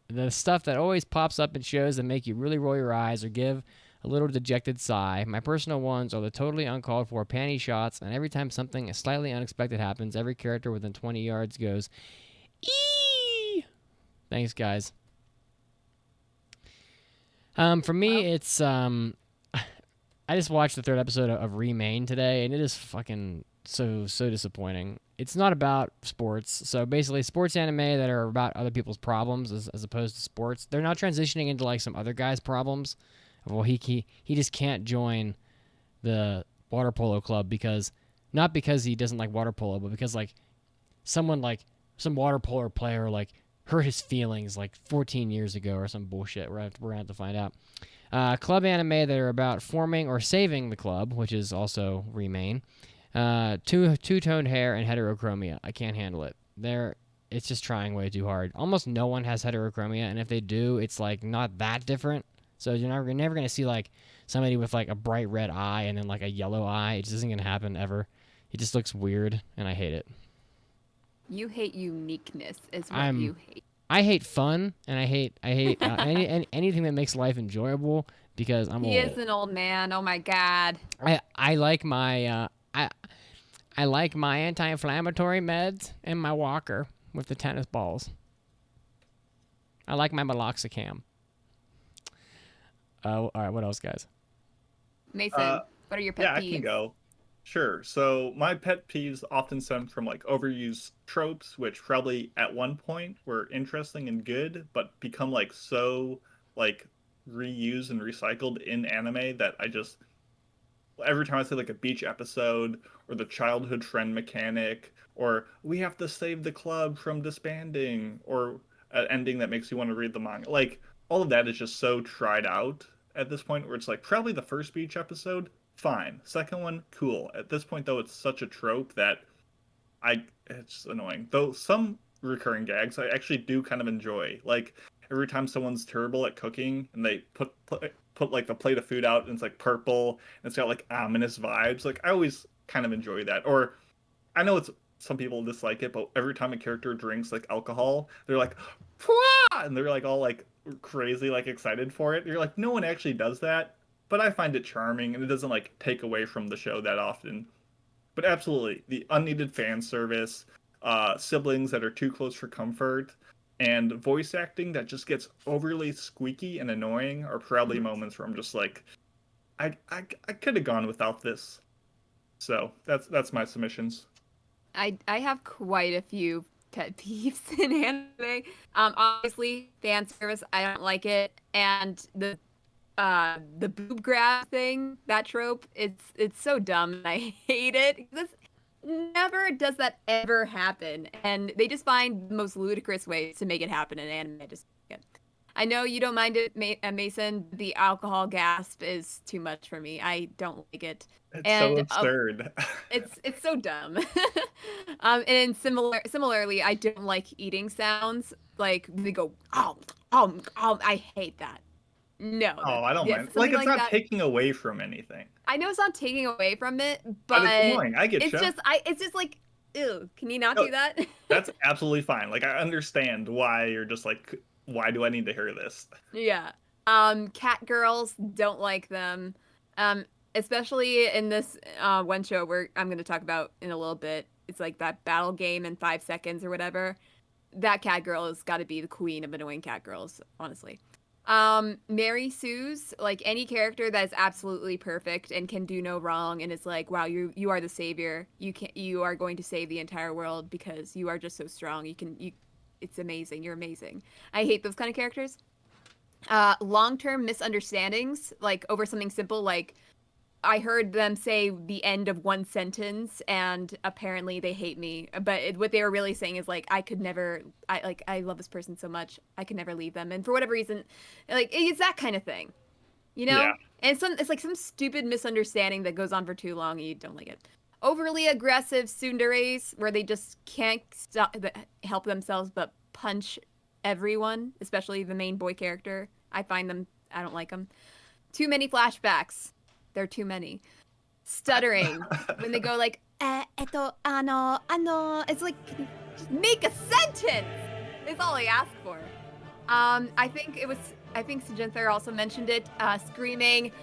Speaker 1: The stuff that always pops up in shows that make you really roll your eyes or give a little dejected sigh. My personal ones are the totally uncalled for panty shots, and every time something slightly unexpected happens, every character within 20 yards goes, eee! Thanks, guys. For me, it's I just watched the third episode of Remain today, and it is fucking so disappointing. It's not about sports, so basically sports anime that are about other people's problems as opposed to sports. They're now transitioning into like some other guy's problems. Well, he just can't join the water polo club because not because he doesn't like water polo, but because like someone like some water polo player like hurt his feelings like 14 years ago or some bullshit. We're gonna have to find out. Club anime that are about forming or saving the club, which is also Remain. Two-toned hair and heterochromia. I can't handle it. It's just trying way too hard. Almost no one has heterochromia, and if they do, it's like not that different. So you're never gonna see like somebody with like a bright red eye and then like a yellow eye. It just isn't gonna happen ever. It just looks weird, and I hate it.
Speaker 3: You hate uniqueness is what you hate.
Speaker 1: I hate fun, and I hate anything that makes life enjoyable because I'm old.
Speaker 3: He is an old man. Oh my god.
Speaker 1: I like my I like my anti-inflammatory meds and my walker with the tennis balls. I like my meloxicam. All right, what else, guys?
Speaker 3: Mason, what are your pet peeves?
Speaker 4: I can go. Sure. So my pet peeves often stem from like overused tropes, which probably at one point were interesting and good, but become like so like reused and recycled in anime that I just every time I see like a beach episode or the childhood friend mechanic or we have to save the club from disbanding or an ending that makes you want to read the manga. Like all of that is just so tried out at this point where it's like probably the first beach episode, fine. Second one, cool. At this point though, it's such a trope that it's annoying. Though some recurring gags I actually do kind of enjoy. Like every time someone's terrible at cooking and they put like the plate of food out and it's like purple and it's got like ominous vibes. Like I always kind of enjoy that. Or I know it's some people dislike it, but every time a character drinks like alcohol, they're like, "Pwah!" and they're like all like crazy, like excited for it. You're like, no one actually does that, but I find it charming and it doesn't like take away from the show that often. But absolutely, the unneeded fan service, siblings that are too close for comfort, and voice acting that just gets overly squeaky and annoying are probably moments where I'm just like, I could have gone without this. So that's my submissions.
Speaker 3: I have quite a few pet peeves in anime. Obviously, fan service, I don't like it, and the boob grab thing, that trope, it's so dumb and I hate it. This never does that ever happen, and they just find the most ludicrous ways to make it happen in anime. I know you don't mind it, Mason. The alcohol gasp is too much for me. I don't like it.
Speaker 4: It's so absurd.
Speaker 3: It's so dumb. And similarly, I don't like eating sounds. Like they go, I hate that. No.
Speaker 4: Oh, I don't mind. Like it's not taking away from anything.
Speaker 3: I know it's not taking away from it, but
Speaker 4: it's annoying. I get
Speaker 3: it's just like, ew, can you not do that?
Speaker 4: That's absolutely fine. Like I understand why you're just like, why do I need to hear this?
Speaker 3: Yeah. Cat girls, don't like them. Especially in this one show where I'm going to talk about in a little bit. It's like that battle game in 5 seconds or whatever. That cat girl has got to be the queen of annoying cat girls, honestly. Mary Sue's, like any character that is absolutely perfect and can do no wrong and is like, wow, you are the savior. You are going to save the entire world because you are just so strong. It's amazing. You're amazing. I hate those kind of characters. Long-term misunderstandings, like over something simple, like I heard them say the end of one sentence and apparently they hate me. But what they were really saying is like, I love this person so much. I could never leave them. And for whatever reason, like it's that kind of thing, you know? Yeah. And it's like some stupid misunderstanding that goes on for too long and you don't like it. Overly aggressive tsunderes where they just can't help themselves but punch everyone, especially the main boy character. I don't like them. Too many flashbacks. They're too many. Stuttering when they go like, it's like, just make a sentence. It's all I ask for. I think Sujinther also mentioned it. Screaming.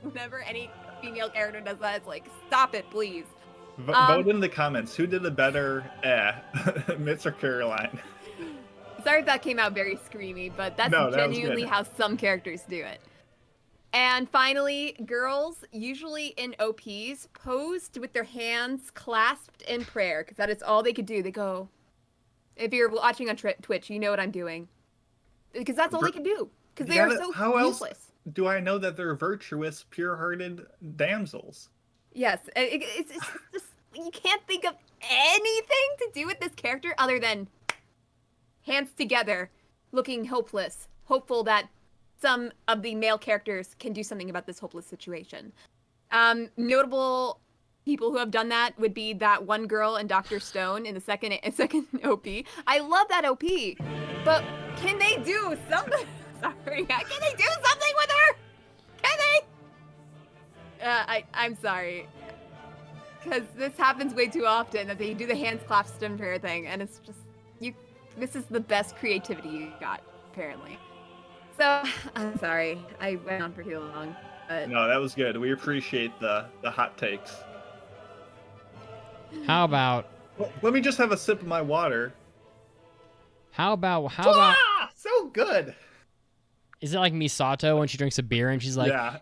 Speaker 3: Whenever any female character does that, it's like, stop it, please.
Speaker 4: Vote in the comments. Who did the better, Mitz or Caroline?
Speaker 3: Sorry if that came out very screamy, but that's genuinely how some characters do it. And finally, girls, usually in OPs, posed with their hands clasped in prayer, because that is all they could do. They go, if you're watching on Twitch, you know what I'm doing. Because that's all they can do. Because they are so useless.
Speaker 4: Else do I know that they're virtuous, pure-hearted damsels?
Speaker 3: Yes, it's just, you can't think of anything to do with this character other than hands together, looking hopeless, hopeful that some of the male characters can do something about this hopeless situation. Notable people who have done that would be that one girl in Dr. Stone in the second OP. I love that OP, but can they do something? Sorry, can they do something with her? Can they? I'm sorry, because this happens way too often that they do the hands clasped in prayer thing, and it's just This is the best creativity you got, apparently. So, I'm sorry. I went on for too long. But...
Speaker 4: No, that was good. We appreciate the hot takes.
Speaker 1: How about...
Speaker 4: Well, let me just have a sip of my water.
Speaker 1: How about...
Speaker 4: So good!
Speaker 1: Is it like Misato when she drinks a beer and she's like...
Speaker 4: Yeah.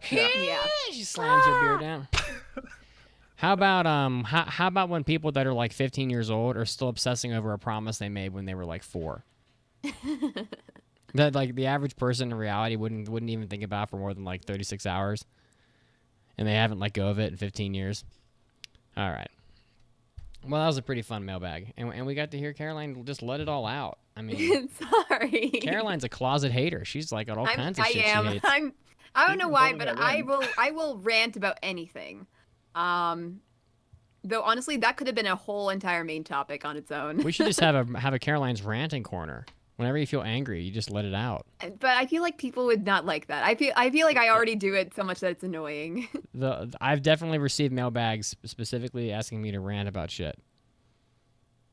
Speaker 1: She slams her beer down. How about when people that are like 15 years old are still obsessing over a promise they made when they were like 4? That like the average person in reality wouldn't even think about for more than like 36 hours, and they haven't let go of it in 15 years. All right. Well, that was a pretty fun mailbag, and we got to hear Caroline just let it all out. I mean,
Speaker 3: Sorry.
Speaker 1: Caroline's a closet hater. She's like got all kinds of
Speaker 3: I
Speaker 1: shit
Speaker 3: am.
Speaker 1: she hates.
Speaker 3: I don't know
Speaker 4: Keep
Speaker 3: why,
Speaker 4: going
Speaker 3: but
Speaker 4: at
Speaker 3: I
Speaker 4: Lynn.
Speaker 3: will rant about anything. Though honestly, that could have been a whole entire main topic on its own.
Speaker 1: We should just have a Caroline's ranting corner. Whenever you feel angry, you just let it out.
Speaker 3: But I feel like people would not like that. I feel like I already do it so much that it's annoying.
Speaker 1: I've definitely received mailbags specifically asking me to rant about shit.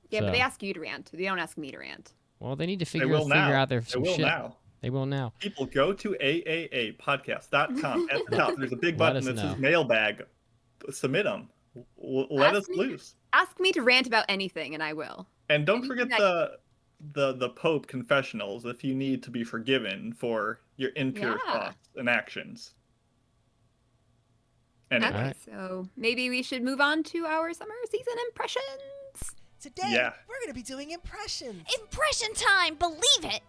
Speaker 3: Yeah, but
Speaker 1: So-
Speaker 3: they ask you to rant. They don't ask me to rant.
Speaker 1: Well, they need to
Speaker 4: They
Speaker 1: figure
Speaker 4: will now.
Speaker 1: out their
Speaker 4: They
Speaker 1: some
Speaker 4: will
Speaker 1: shit.
Speaker 4: now.
Speaker 1: They will now.
Speaker 4: People, go to aaapodcast.com. At the top, there's a big
Speaker 1: Let
Speaker 4: button
Speaker 1: us
Speaker 4: that
Speaker 1: know.
Speaker 4: says mailbag. Submit them. Let us loose.
Speaker 3: Ask me to rant about anything, and I will.
Speaker 4: And don't
Speaker 3: Anything
Speaker 4: forget the Pope confessionals if you need to be forgiven for your impure
Speaker 3: Yeah.
Speaker 4: thoughts and actions. Anyway,
Speaker 3: Okay,
Speaker 1: Alright.
Speaker 3: so maybe we should move on to our summer season impressions.
Speaker 6: Today,
Speaker 4: Yeah.
Speaker 6: we're going to be doing impressions.
Speaker 2: Impression time, believe it!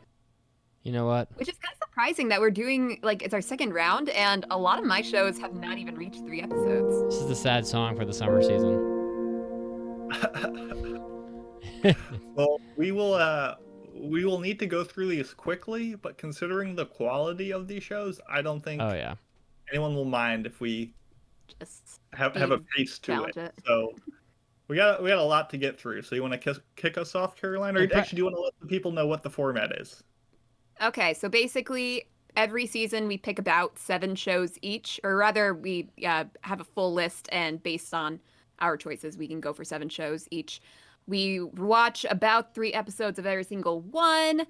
Speaker 1: You know what?
Speaker 3: Which is kind of surprising that we're doing, like, it's our second round, and a lot of my shows have not even reached 3 episodes.
Speaker 1: This is the sad song for the summer season.
Speaker 4: well, we will need to go through these quickly, but considering the quality of these shows, I don't think
Speaker 1: Oh yeah.
Speaker 4: anyone will mind if we
Speaker 3: Just
Speaker 4: have a pace to
Speaker 3: challenge
Speaker 4: it.
Speaker 3: it.
Speaker 4: So we got a lot to get through. So you want to kick us off, Caroline, or actually do you want to let the people know what the format is?
Speaker 3: Okay, so basically, every season we pick about 7 shows each, or rather, we have a full list, and based on our choices, we can go for 7 shows each. We watch about 3 episodes of every single one,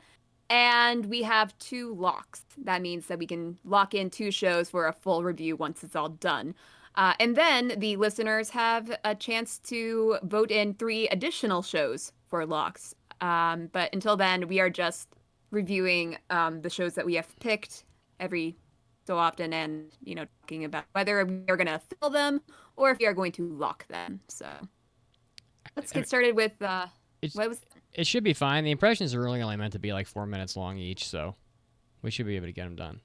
Speaker 3: and we have 2 locks. That means that we can lock in 2 shows for a full review once it's all done. And then the listeners have a chance to vote in 3 additional shows for locks. But until then, we are just reviewing the shows that we have picked every so often, and talking about whether we are going to fill them or if we are going to lock them. So let's get started with
Speaker 1: It should be fine. The impressions are really only meant to be like 4 minutes long each, so we should be able to get them done.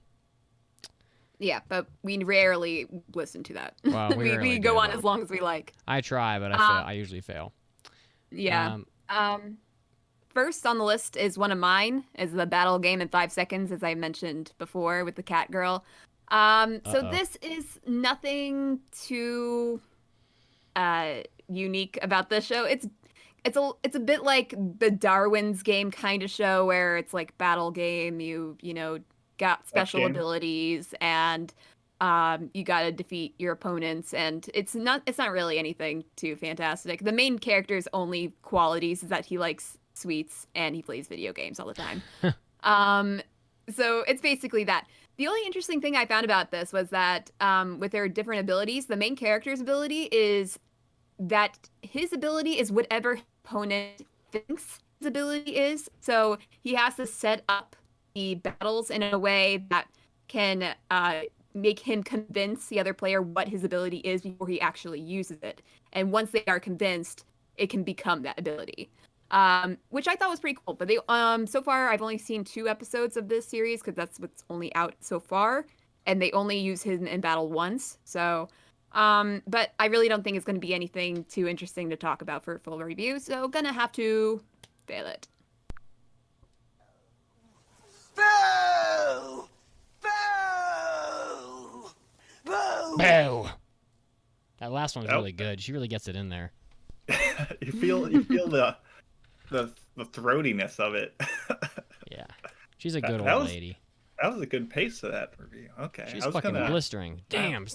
Speaker 3: Yeah, but we rarely listen to that.
Speaker 1: Well, we
Speaker 3: we
Speaker 1: rarely
Speaker 3: go
Speaker 1: do,
Speaker 3: on
Speaker 1: but-
Speaker 3: as long as we like.
Speaker 1: I try, but I usually fail.
Speaker 3: Yeah. First on the list is one of mine, is the battle game in 5 seconds, as I mentioned before with the cat girl. So
Speaker 1: Uh-oh.
Speaker 3: this is nothing too unique about this show. It's a bit like the Darwin's game kind of show where it's like battle game. You got special
Speaker 4: game.
Speaker 3: abilities and you got to defeat your opponents, and it's not really anything too fantastic. The main character's only qualities is that he likes sweets and he plays video games all the time. So it's basically that. The only interesting thing I found about this was that with their different abilities, the main character's ability is that his ability is whatever his opponent thinks his ability is. So he has to set up the battles in a way that can make him convince the other player what his ability is before he actually uses it. And once they are convinced, it can become that ability. Which I thought was pretty cool. But they so far I've only seen 2 episodes of this series because that's what's only out so far, and they only use him in battle once. So, but I really don't think it's going to be anything too interesting to talk about for a full review. So gonna have to fail it.
Speaker 6: Boo! Boo! Boo!
Speaker 1: Boo! That last one's
Speaker 4: Oh.
Speaker 1: really good. She really gets it in there.
Speaker 4: you feel the throatiness of it.
Speaker 1: Yeah. She's a good
Speaker 4: That
Speaker 1: old
Speaker 4: was-
Speaker 1: lady.
Speaker 4: That was a good pace to that review. Okay,
Speaker 1: She's
Speaker 4: I was
Speaker 1: fucking
Speaker 4: gonna.
Speaker 1: blistering. Damn.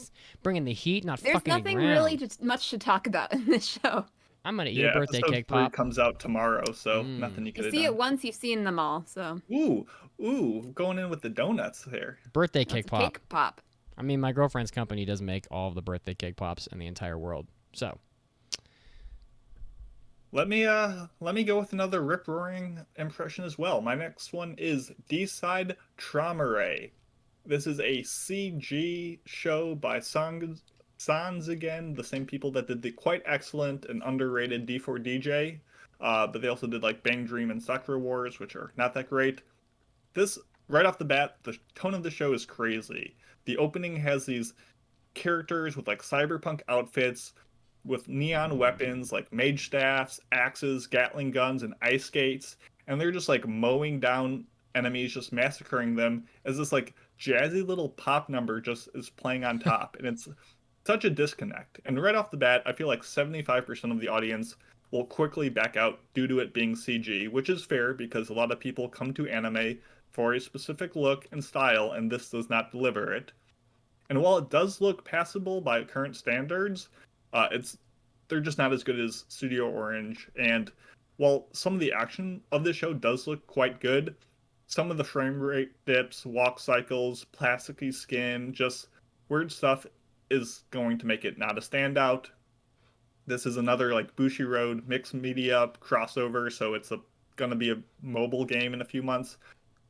Speaker 1: Bringing the heat, not
Speaker 3: There's
Speaker 1: fucking
Speaker 3: nothing
Speaker 1: around.
Speaker 3: really just much to talk about in this show.
Speaker 1: I'm going to eat
Speaker 4: Yeah,
Speaker 1: a birthday
Speaker 4: episode
Speaker 1: cake
Speaker 4: 3
Speaker 1: pop.
Speaker 4: comes out tomorrow, so
Speaker 1: Mm.
Speaker 4: nothing you could
Speaker 3: You
Speaker 4: have
Speaker 3: see
Speaker 4: done.
Speaker 3: it once, you've seen them all. So
Speaker 4: Ooh, going in with the donuts here.
Speaker 1: Birthday
Speaker 3: that's
Speaker 1: cake
Speaker 3: a
Speaker 1: pop.
Speaker 3: cake pop.
Speaker 1: I mean, my girlfriend's company does make all of the birthday cake pops in the entire world. So,
Speaker 4: Let me go with another rip-roaring impression as well. My next one is D-Side TRAUMEREI. This is a CG show by Sans again, the same people that did the quite excellent and underrated D4DJ. but they also did like Bang Dream and Sakura Wars, which are not that great. This, right off the bat, the tone of the show is crazy. The opening has these characters with like cyberpunk outfits, with neon weapons like mage staffs, axes, Gatling guns, and ice skates, and they're just like mowing down enemies, just massacring them as this like jazzy little pop number just is playing on top, and it's such a disconnect. And right off the bat, I feel like 75% of the audience will quickly back out due to it being CG, which is fair because a lot of people come to anime for a specific look and style, and this does not deliver it. And while it does look passable by current standards, they're just not as good as Studio Orange. And while some of the action of this show does look quite good, some of the frame rate dips, walk cycles, plasticky skin, just weird stuff is going to make it not a standout. This is another like Bushiroad mixed media crossover, so it's going to be a mobile game in a few months.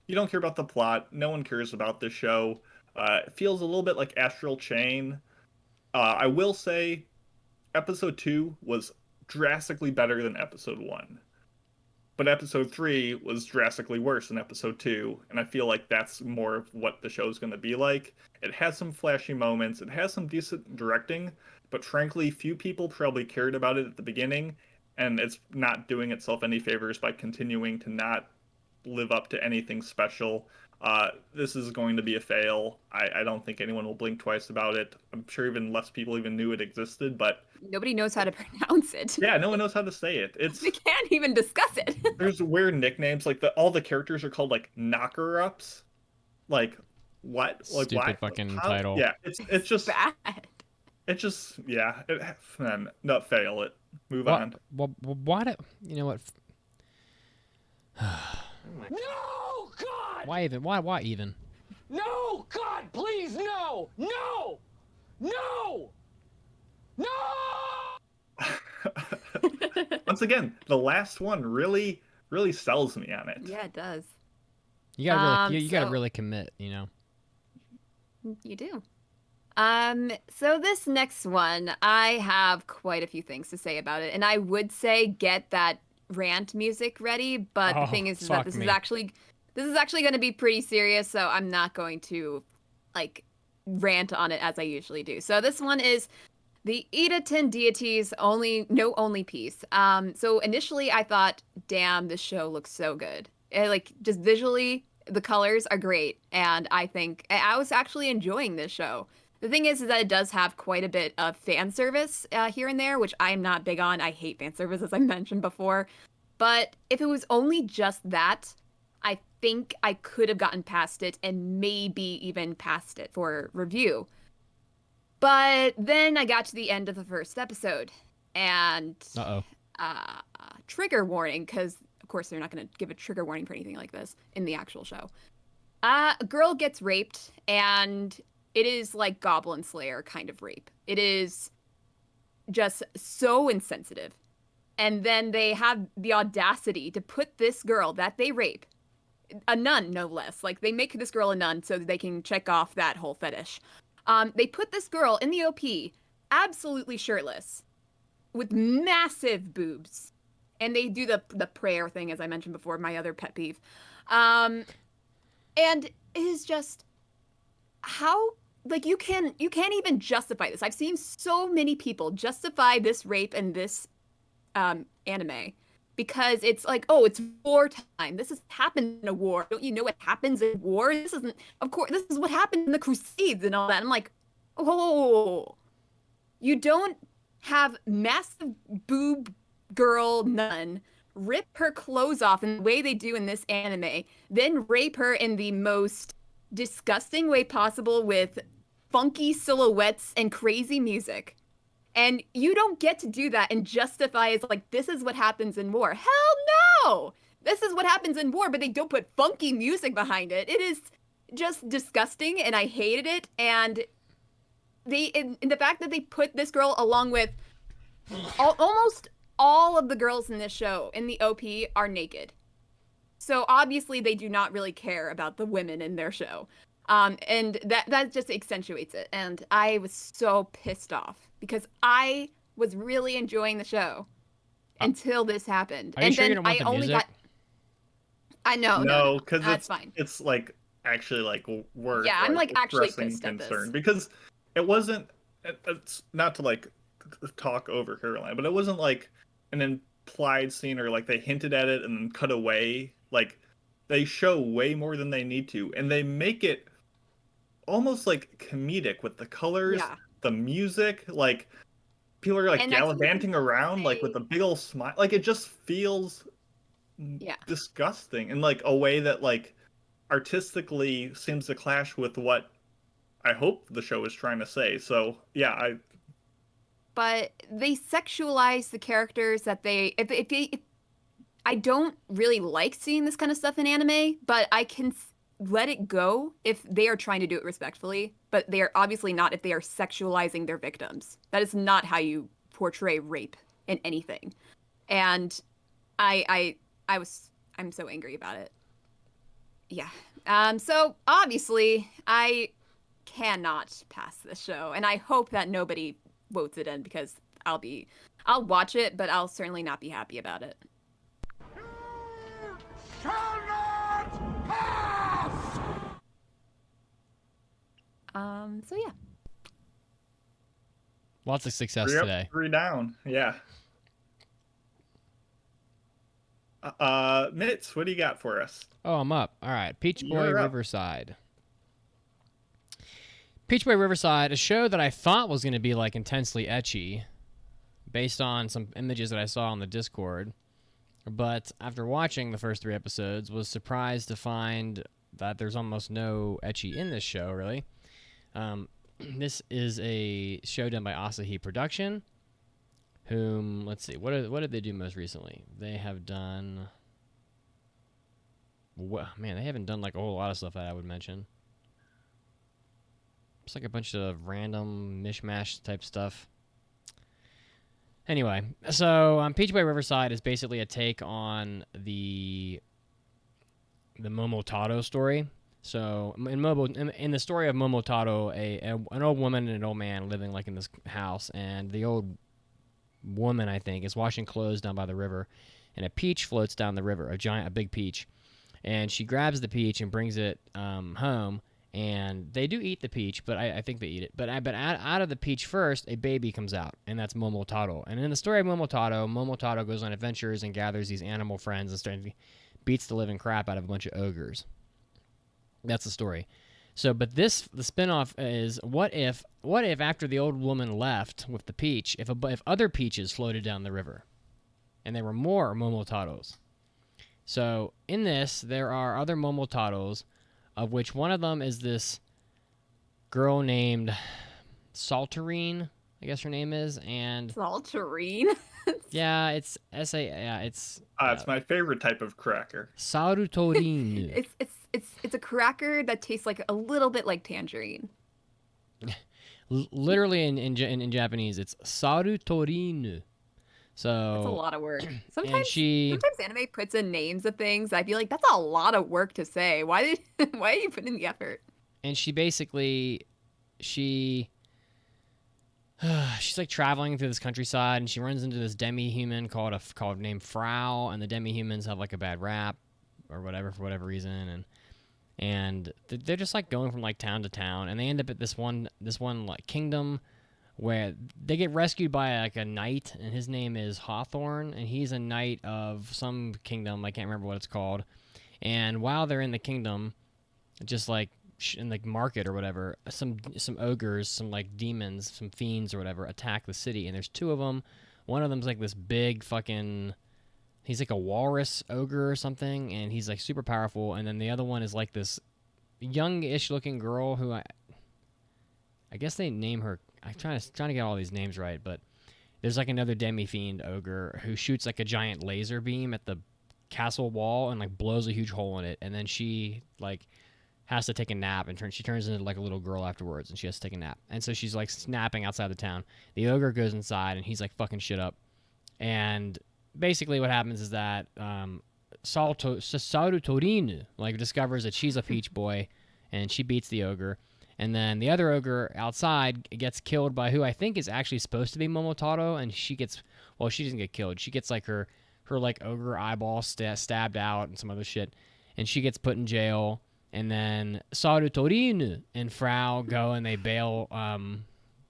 Speaker 4: You don't care about the plot. No one cares about this show. It feels a little bit like Astral Chain. I will say episode 2 was drastically better than episode 1. But episode 3 was drastically worse than episode 2, and I feel like that's more of what the show's going to be like. It has some flashy moments, it has some decent directing, but frankly, few people probably cared about it at the beginning, and it's not doing itself any favors by continuing to not live up to anything special. This is going to be a fail. I don't think anyone will blink twice about it. I'm sure even less people even knew it existed, but
Speaker 3: Nobody knows how to pronounce it.
Speaker 4: yeah, no one knows how to say it.
Speaker 3: We can't even discuss it.
Speaker 4: There's weird nicknames, like all the characters are called like knocker-ups. Like what? Like
Speaker 1: Stupid
Speaker 4: why?
Speaker 1: fucking
Speaker 4: How?
Speaker 1: title.
Speaker 4: Yeah, it's just
Speaker 3: Bad.
Speaker 4: it's just yeah. Man, no, fail it. Move on.
Speaker 1: Why do you know what?
Speaker 8: No, God!
Speaker 1: Why even? Why even?
Speaker 8: No, God, please, no! No! No! No!
Speaker 4: Once again, the last one really sells me on it.
Speaker 3: Yeah, it does.
Speaker 1: You gotta really, you gotta
Speaker 3: so-
Speaker 1: really commit. You know.
Speaker 3: You do. So this next one, I have quite a few things to say about it, and I would say get that rant music ready, but the thing is that
Speaker 1: fuck
Speaker 3: this
Speaker 1: me.
Speaker 3: is actually going to be pretty serious, so I'm not going to like rant on it as I usually do. So this one is the Idaten Deities only piece. So initially I thought, damn, this show looks so good. Like just visually, the colors are great, and I think I was actually enjoying this show. The thing is that it does have quite a bit of fan service here and there, which I am not big on. I hate fan service, as I mentioned before. But if it was only just that, I think I could have gotten past it and maybe even past it for review. But then I got to the end of the first episode, and trigger warning, because of course they're not going to give a trigger warning for anything like this in the actual show. A girl gets raped, and it is like Goblin Slayer kind of rape. It is just so insensitive. And then they have the audacity to put this girl that they rape, a nun no less, like they make this girl a nun so that they can check off that whole fetish. They put this girl in the OP absolutely shirtless with massive boobs. And they do the prayer thing, as I mentioned before, my other pet peeve. And it is just how, like, you can't even justify this. I've seen so many people justify this rape and this anime because it's like, oh, it's wartime. This has happened in a war. Don't you know what happens in war? This isn't, of course, this is what happened in the Crusades and all that. I'm like, oh, you don't have massive boob girl nun rip her clothes off in the way they do in this anime, then rape her in the most disgusting way possible with funky silhouettes and crazy music. And you don't get to do that and justify as like, this is what happens in war. Hell no! This is what happens in war, but they don't put funky music behind it. It is just disgusting, and I hated it. And in the fact that they put this girl along with almost all of the girls in this show in the OP are naked. So obviously they do not really care about the women in their show. And that just accentuates it. And I was so pissed off because I was really enjoying the show. until this happened.
Speaker 1: Are you
Speaker 3: And
Speaker 1: sure you
Speaker 3: then
Speaker 1: don't want
Speaker 3: I
Speaker 1: the
Speaker 3: only
Speaker 1: music?
Speaker 3: got. I know.
Speaker 4: No, because
Speaker 3: that's fine.
Speaker 4: it's like actually like worth.
Speaker 3: Yeah, I'm like actually
Speaker 4: expressing
Speaker 3: pissed at this.
Speaker 4: concern because it wasn't. It's not to like talk over Caroline, but it wasn't like an implied scene or like they hinted at it and then cut away. Like they show way more than they need to, and they make it almost like comedic with the colors,
Speaker 3: Yeah.
Speaker 4: the music, like people are like
Speaker 3: And I can't even
Speaker 4: gallivanting around like
Speaker 3: say-
Speaker 4: with a big old smile. Like it just feels
Speaker 3: Yeah.
Speaker 4: disgusting in like a way that like artistically seems to clash with what I hope the show is trying to say. So yeah,
Speaker 3: But they sexualize the characters that they. If I don't really like seeing this kind of stuff in anime, but I can let it go if they are trying to do it respectfully. But they are obviously not if they are sexualizing their victims. That is not how you portray rape in anything. And I'm so angry about it. Yeah. So obviously I cannot pass this show, and I hope that nobody votes it in because I'll watch it, but I'll certainly not be happy about it. So yeah.
Speaker 1: Lots of success
Speaker 4: three up,
Speaker 1: today.
Speaker 4: 3 down. Yeah. Mitz, what do you got for us?
Speaker 1: Oh, I'm up. All right. Peachboy
Speaker 4: You're up.
Speaker 1: Riverside. Peachboy Riverside, a show that I thought was going to be like intensely ecchi based on some images that I saw on the Discord. But after watching the first 3 episodes, was surprised to find that there's almost no ecchi in this show, really. This is a show done by Asahi Production, whom, let's see, what did they do most recently? They have done... Well, man, they haven't done like a whole lot of stuff that I would mention. It's like a bunch of random mishmash type stuff. Anyway, so Peachboy Riverside is basically a take on the Momotaro story. So in the story of Momotaro, an old woman and an old man living like in this house, and the old woman, I think, is washing clothes down by the river, and a peach floats down the river, a big peach, and she grabs the peach and brings it home. And they do eat the peach, but I think they eat it. But out of the peach first, a baby comes out, and that's Momotaro. And in the story of Momotaro goes on adventures and gathers these animal friends and beats the living crap out of a bunch of ogres. That's the story. So, but the spinoff is what if after the old woman left with the peach, if other peaches floated down the river, and there were more Momotaros. So in this, there are other Momotaros, of which one of them is this girl named Saltarine, I guess her name is, and
Speaker 3: Saltarine.
Speaker 1: yeah, it's it's
Speaker 4: my favorite type of cracker.
Speaker 1: Sarutorine.
Speaker 3: It's a cracker that tastes like a little bit like tangerine.
Speaker 1: Literally in Japanese, it's Sarutorine. So
Speaker 3: that's a lot of work. Sometimes anime puts in names of things. I feel like that's a lot of work to say. Why are you putting in the effort?
Speaker 1: And she basically she's like traveling through this countryside, and she runs into this demi-human called named Frau, and the demi-humans have like a bad rap or whatever for whatever reason, and they're just like going from like town to town, and they end up at this one like kingdom where they get rescued by like a knight, and his name is Hawthorne, and he's a knight of some kingdom. I can't remember what it's called. And while they're in the kingdom, just like in the market or whatever, some ogres, some like demons, some fiends or whatever attack the city, and there's 2 of them. One of them's like this big fucking, he's like a walrus ogre or something, and he's like super powerful. And then the other one is like this youngish looking girl who I guess they name her. I'm trying to get all these names right, but there's like another demi-fiend ogre who shoots like a giant laser beam at the castle wall and like blows a huge hole in it, and then she like has to take a nap, and she turns into like a little girl afterwards, and she has to take a nap. And so she's like snapping outside the town. The ogre goes inside, and he's like fucking shit up. And basically what happens is that Sarutorine like discovers that she's a peach boy, and she beats the ogre. And then the other ogre outside gets killed by who I think is actually supposed to be Momotaro, and she doesn't get killed. She gets like her like ogre eyeball stabbed out and some other shit, and she gets put in jail. And then Sarutorin and Frau go and they bail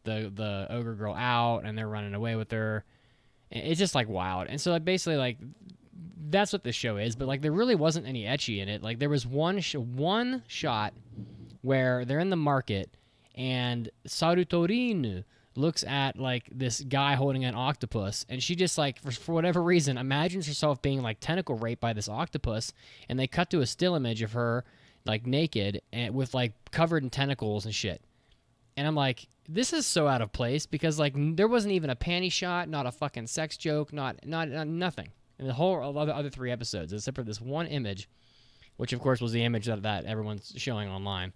Speaker 1: the ogre girl out, and they're running away with her. It's just like wild. And so like basically like that's what this show is. But like there really wasn't any ecchi in it. Like there was one shot where they're in the market and Sarutorin looks at like this guy holding an octopus, and she just like for whatever reason imagines herself being like tentacle raped by this octopus, and they cut to a still image of her like naked and with like covered in tentacles and shit. And I'm like, this is so out of place because like there wasn't even a panty shot, not a fucking sex joke, not nothing in the whole other 3 episodes except for this one image, which of course was the image that everyone's showing online.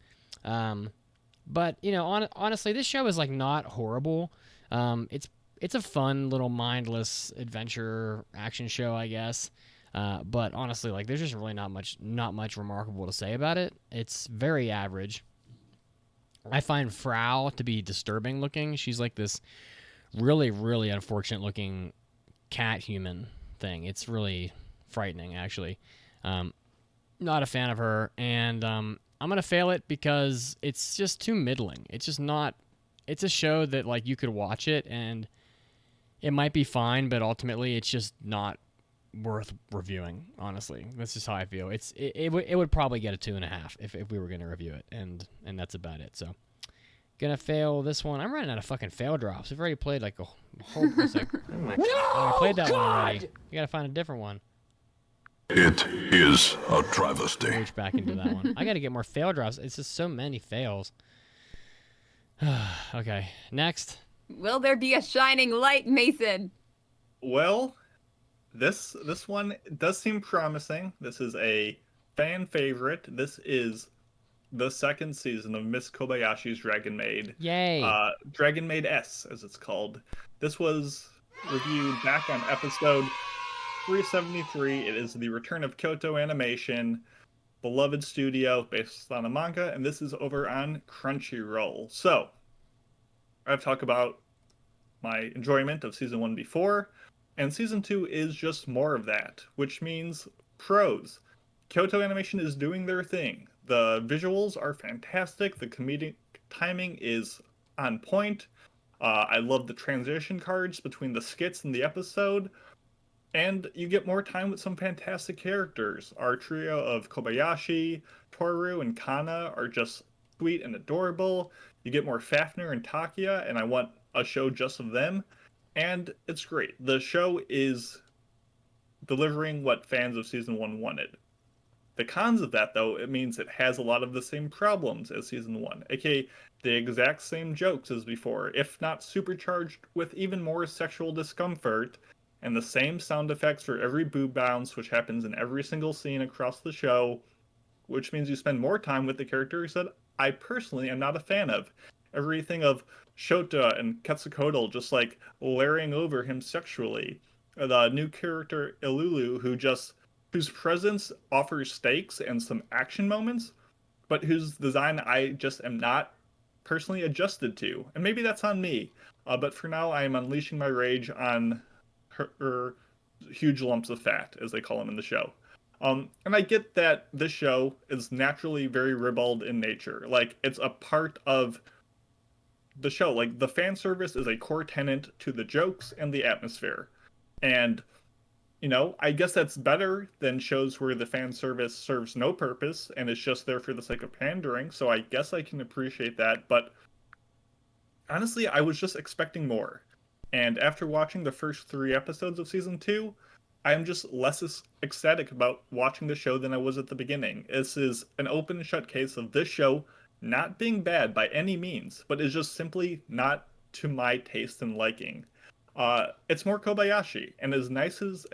Speaker 1: But you know, honestly, this show is like not horrible. It's a fun little mindless adventure action show, I guess. But honestly, like there's just really not much remarkable to say about it. It's very average. I find Frau to be disturbing looking. She's like this really, really unfortunate looking cat human thing. It's really frightening, actually. Not a fan of her, and I'm gonna fail it because it's just too middling. It's just not. It's a show that like you could watch it and it might be fine, but ultimately it's just not worth reviewing. Honestly, that's just how I feel. It would probably get a 2.5 if we were gonna review it, and that's about it. So gonna fail this one. I'm running out of fucking fail drops. We've already played like a whole. Like, I played that one already. You gotta find a different one.
Speaker 5: It is a travesty.
Speaker 1: Reach back into that one. I gotta get more fail drops. It's just so many fails. Okay, next.
Speaker 3: Will there be a shining light, Mason?
Speaker 4: Well, this one does seem promising. This is a fan favorite. This is the 2nd season of Miss Kobayashi's Dragon Maid.
Speaker 1: Yay!
Speaker 4: Dragon Maid S, as it's called. This was reviewed back on episode 373. It is the return of Kyoto Animation, beloved studio based on a manga, and this is over on Crunchyroll. So, I've talked about my enjoyment of season 1 before, and season 2 is just more of that, which means pros. Kyoto Animation is doing their thing. The visuals are fantastic. The comedic timing is on point. I love the transition cards between the skits and the episode. And you get more time with some fantastic characters. Our trio of Kobayashi, Toru, and Kana are just sweet and adorable. You get more Fafnir and Takia, and I want a show just of them. And it's great. The show is delivering what fans of season 1 wanted. The cons of that, though, it means it has a lot of the same problems as season 1, aka the exact same jokes as before, if not supercharged with even more sexual discomfort, and the same sound effects for every boob bounce, which happens in every single scene across the show, which means you spend more time with the characters that I personally am not a fan of. Everything of Shota and Quetzalcoatl just like layering over him sexually. The new character Ilulu, whose presence offers stakes and some action moments, but whose design I just am not personally adjusted to. And maybe that's on me, but for now I am unleashing my rage on her huge lumps of fat, as they call them in the show. And I get that this show is naturally very ribald in nature. Like, it's a part of the show. Like, the fan service is a core tenet to the jokes and the atmosphere. And, you know, I guess that's better than shows where the fan service serves no purpose and is just there for the sake of pandering, so I guess I can appreciate that, but honestly, I was just expecting more. And after watching the first 3 episodes of season 2, I am just less ecstatic about watching the show than I was at the beginning. This is an open and shut case of this show not being bad by any means, but is just simply not to my taste and liking. It's more Kobayashi, and as nice as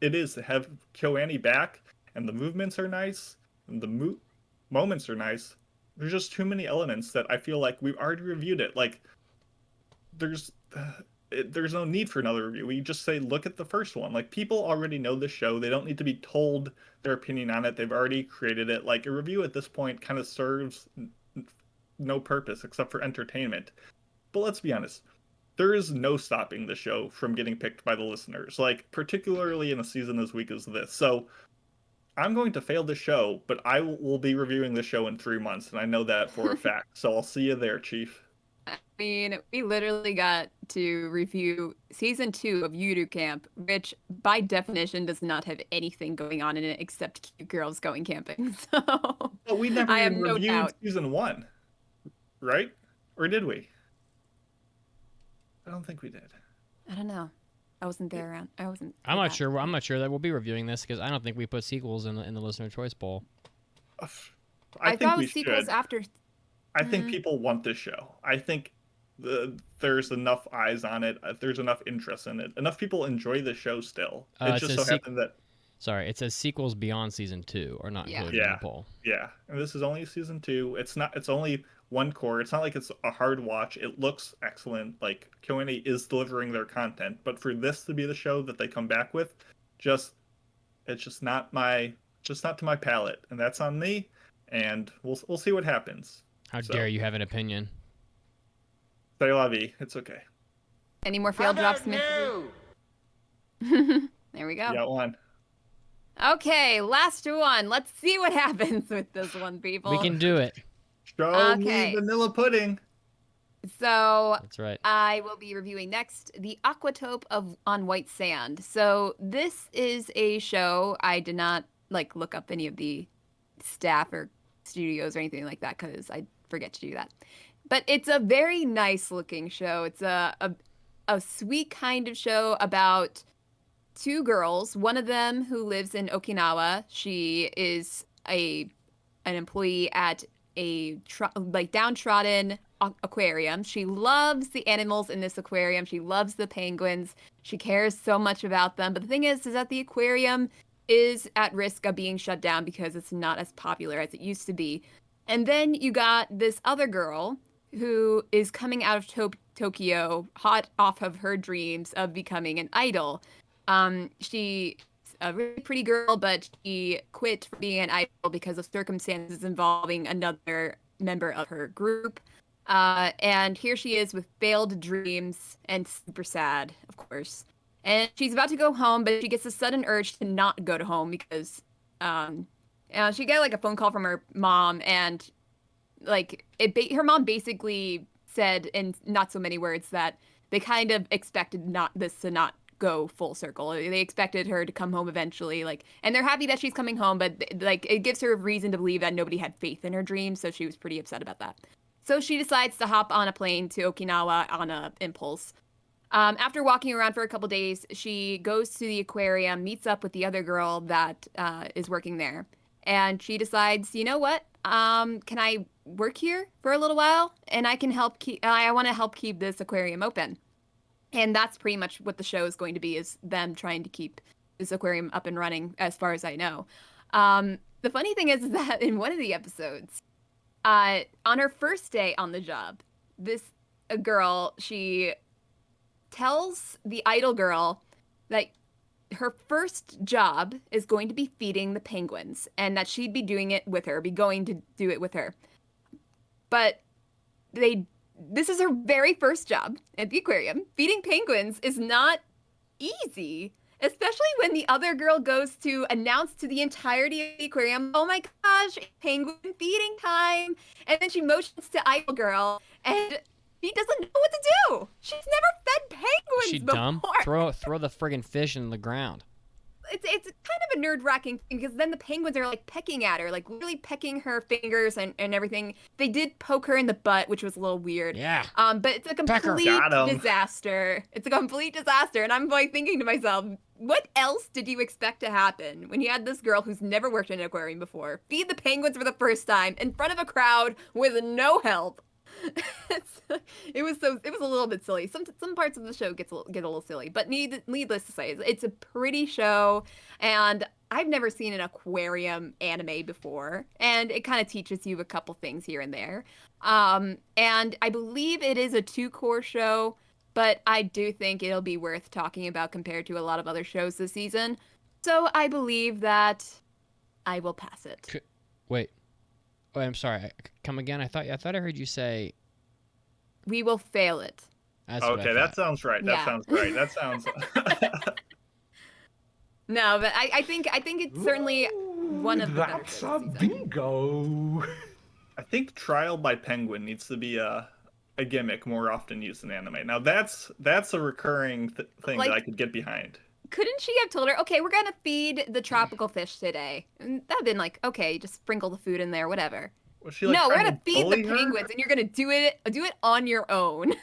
Speaker 4: it is to have KyoAni back, and the movements are nice, and the moments are nice, there's just too many elements that I feel like we've already reviewed it. Like, there's no need for another review. We just say, look at the first one. Like, people already know the show. They don't need to be told their opinion on it. They've already created it. Like, a review at this point kind of serves no purpose except for entertainment. But let's be honest, there is no stopping the show from getting picked by the listeners, like particularly in a season as weak as this. So I'm going to fail the show, but I will be reviewing the show in 3 months, and I know that for a fact. So I'll see you there, Chief.
Speaker 3: I mean, we literally got to review season 2 of Yudu Camp, which by definition does not have anything going on in it except cute girls going camping. So
Speaker 4: But we never
Speaker 3: I have
Speaker 4: even
Speaker 3: no
Speaker 4: reviewed
Speaker 3: doubt.
Speaker 4: season 1, right? Or did we? I don't think we did.
Speaker 3: I don't know. I wasn't there around. I wasn't.
Speaker 1: I'm not sure. I'm not sure that we'll be reviewing this because I don't think we put sequels in the listener choice poll.
Speaker 4: I think
Speaker 3: thought it
Speaker 4: we
Speaker 3: was sequels
Speaker 4: should.
Speaker 3: after.
Speaker 4: I think people want this show. I think there's enough eyes on it. There's enough interest in it. Enough people enjoy the show still. It
Speaker 1: It
Speaker 4: just
Speaker 1: says
Speaker 4: so happened that
Speaker 1: Sorry, it says sequels beyond season 2 are not
Speaker 3: Yeah.
Speaker 1: included in
Speaker 4: Yeah.
Speaker 1: the poll.
Speaker 4: yeah, and this is only season 2. It's not. It's only one core. It's not like it's a hard watch. It looks excellent. Like Q&A is delivering their content, but for this to be the show that they come back with, it's just not to my palate, and that's on me. And we'll see what happens.
Speaker 1: How
Speaker 4: So.
Speaker 1: dare you have an opinion?
Speaker 4: Say la vie. It's okay.
Speaker 3: Any more failed drops? Smith? There we go.
Speaker 4: You got one.
Speaker 3: Okay, last one. Let's see what happens with this one, people.
Speaker 1: We can do it.
Speaker 4: Show
Speaker 3: Okay.
Speaker 4: me vanilla pudding.
Speaker 3: So
Speaker 1: That's right.
Speaker 3: I will be reviewing next the Aquatope on White Sand. So this is a show. I did not look up any of the staff or studios or anything like that because I forget to do that. But it's a very nice looking show. It's a sweet kind of show about two girls. One of them who lives in Okinawa. She is an employee at a downtrodden aquarium. She loves the animals in this aquarium. She loves the penguins. She cares so much about them. But the thing is that the aquarium is at risk of being shut down because it's not as popular as it used to be. And then you got this other girl who is coming out of Tokyo, hot off of her dreams of becoming an idol. She's a really pretty girl, but she quit being an idol because of circumstances involving another member of her group. And here she is with failed dreams and super sad, of course. And she's about to go home, but she gets a sudden urge to not go to home because she got a phone call from her mom, and her mom basically said in not so many words that they kind of expected this to not go full circle. They expected her to come home eventually, and they're happy that she's coming home, but it gives her a reason to believe that nobody had faith in her dreams, so she was pretty upset about that. So she decides to hop on a plane to Okinawa on a impulse. After walking around for a couple days, she goes to the aquarium, meets up with the other girl that is working there, and she decides, you know what? Can I work here for a little while? And I want to help keep this aquarium open. And that's pretty much what the show is going to be, is them trying to keep this aquarium up and running, as far as I know. The funny thing is that in one of the episodes, on her first day on the job, a girl, she tells the idol girl that her first job is going to be feeding the penguins, and that she'd be going to do it with her. But this is her very first job at the aquarium. Feeding penguins is not easy, especially when the other girl goes to announce to the entirety of the aquarium, oh my gosh, penguin feeding time. And then she motions to idol girl, and she doesn't know what to do. She's never fed penguins
Speaker 1: She
Speaker 3: before.
Speaker 1: dumb? Throw the friggin' fish in the ground.
Speaker 3: It's kind of a nerve-wracking thing because then the penguins are pecking at her, literally pecking her fingers and everything. They did poke her in the butt, which was a little weird.
Speaker 1: Yeah.
Speaker 3: But it's a complete
Speaker 4: Got 'em.
Speaker 3: disaster. It's a complete disaster. And I'm thinking to myself, what else did you expect to happen when you had this girl who's never worked in an aquarium before feed the penguins for the first time in front of a crowd with no help? It was a little bit silly. Some parts of the show get a little silly, but needless to say, it's a pretty show, and I've never seen an aquarium anime before, and it kind of teaches you a couple things here and there. And I believe it is a 2-core show, but I do think it'll be worth talking about compared to a lot of other shows this season. So I believe that I will pass it.
Speaker 1: Wait. Oh, I'm sorry. Come again? I thought I heard you say.
Speaker 3: We will fail it.
Speaker 1: That's what I
Speaker 4: Okay, that
Speaker 1: thought.
Speaker 4: sounds right.
Speaker 3: Yeah.
Speaker 4: That sounds right. That sounds.
Speaker 3: No, but I think it's certainly one of the better
Speaker 8: That's
Speaker 3: shows
Speaker 8: a
Speaker 3: this season.
Speaker 8: bingo.
Speaker 4: I think Trial by Penguin needs to be a gimmick more often used in anime. Now that's a recurring thing
Speaker 3: Like-
Speaker 4: that I could get behind.
Speaker 3: Couldn't she have told her, okay, we're gonna feed the tropical fish today? And that'd been like, okay, just sprinkle the food in there, whatever.
Speaker 4: Was she like
Speaker 3: No, we're
Speaker 4: trying
Speaker 3: gonna
Speaker 4: to
Speaker 3: feed the
Speaker 4: bully her?
Speaker 3: penguins, and you're gonna do it on your own.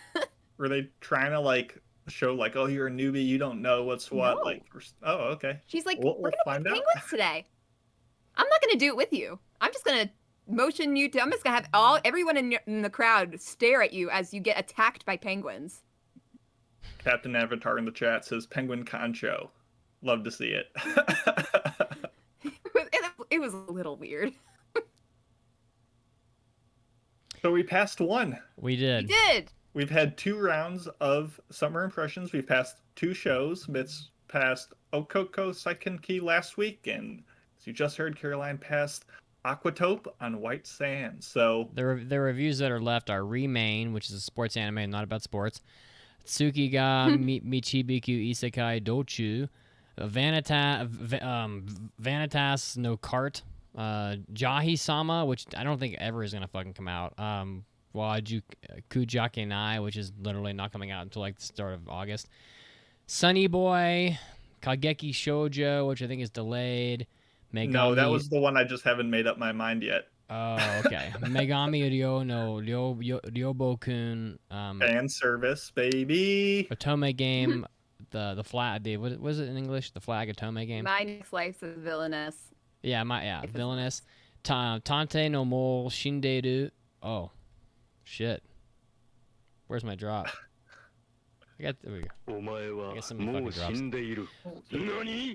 Speaker 4: Were they trying to like show like, oh, you're a newbie, you don't know what's what?
Speaker 3: No.
Speaker 4: Like, oh, okay.
Speaker 3: She's like,
Speaker 4: We'll
Speaker 3: we're gonna
Speaker 4: find
Speaker 3: feed
Speaker 4: out.
Speaker 3: penguins today. I'm not gonna do it with you. I'm just gonna motion you to. I'm just gonna have everyone in the crowd stare at you as you get attacked by penguins.
Speaker 4: Captain Avatar in the chat says Penguin Concho. Love to see it.
Speaker 3: It was a little weird.
Speaker 4: So we passed one.
Speaker 1: We
Speaker 3: You
Speaker 1: did.
Speaker 3: did.
Speaker 4: We've had 2 rounds of summer impressions. We've passed 2 shows. Mitz passed Okoko Saikenki last week, and as you just heard, Caroline passed Aquatope on White Sands. So
Speaker 1: The reviews that are left are Remain, which is a sports anime, not about sports. Tsukiga Michibiku Isekai Dochu, Vanitas no Kart, Jahi-sama, which I don't think ever is gonna fucking come out. Waju Kujake Nai, which is literally not coming out until like the start of August. Sunny Boy, Kageki Shoujo, which I think is delayed. Megami...
Speaker 4: no, that was the one I just haven't made up my mind yet.
Speaker 1: Oh, okay. Megami Ryo no Ryobokun,
Speaker 4: Fan service, baby.
Speaker 1: Otome game, the flag. What was it in English? The flag Otome game.
Speaker 3: My next life's a villainous.
Speaker 1: Villainous. Tante no Mo Shinderu. Oh, shit. Where's my drop? There we go. I guess some fucking drops.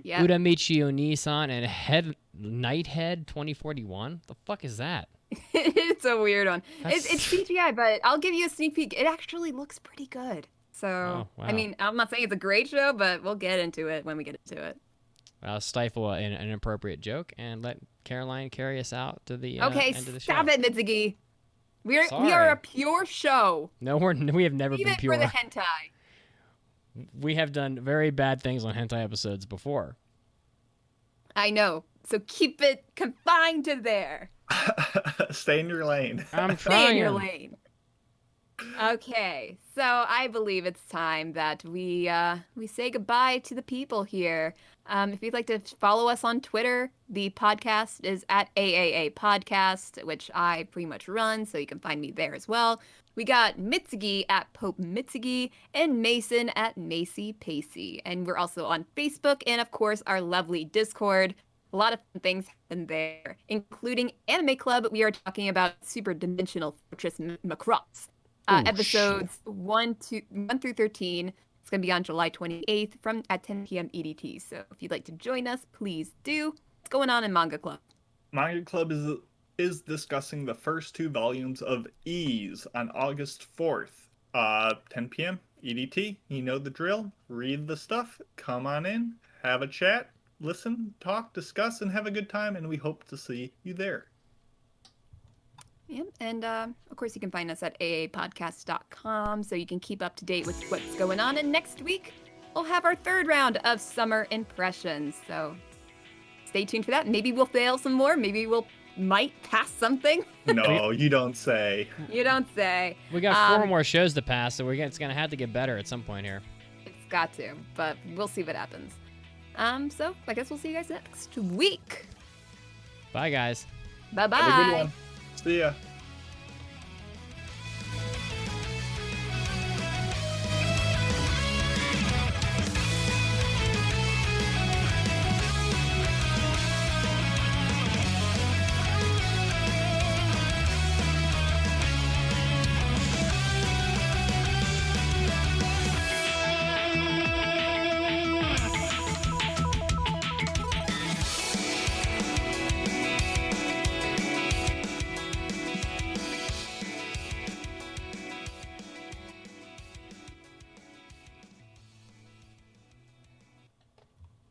Speaker 3: Yeah.
Speaker 1: Uramichi Onisan and Nighthead 2041. The fuck is that?
Speaker 3: It's a weird one. It's
Speaker 1: That's-
Speaker 3: CGI, but I'll give you a sneak peek. It actually looks pretty good. So,
Speaker 1: Oh, wow.
Speaker 3: I mean, I'm not saying it's a great show, but we'll get into it when we get into it.
Speaker 1: I'll stifle an inappropriate joke and let Caroline carry us out to the
Speaker 3: Okay,
Speaker 1: end of the show.
Speaker 3: stop it, Mitsugi. We are
Speaker 1: Sorry.
Speaker 3: a pure show.
Speaker 1: No, we have never
Speaker 3: Leave
Speaker 1: been
Speaker 3: it
Speaker 1: pure.
Speaker 3: for the hentai.
Speaker 1: We have done very bad things on hentai episodes before.
Speaker 3: I know. So keep it confined to there.
Speaker 4: Stay in your lane.
Speaker 1: I'm
Speaker 3: Stay
Speaker 1: trying.
Speaker 3: in your lane. Okay, so I believe it's time that we say goodbye to the people here. If you'd like to follow us on Twitter, the podcast is at AAA Podcast, which I pretty much run, so you can find me there as well. We got Mitsugi at Pope Mitsugi and Mason at Macy Pacey. And we're also on Facebook and, of course, our lovely Discord. A lot of fun things happen there, including Anime Club. We are talking about Super Dimensional Fortress Macross. Episodes 1 through 13. It's going to be on July 28th at 10 p.m. EDT. So if you'd like to join us, please do. What's going on in Manga Club?
Speaker 4: Manga Club is discussing the first 2 volumes of Ease on August 4th, 10 p.m. EDT. You know the drill. Read the stuff. Come on in. Have a chat. Listen, talk, discuss, and have a good time. And we hope to see you there.
Speaker 3: Yeah, and of course you can find us at aapodcast.com so you can keep up to date with what's going on. And next week, we'll have our 3rd round of Summer Impressions. So stay tuned for that. Maybe we'll fail some more. Maybe might pass something.
Speaker 4: No, you don't say.
Speaker 3: You don't say.
Speaker 1: We got 4 more shows to pass, so it's gonna have to get better at some point here.
Speaker 3: It's got to, but we'll see what happens. So I guess we'll see you guys next week.
Speaker 1: Bye, guys.
Speaker 3: Bye-bye.
Speaker 4: Have a good one. See ya.